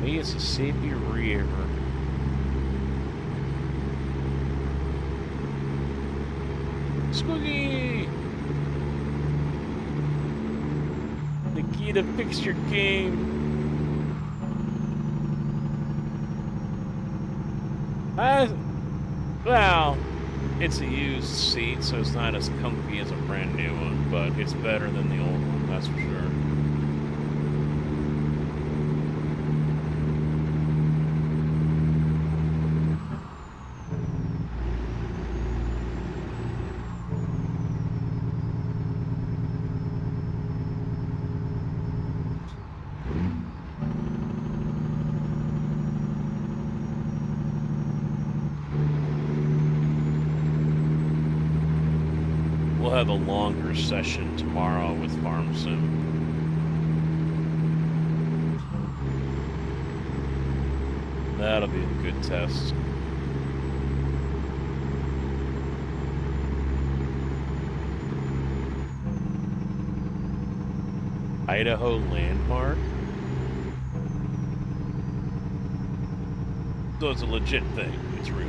Mississippi River. Squiggy! Nikita, fix your game. Well, it's a used seat, so it's not as comfy as a brand new one, but it's better than the old one, that's for sure. we'll have a longer session tomorrow with Farm Sim. That'll be a good test. Idaho landmark? So it's a legit thing. It's real.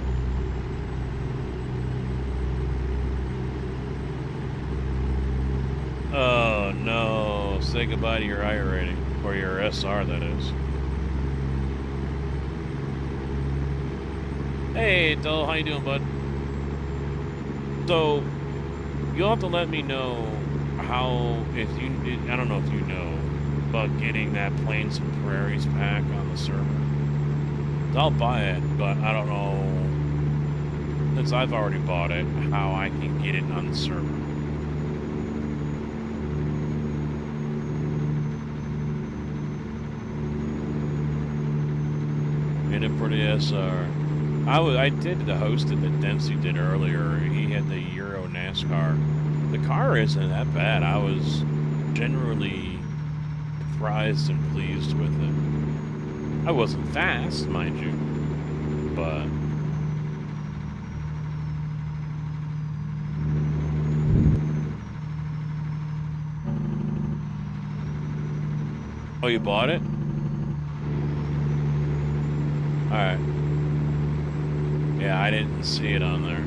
Oh no. Say goodbye to your I rating. Or your SR, that is. Hey, Dole, how you doing, bud? So, you'll have to let me know how, if you, I don't know if you know, about getting that Plains and Prairies pack on the server. I'll buy it, but I don't know, since I've already bought it, how I can get it on the server. Get it for the SR. I did the hosting that Dempsey did earlier. He had the Euro NASCAR. The car isn't that bad. I was generally surprised and pleased with it. I wasn't fast, mind you, but oh, you bought it? All right. Yeah, I didn't see it on there.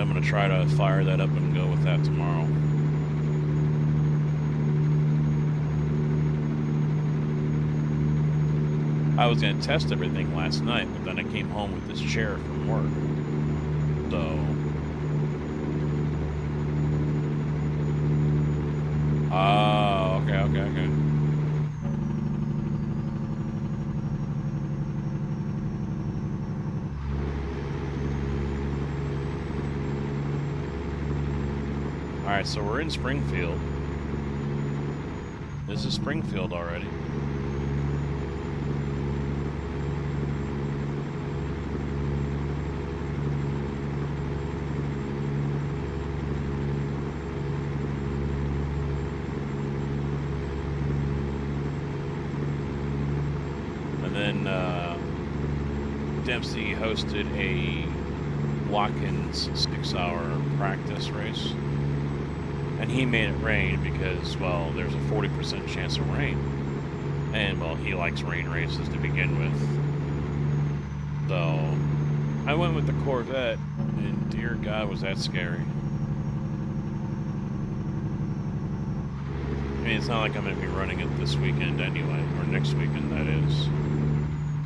I'm gonna try to fire that up and go with that tomorrow. I was gonna test everything last night, but then I came home with this chair from work. So oh, okay. Alright, so we're in Springfield. This is Springfield already. Dempsey hosted a Watkins 6-hour practice race, and he made it rain because, well, there's a 40% chance of rain, and, well, he likes rain races to begin with. So I went with the Corvette, and dear God, was that scary. I mean, it's not like I'm going to be running it this weekend anyway, or next weekend, that is.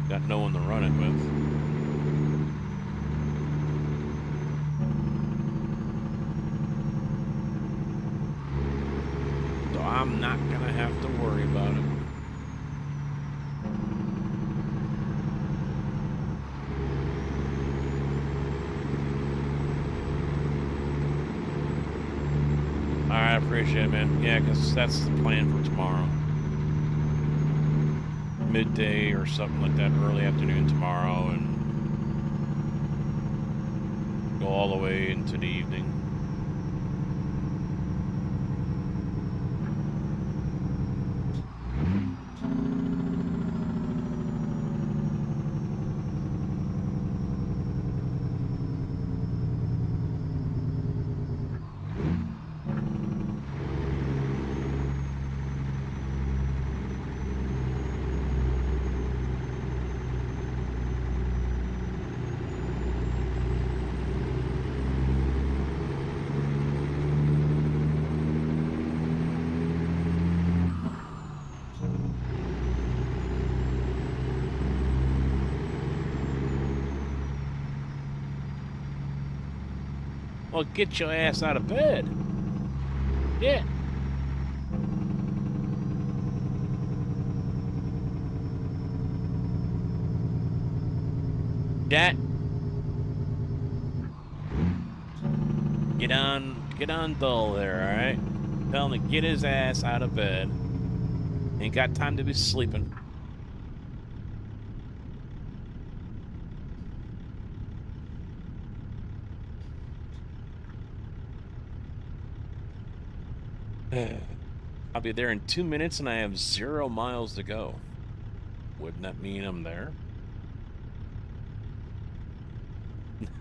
Got no one to run it with. So I'm not going to have to worry about it. Alright, I appreciate it, man. Yeah, because that's the plan for tomorrow. Midday or something like that, early afternoon tomorrow, and go all the way into the evening. Well, get your ass out of bed. Yeah. That. Get on dull there, alright? Tell him to get his ass out of bed. Ain't got time to be sleeping. I'll be there in 2 minutes and I have 0 miles to go. Wouldn't that mean I'm there?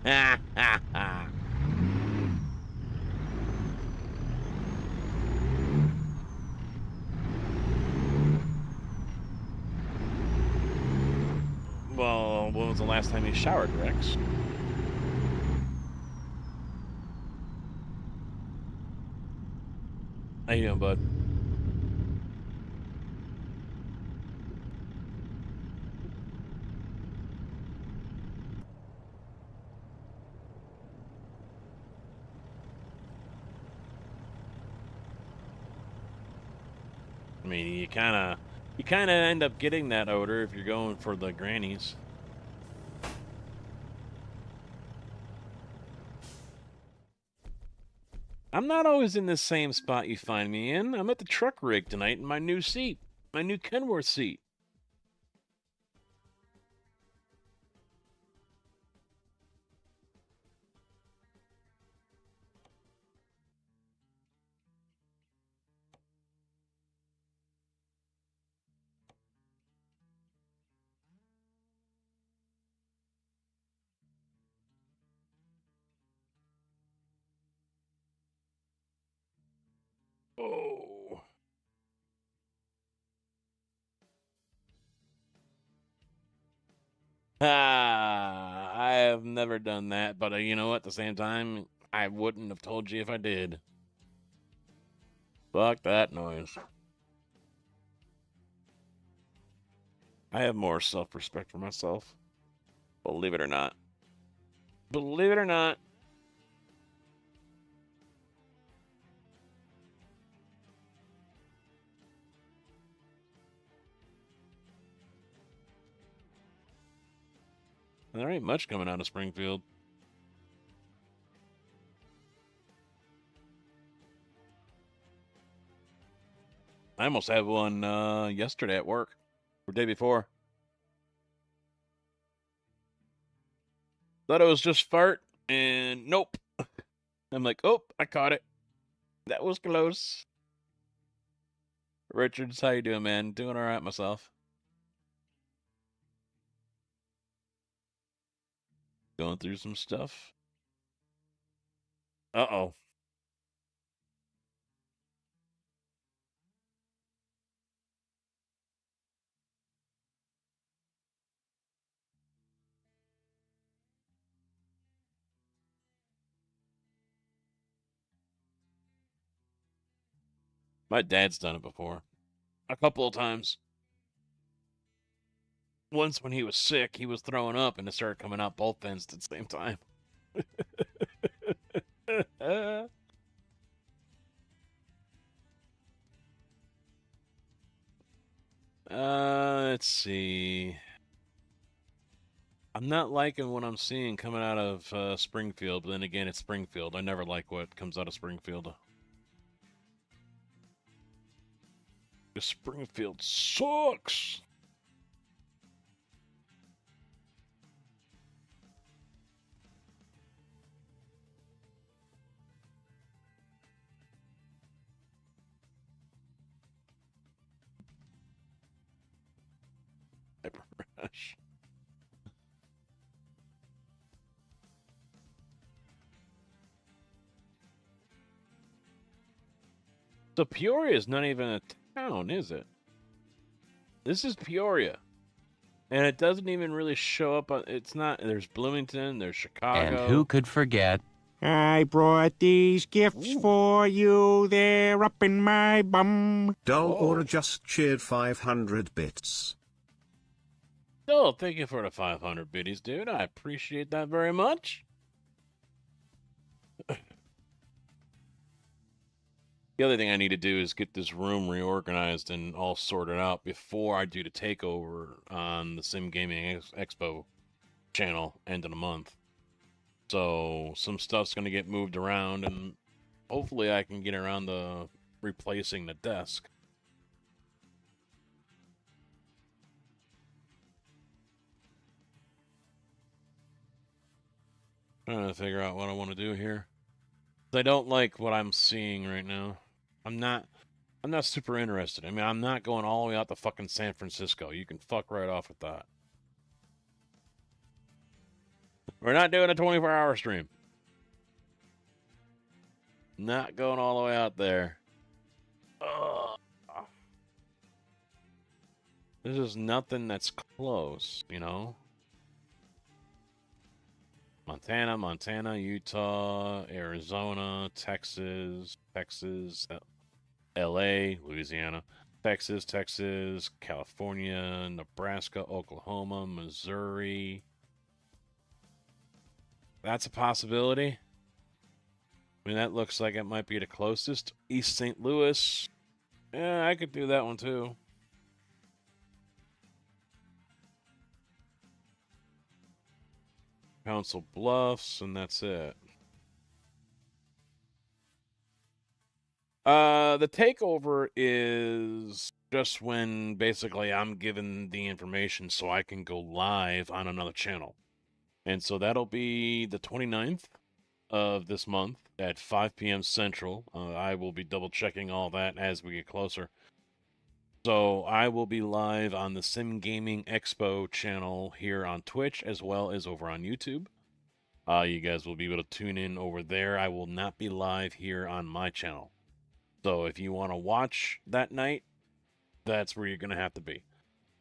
Ha ha ha. Well, when was the last time you showered, Rex? How you doing, bud? I mean, you kind of end up getting that odor if you're going for the grannies. I'm not always in the same spot you find me in. I'm at the truck rig tonight in my new seat, my new Kenworth seat. Oh. Ah, I have never done that, but you know what? At the same time, I wouldn't have told you if I did. Fuck that noise. I have more self-respect for myself. Believe it or not. Believe it or not. There ain't much coming out of Springfield. I almost had one yesterday at work, or day before. Thought it was just fart, and nope. I'm like, oh, I caught it. That was close. Richards, how you doing, man? Doing all right myself. Going through some stuff. Uh-oh. My dad's done it before. A couple of times. Once when he was sick, he was throwing up and it started coming out both ends at the same time. Let's see. I'm not liking what I'm seeing coming out of Springfield, but then again, it's Springfield. I never like what comes out of Springfield. Springfield sucks. Hyper Rush. So Peoria is not even a town, is it? This is Peoria. And it doesn't even really show up on, it's not, there's Bloomington, there's Chicago. And who could forget? I brought these gifts for you. They're up in my bum. Dull Whoa. Aura just cheered 500 bits. Oh, thank you for the 500 biddies, dude. I appreciate that very much. The other thing I need to do is get this room reorganized and all sorted out before I do the takeover on the Sim Gaming Expo channel end of the month. So some stuff's going to get moved around, and hopefully I can get around to replacing the desk. Trying to figure out what I want to do here. I don't like what I'm seeing right now. I'm not super interested. I mean, I'm not going all the way out to fucking San Francisco. You can fuck right off with that. We're not doing a 24-hour stream. Not going all the way out there. Ugh. There's just nothing that's close, you know? Montana, Utah, Arizona, Texas, LA, Louisiana, Texas, California, Nebraska, Oklahoma, Missouri. That's a possibility. I mean, that looks like it might be the closest. East St. Louis. Yeah, I could do that one too. Council Bluffs, and that's it. The takeover is just when basically I'm given the information so I can go live on another channel. And so that'll be the 29th of this month at 5 p.m. Central. I will be double checking all that as we get closer. So I will be live on the Sim Gaming Expo channel here on Twitch as well as over on YouTube. You guys will be able to tune in over there. I will not be live here on my channel. So if you want to watch that night, that's where you're going to have to be.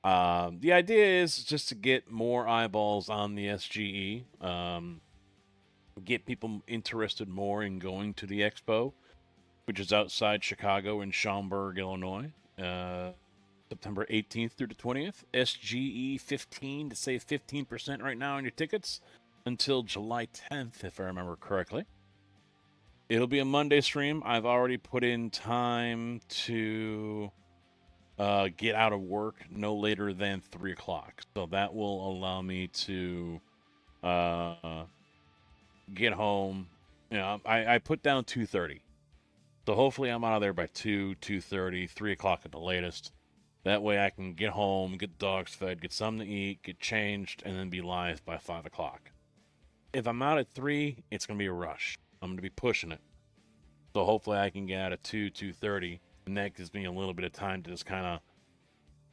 The idea is just to get more eyeballs on the SGE, get people interested more in going to the expo, which is outside Chicago in Schaumburg, Illinois, September 18th through the 20th. SGE 15 to save 15% right now on your tickets until July 10th, if I remember correctly. It'll be a Monday stream. I've already put in time to get out of work no later than 3 o'clock. So that will allow me to get home. You know, I put down 2:30. So hopefully I'm out of there by 2:30, 3 o'clock at the latest. That way I can get home, get the dogs fed, get something to eat, get changed, and then be live by 5 o'clock. If I'm out at 3, it's going to be a rush. I'm going to be pushing it. So hopefully I can get out at 2:30, and that gives me a little bit of time to just kind of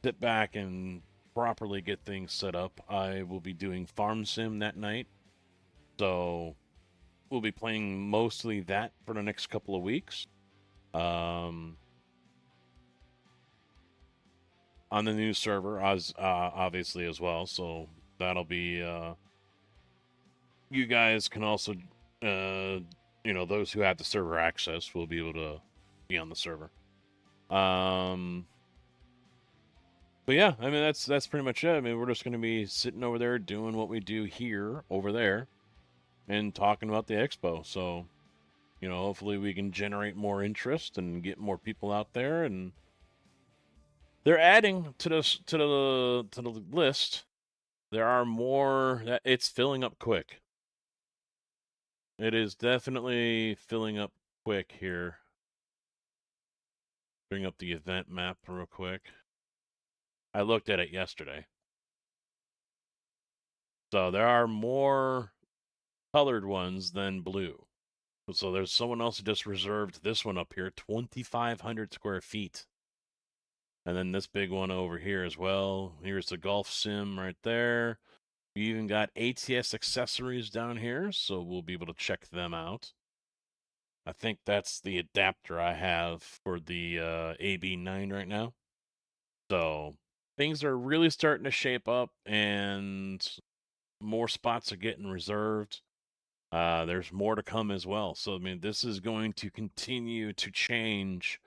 sit back and properly get things set up. I will be doing Farm Sim that night. So we'll be playing mostly that for the next couple of weeks. On the new server, obviously as well. So that'll be... you guys can also... you know, those who have the server access will be able to be on the server. But yeah, I mean, that's pretty much it. I mean, we're just going to be sitting over there doing what we do here, over there, and talking about the expo. So, you know, hopefully we can generate more interest and get more people out there. And they're adding to the list. There are more. It's filling up quick. It is definitely filling up quick here. Bring up the event map real quick. I looked at it yesterday. So there are more colored ones than blue. So there's someone else who just reserved this one up here, 2,500 square feet. And then this big one over here as well. Here's the golf sim right there. We even got ATS accessories down here, so we'll be able to check them out. I think that's the adapter I have for the AB9 right now. So things are really starting to shape up, and more spots are getting reserved. There's more to come as well. So, I mean, this is going to continue to change,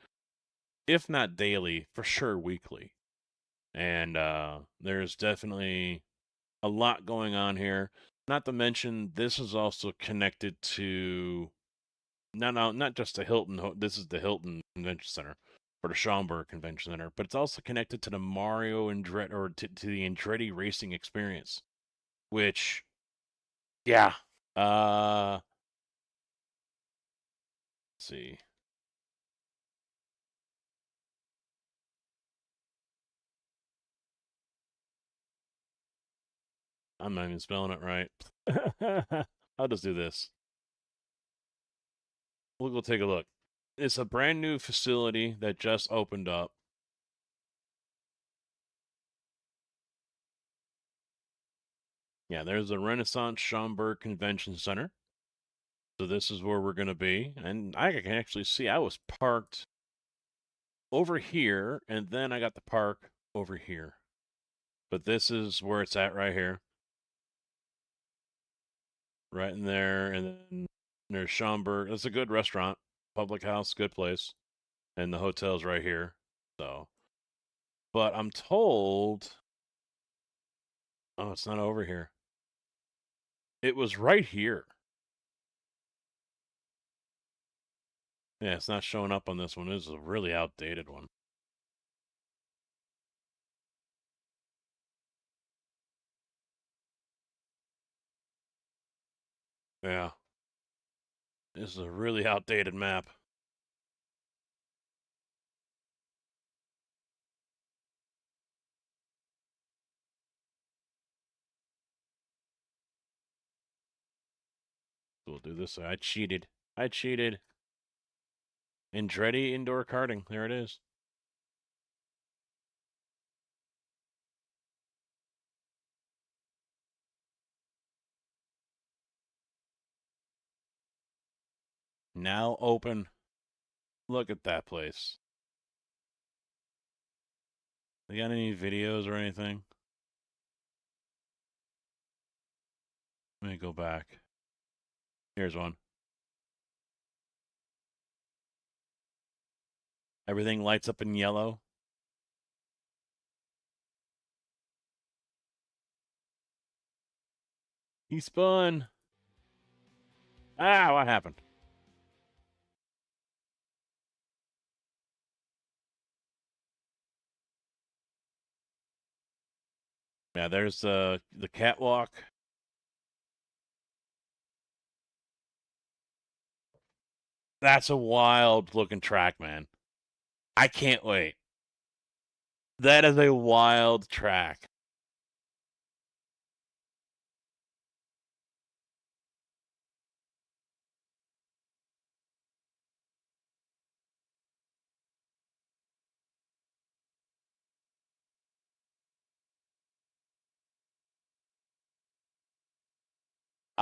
if not daily, for sure weekly. And there's definitely a lot going on here. Not to mention, this is also connected to not just the Hilton. This is the Hilton Convention Center or the Schaumburg Convention Center, but it's also connected to the Mario Andretti, or to the Andretti racing experience, which, yeah, let's see. I'm not even spelling it right. I'll just do this. We'll go take a look. It's a brand new facility that just opened up. Yeah, there's the Renaissance Schaumburg Convention Center. So this is where we're going to be. And I can actually see I was parked over here, and then I got the park over here. But this is where it's at right here. Right in there, and then there's Schaumburg. It's a good restaurant, public house, good place. And the hotel's right here. So, but I'm told, oh, it's not over here. It was right here. Yeah, it's not showing up on this one. This is a really outdated one. Yeah. This is a really outdated map. We'll do this. I cheated. Andretti Indoor Karting. There it is. Now open. Look at that place. They got any videos or anything? Let me go back. Here's one. Everything lights up in yellow. He spun. Ah, what happened? Yeah, there's the catwalk. That's a wild looking track, man. I can't wait. That is a wild track.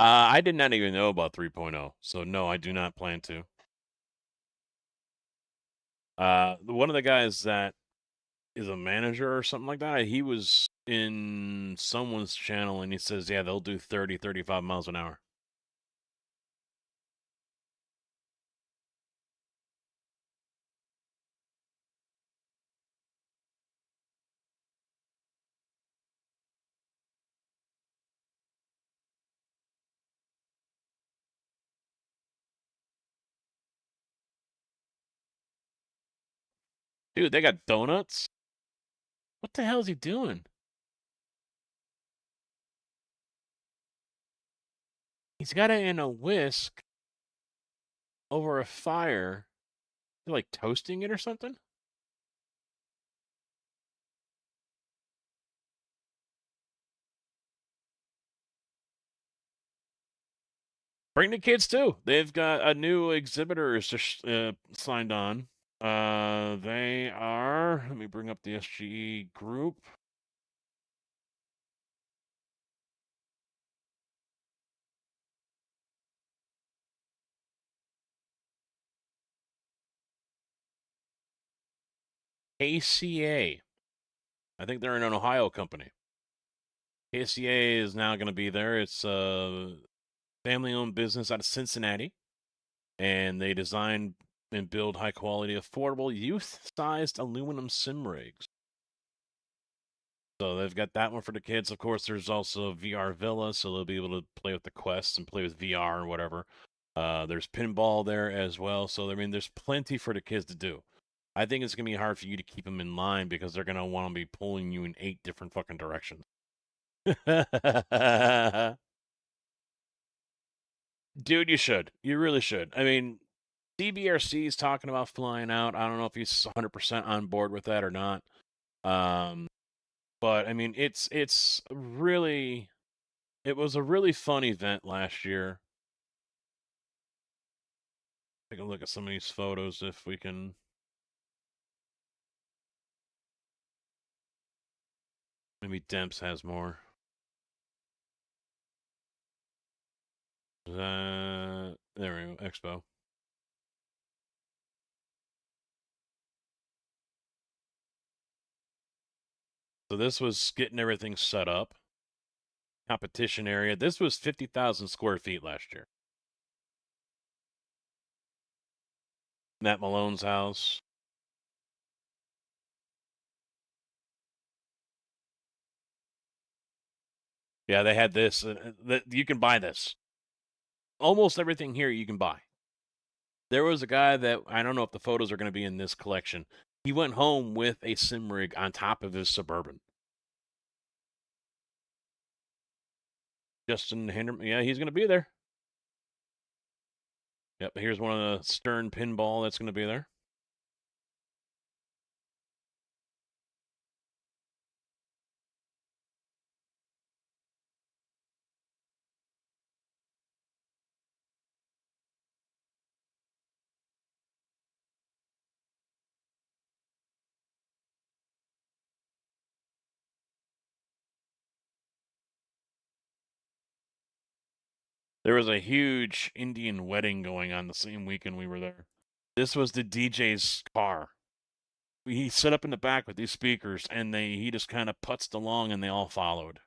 I did not even know about 3.0, so no, I do not plan to. One of the guys that is a manager or something like that, he was in someone's channel and he says, yeah, they'll do 30, 35 miles an hour. Dude, they got donuts? What the hell is he doing? He's got it in a whisk over a fire. They're like toasting it or something? Bring the kids too. They've got a new exhibitor signed on. They are. Let me bring up the SGE group. KCA. I think they're an Ohio company. KCA is now going to be there. It's a family-owned business out of Cincinnati, and they design and build high-quality, affordable, youth-sized aluminum sim rigs. So they've got that one for the kids. Of course, there's also VR Villa, so they'll be able to play with the Quests and play with VR or whatever. There's pinball there as well. So, I mean, there's plenty for the kids to do. I think it's going to be hard for you to keep them in line because they're going to want to be pulling you in 8 different fucking directions. Dude, you should. You really should. I mean, DBRC is talking about flying out. I don't know if he's 100% on board with that or not. But I mean, it was a really fun event last year. Take a look at some of these photos if we can. Maybe Demps has more. There we go, Expo. So this was getting everything set up. Competition area. This was 50,000 square feet last year. Matt Malone's house. Yeah, they had this. You can buy this. Almost everything here you can buy. There was a guy that, I don't know if the photos are going to be in this collection. He went home with a sim rig on top of his Suburban. Justin Hinderman, yeah, he's going to be there. Yep, here's one of the Stern pinball that's going to be there. There was a huge Indian wedding going on the same weekend we were there. This was the DJ's car. He set up in the back with these speakers, and he just kind of putzed along, and they all followed.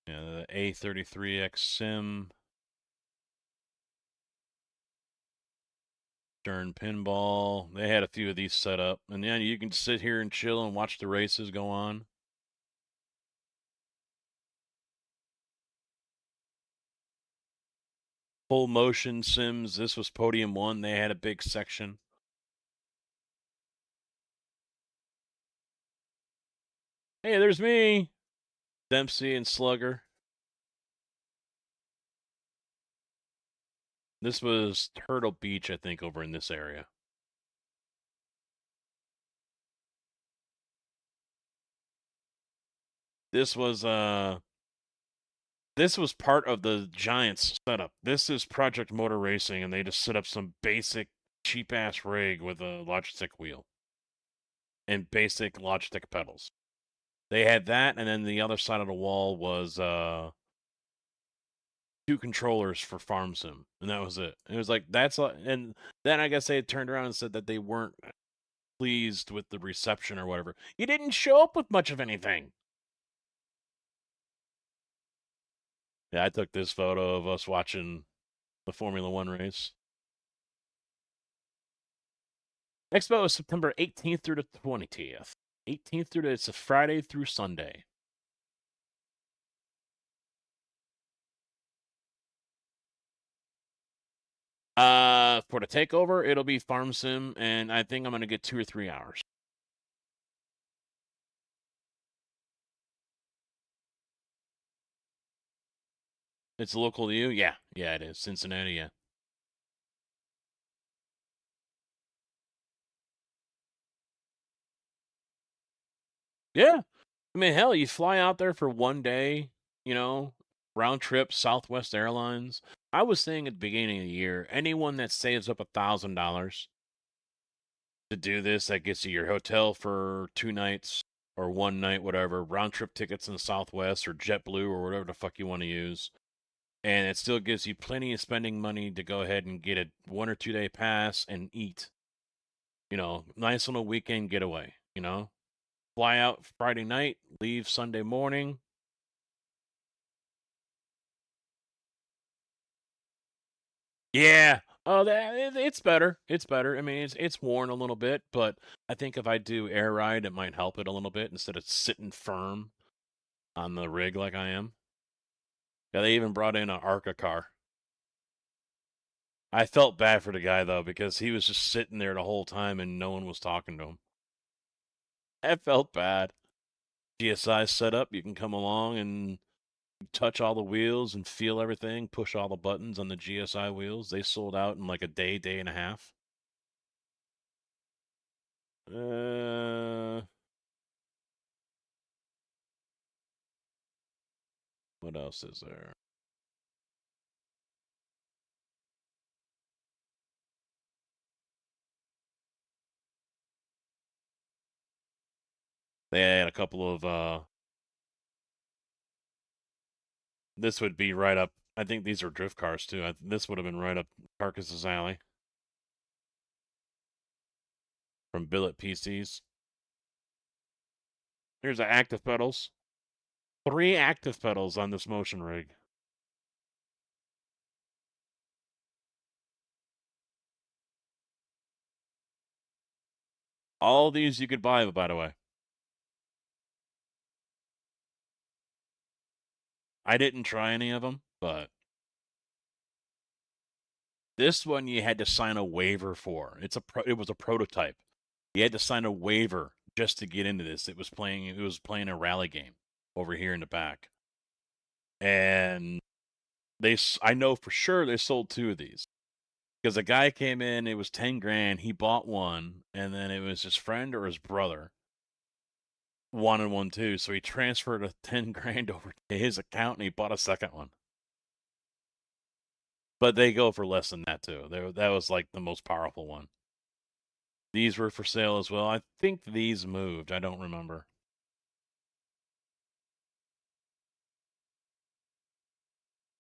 Yeah, the A33X Sim. Stern pinball. They had a few of these set up. And then you can sit here and chill and watch the races go on. Full motion sims. This was Podium 1. They had a big section. Hey, there's me. Dempsey and Slugger. This was Turtle Beach, I think, over in this area. This was part of the Giants setup. This is Project Motor Racing, and they just set up some basic cheap ass rig with a Logitech wheel and basic Logitech pedals. They had that, and then the other side of the wall was 2 controllers for Farm Sim, and that was it. It was like, that's and then I guess they had turned around and said that they weren't pleased with the reception or whatever. You didn't show up with much of anything. Yeah, I took this photo of us watching the Formula One race. Expo is September 18th through the 20th. 18th through it's a Friday through Sunday. For the takeover, it'll be Farm Sim, and I think I'm gonna get 2 or 3 hours. It's local to you? Yeah, it is. Cincinnati, yeah. Yeah. I mean, hell, you fly out there for 1 day, round trip, Southwest Airlines. I was saying at the beginning of the year, anyone that saves up $1,000 to do this, that gets you your hotel for 2 nights or 1 night, whatever, round trip tickets in the Southwest or JetBlue or whatever the fuck you want to use. And it still gives you plenty of spending money to go ahead and get a 1 or 2 day pass and eat. Nice little weekend getaway, Fly out Friday night, leave Sunday morning. Yeah. Oh, it's better. It's better. I mean, it's worn a little bit, but I think if I do air ride, it might help it a little bit instead of sitting firm on the rig like I am. Yeah, they even brought in an ARCA car. I felt bad for the guy though because he was just sitting there the whole time and no one was talking to him. I felt bad. GSI setup, you can come along and touch all the wheels and feel everything, push all the buttons on the GSI wheels. They sold out in like a day and a half. What else is there? They had a couple of this would be right up. I think these are drift cars too. This would have been right up Carcass's alley from Billet PCs. Here's the active pedals. 3 active pedals on this motion rig. All these you could buy, by the way. I didn't try any of them, but this one you had to sign a waiver for. It was a prototype. You had to sign a waiver just to get into this. It was playing a rally game over here in the back. And I know for sure they sold 2 of these. Because a guy came in, it was 10 grand, he bought one, and then it was his friend or his brother wanted one too, so he transferred a 10 grand over to his account and he bought a second one. But they go for less than that too. That was like the most powerful one. These were for sale as well. I think these moved. I don't remember.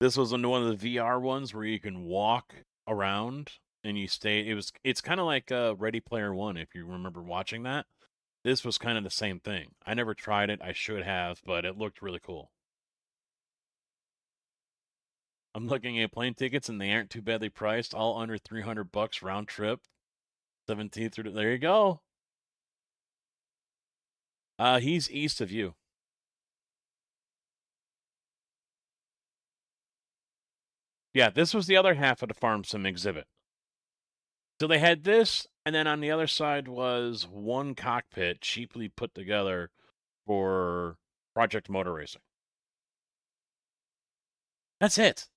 This was one of the VR ones where you can walk around and you stay. It's kind of like Ready Player One, if you remember watching that. This was kind of the same thing. I never tried it. I should have, but it looked really cool. I'm looking at plane tickets and they aren't too badly priced. All under $300 round trip. 17th through. There you go. He's east of you. Yeah, this was the other half of the Farm Sim exhibit. So they had this, and then on the other side was one cockpit cheaply put together for Project Motor Racing. That's it.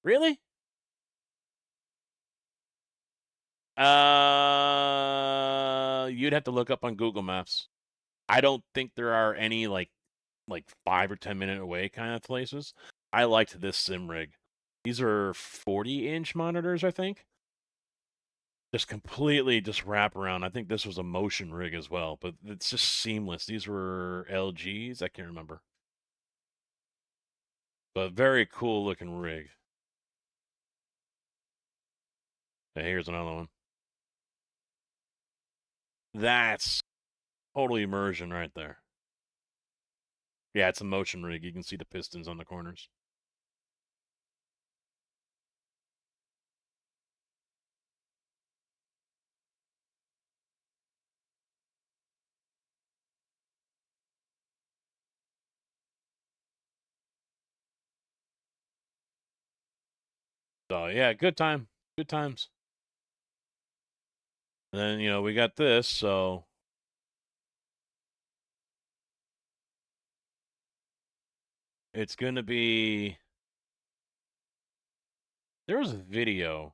Really? You'd have to look up on Google Maps. I don't think there are any like 5 or 10 minute away kind of places. I liked this sim rig. These are 40-inch monitors, I think. Just completely just wrap around. I think this was a motion rig as well, but it's just seamless. These were LGs. I can't remember. But very cool looking rig. Okay, here's another one. That's total immersion right there. Yeah, it's a motion rig. You can see the pistons on the corners. So yeah, good time. Good times. And then, we got this, so it's gonna be. There was a video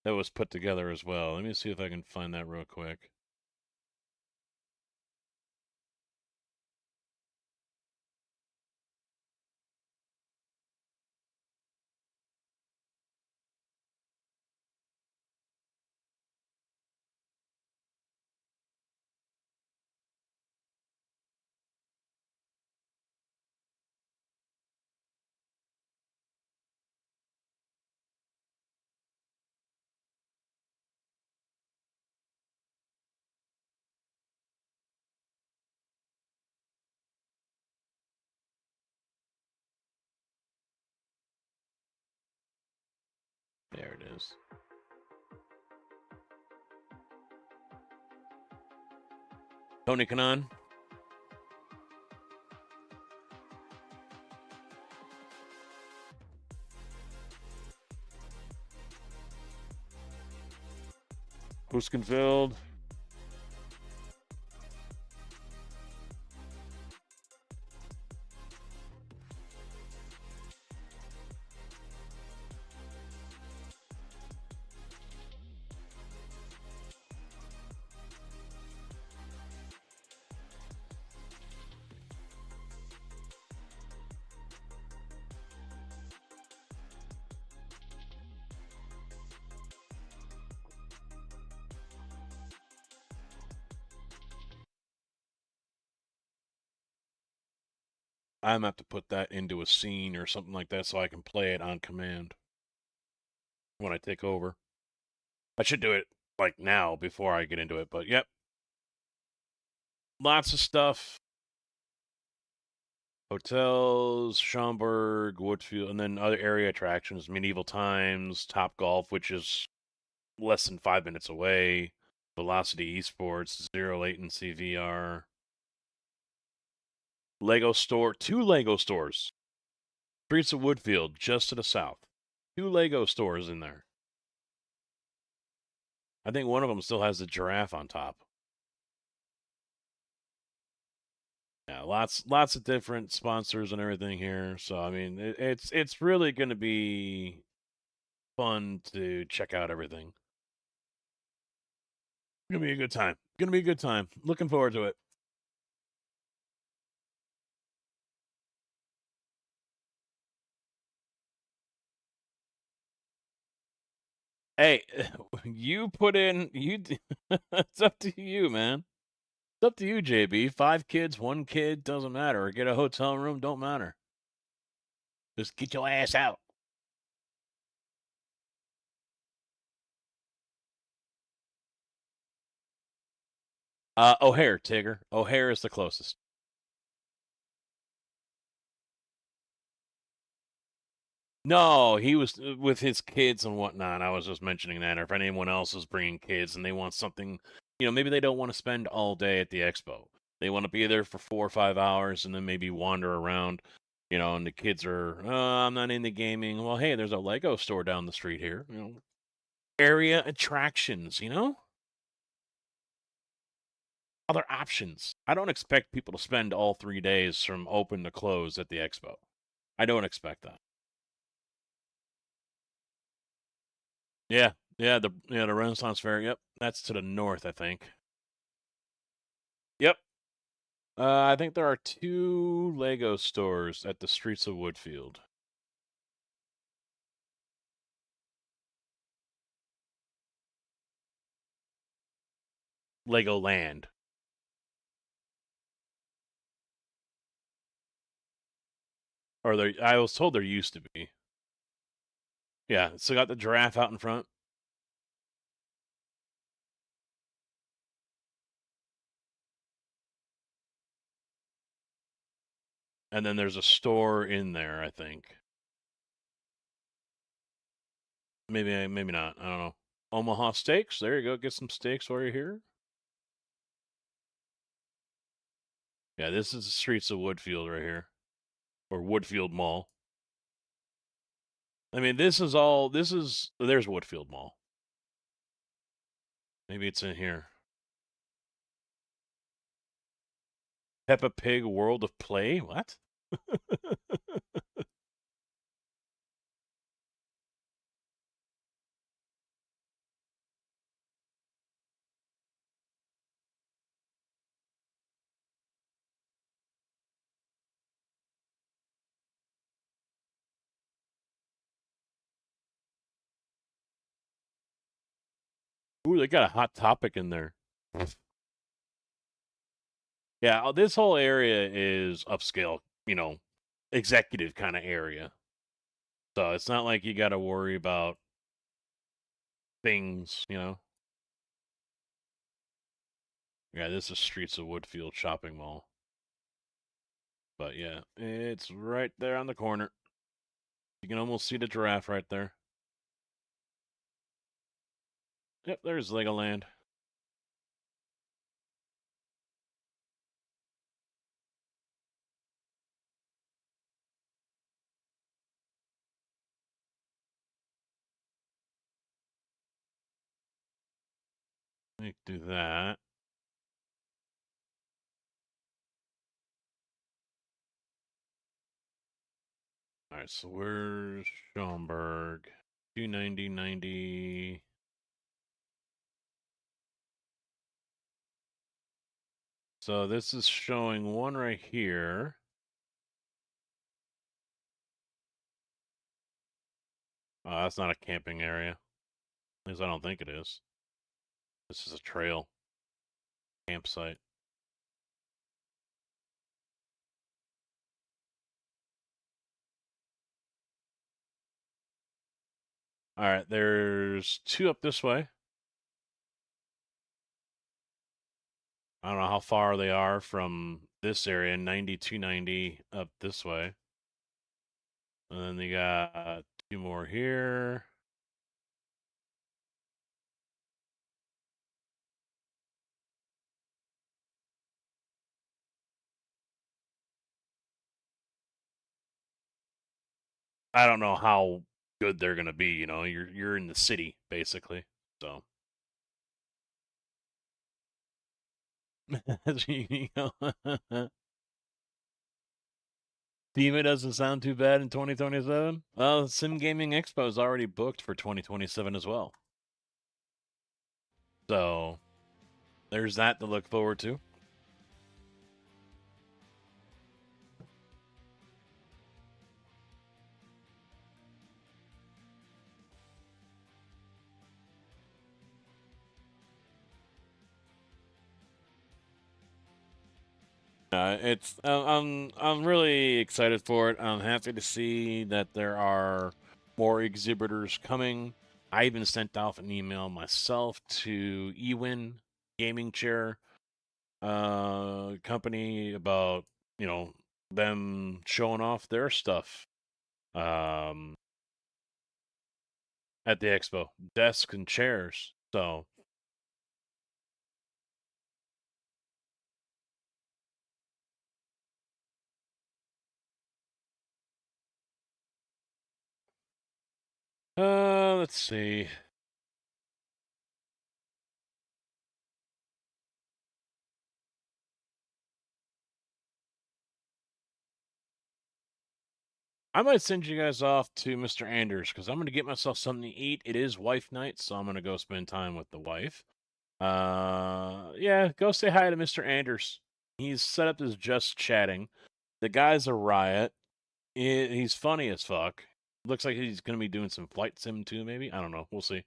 that was put together as well. Let me see if I can find that real quick. There it is. Tony Kanon. Huskenfeld. I'm gonna have to put that into a scene or something like that so I can play it on command when I take over. I should do it like now before I get into it, but yep. Lots of stuff. Hotels, Schaumburg, Woodfield, and then other area attractions, Medieval Times, Top Golf, which is less than 5 minutes away, Velocity Esports, Zero Latency VR, Lego Store, 2 Lego stores, Streets of Woodfield, just to the south. 2 Lego stores in there. I think one of them still has the giraffe on top. Yeah, lots of different sponsors and everything here. So I mean, it's really going to be fun to check out everything. Gonna be a good time. Gonna be a good time. Looking forward to it. Hey, you put in you. It's up to you, man. It's up to you, JB. 5 kids, 1 kid, doesn't matter. Or get a hotel room, don't matter. Just get your ass out. O'Hare, Tigger. O'Hare is the closest. No, he was with his kids and whatnot. I was just mentioning that. Or if anyone else is bringing kids and they want something, maybe they don't want to spend all day at the expo. They want to be there for 4 or 5 hours and then maybe wander around, and the kids are, I'm not into gaming. Well, hey, there's a Lego store down the street here. Area attractions, other options. I don't expect people to spend all 3 days from open to close at the expo. I don't expect that. Yeah, the Renaissance Fair. Yep, that's to the north, I think. Yep. I think there are 2 Lego stores at the streets of Woodfield. Legoland. Or there, I was told there used to be. Yeah, so got the giraffe out in front. And then there's a store in there, I think. Maybe not. I don't know. Omaha Steaks. There you go. Get some steaks while you're here. Yeah, this is the streets of Woodfield right here. Or Woodfield Mall. I mean, there's Woodfield Mall. Maybe it's in here. Peppa Pig World of Play? What? Ooh, they got a Hot Topic in there. Yeah, this whole area is upscale, executive kind of area. So it's not like you got to worry about things, Yeah, this is Streets of Woodfield Shopping Mall. But yeah, it's right there on the corner. You can almost see the giraffe right there. Yep, there's Legoland. Let me do that. All right, so where's Schaumburg? 290. So this is showing one right here. Oh, that's not a camping area. At least I don't think it is. This is a trail. Campsite. All right, there's 2 up this way. I don't know how far they are from this area, 9290 up this way. And then they got 2 more here. I don't know how good they're gonna be. You know, you're in the city basically, so. You know, FEMA doesn't sound too bad in 2027. Well, Sim Gaming Expo is already booked for 2027 as well. So there's that to look forward to. I'm really excited for it. I'm happy to see that there are more exhibitors coming. I even sent off an email myself to Ewin Gaming Chair company about, you know, them showing off their stuff um at the expo, desks and chairs. So let's see. I might send you guys off to Mr. Anders because I'm going to get myself something to eat. It is wife night, so I'm going to go spend time with the wife. Yeah, go say hi to Mr. Anders. He's set up as just chatting. The guy's a riot. He's funny as fuck. Looks like he's going to be doing some flight sim too, maybe. I don't know. We'll see.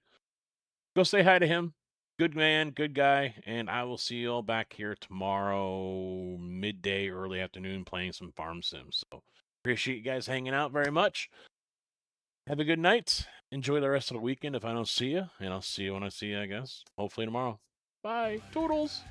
Go say hi to him. Good man, good guy, and I will see you all back here tomorrow, midday, early afternoon, playing some farm sims. So appreciate you guys hanging out very much. Have a good night. Enjoy the rest of the weekend if I don't see you, and I'll see you when I see you, I guess. Hopefully tomorrow. Bye. Toodles.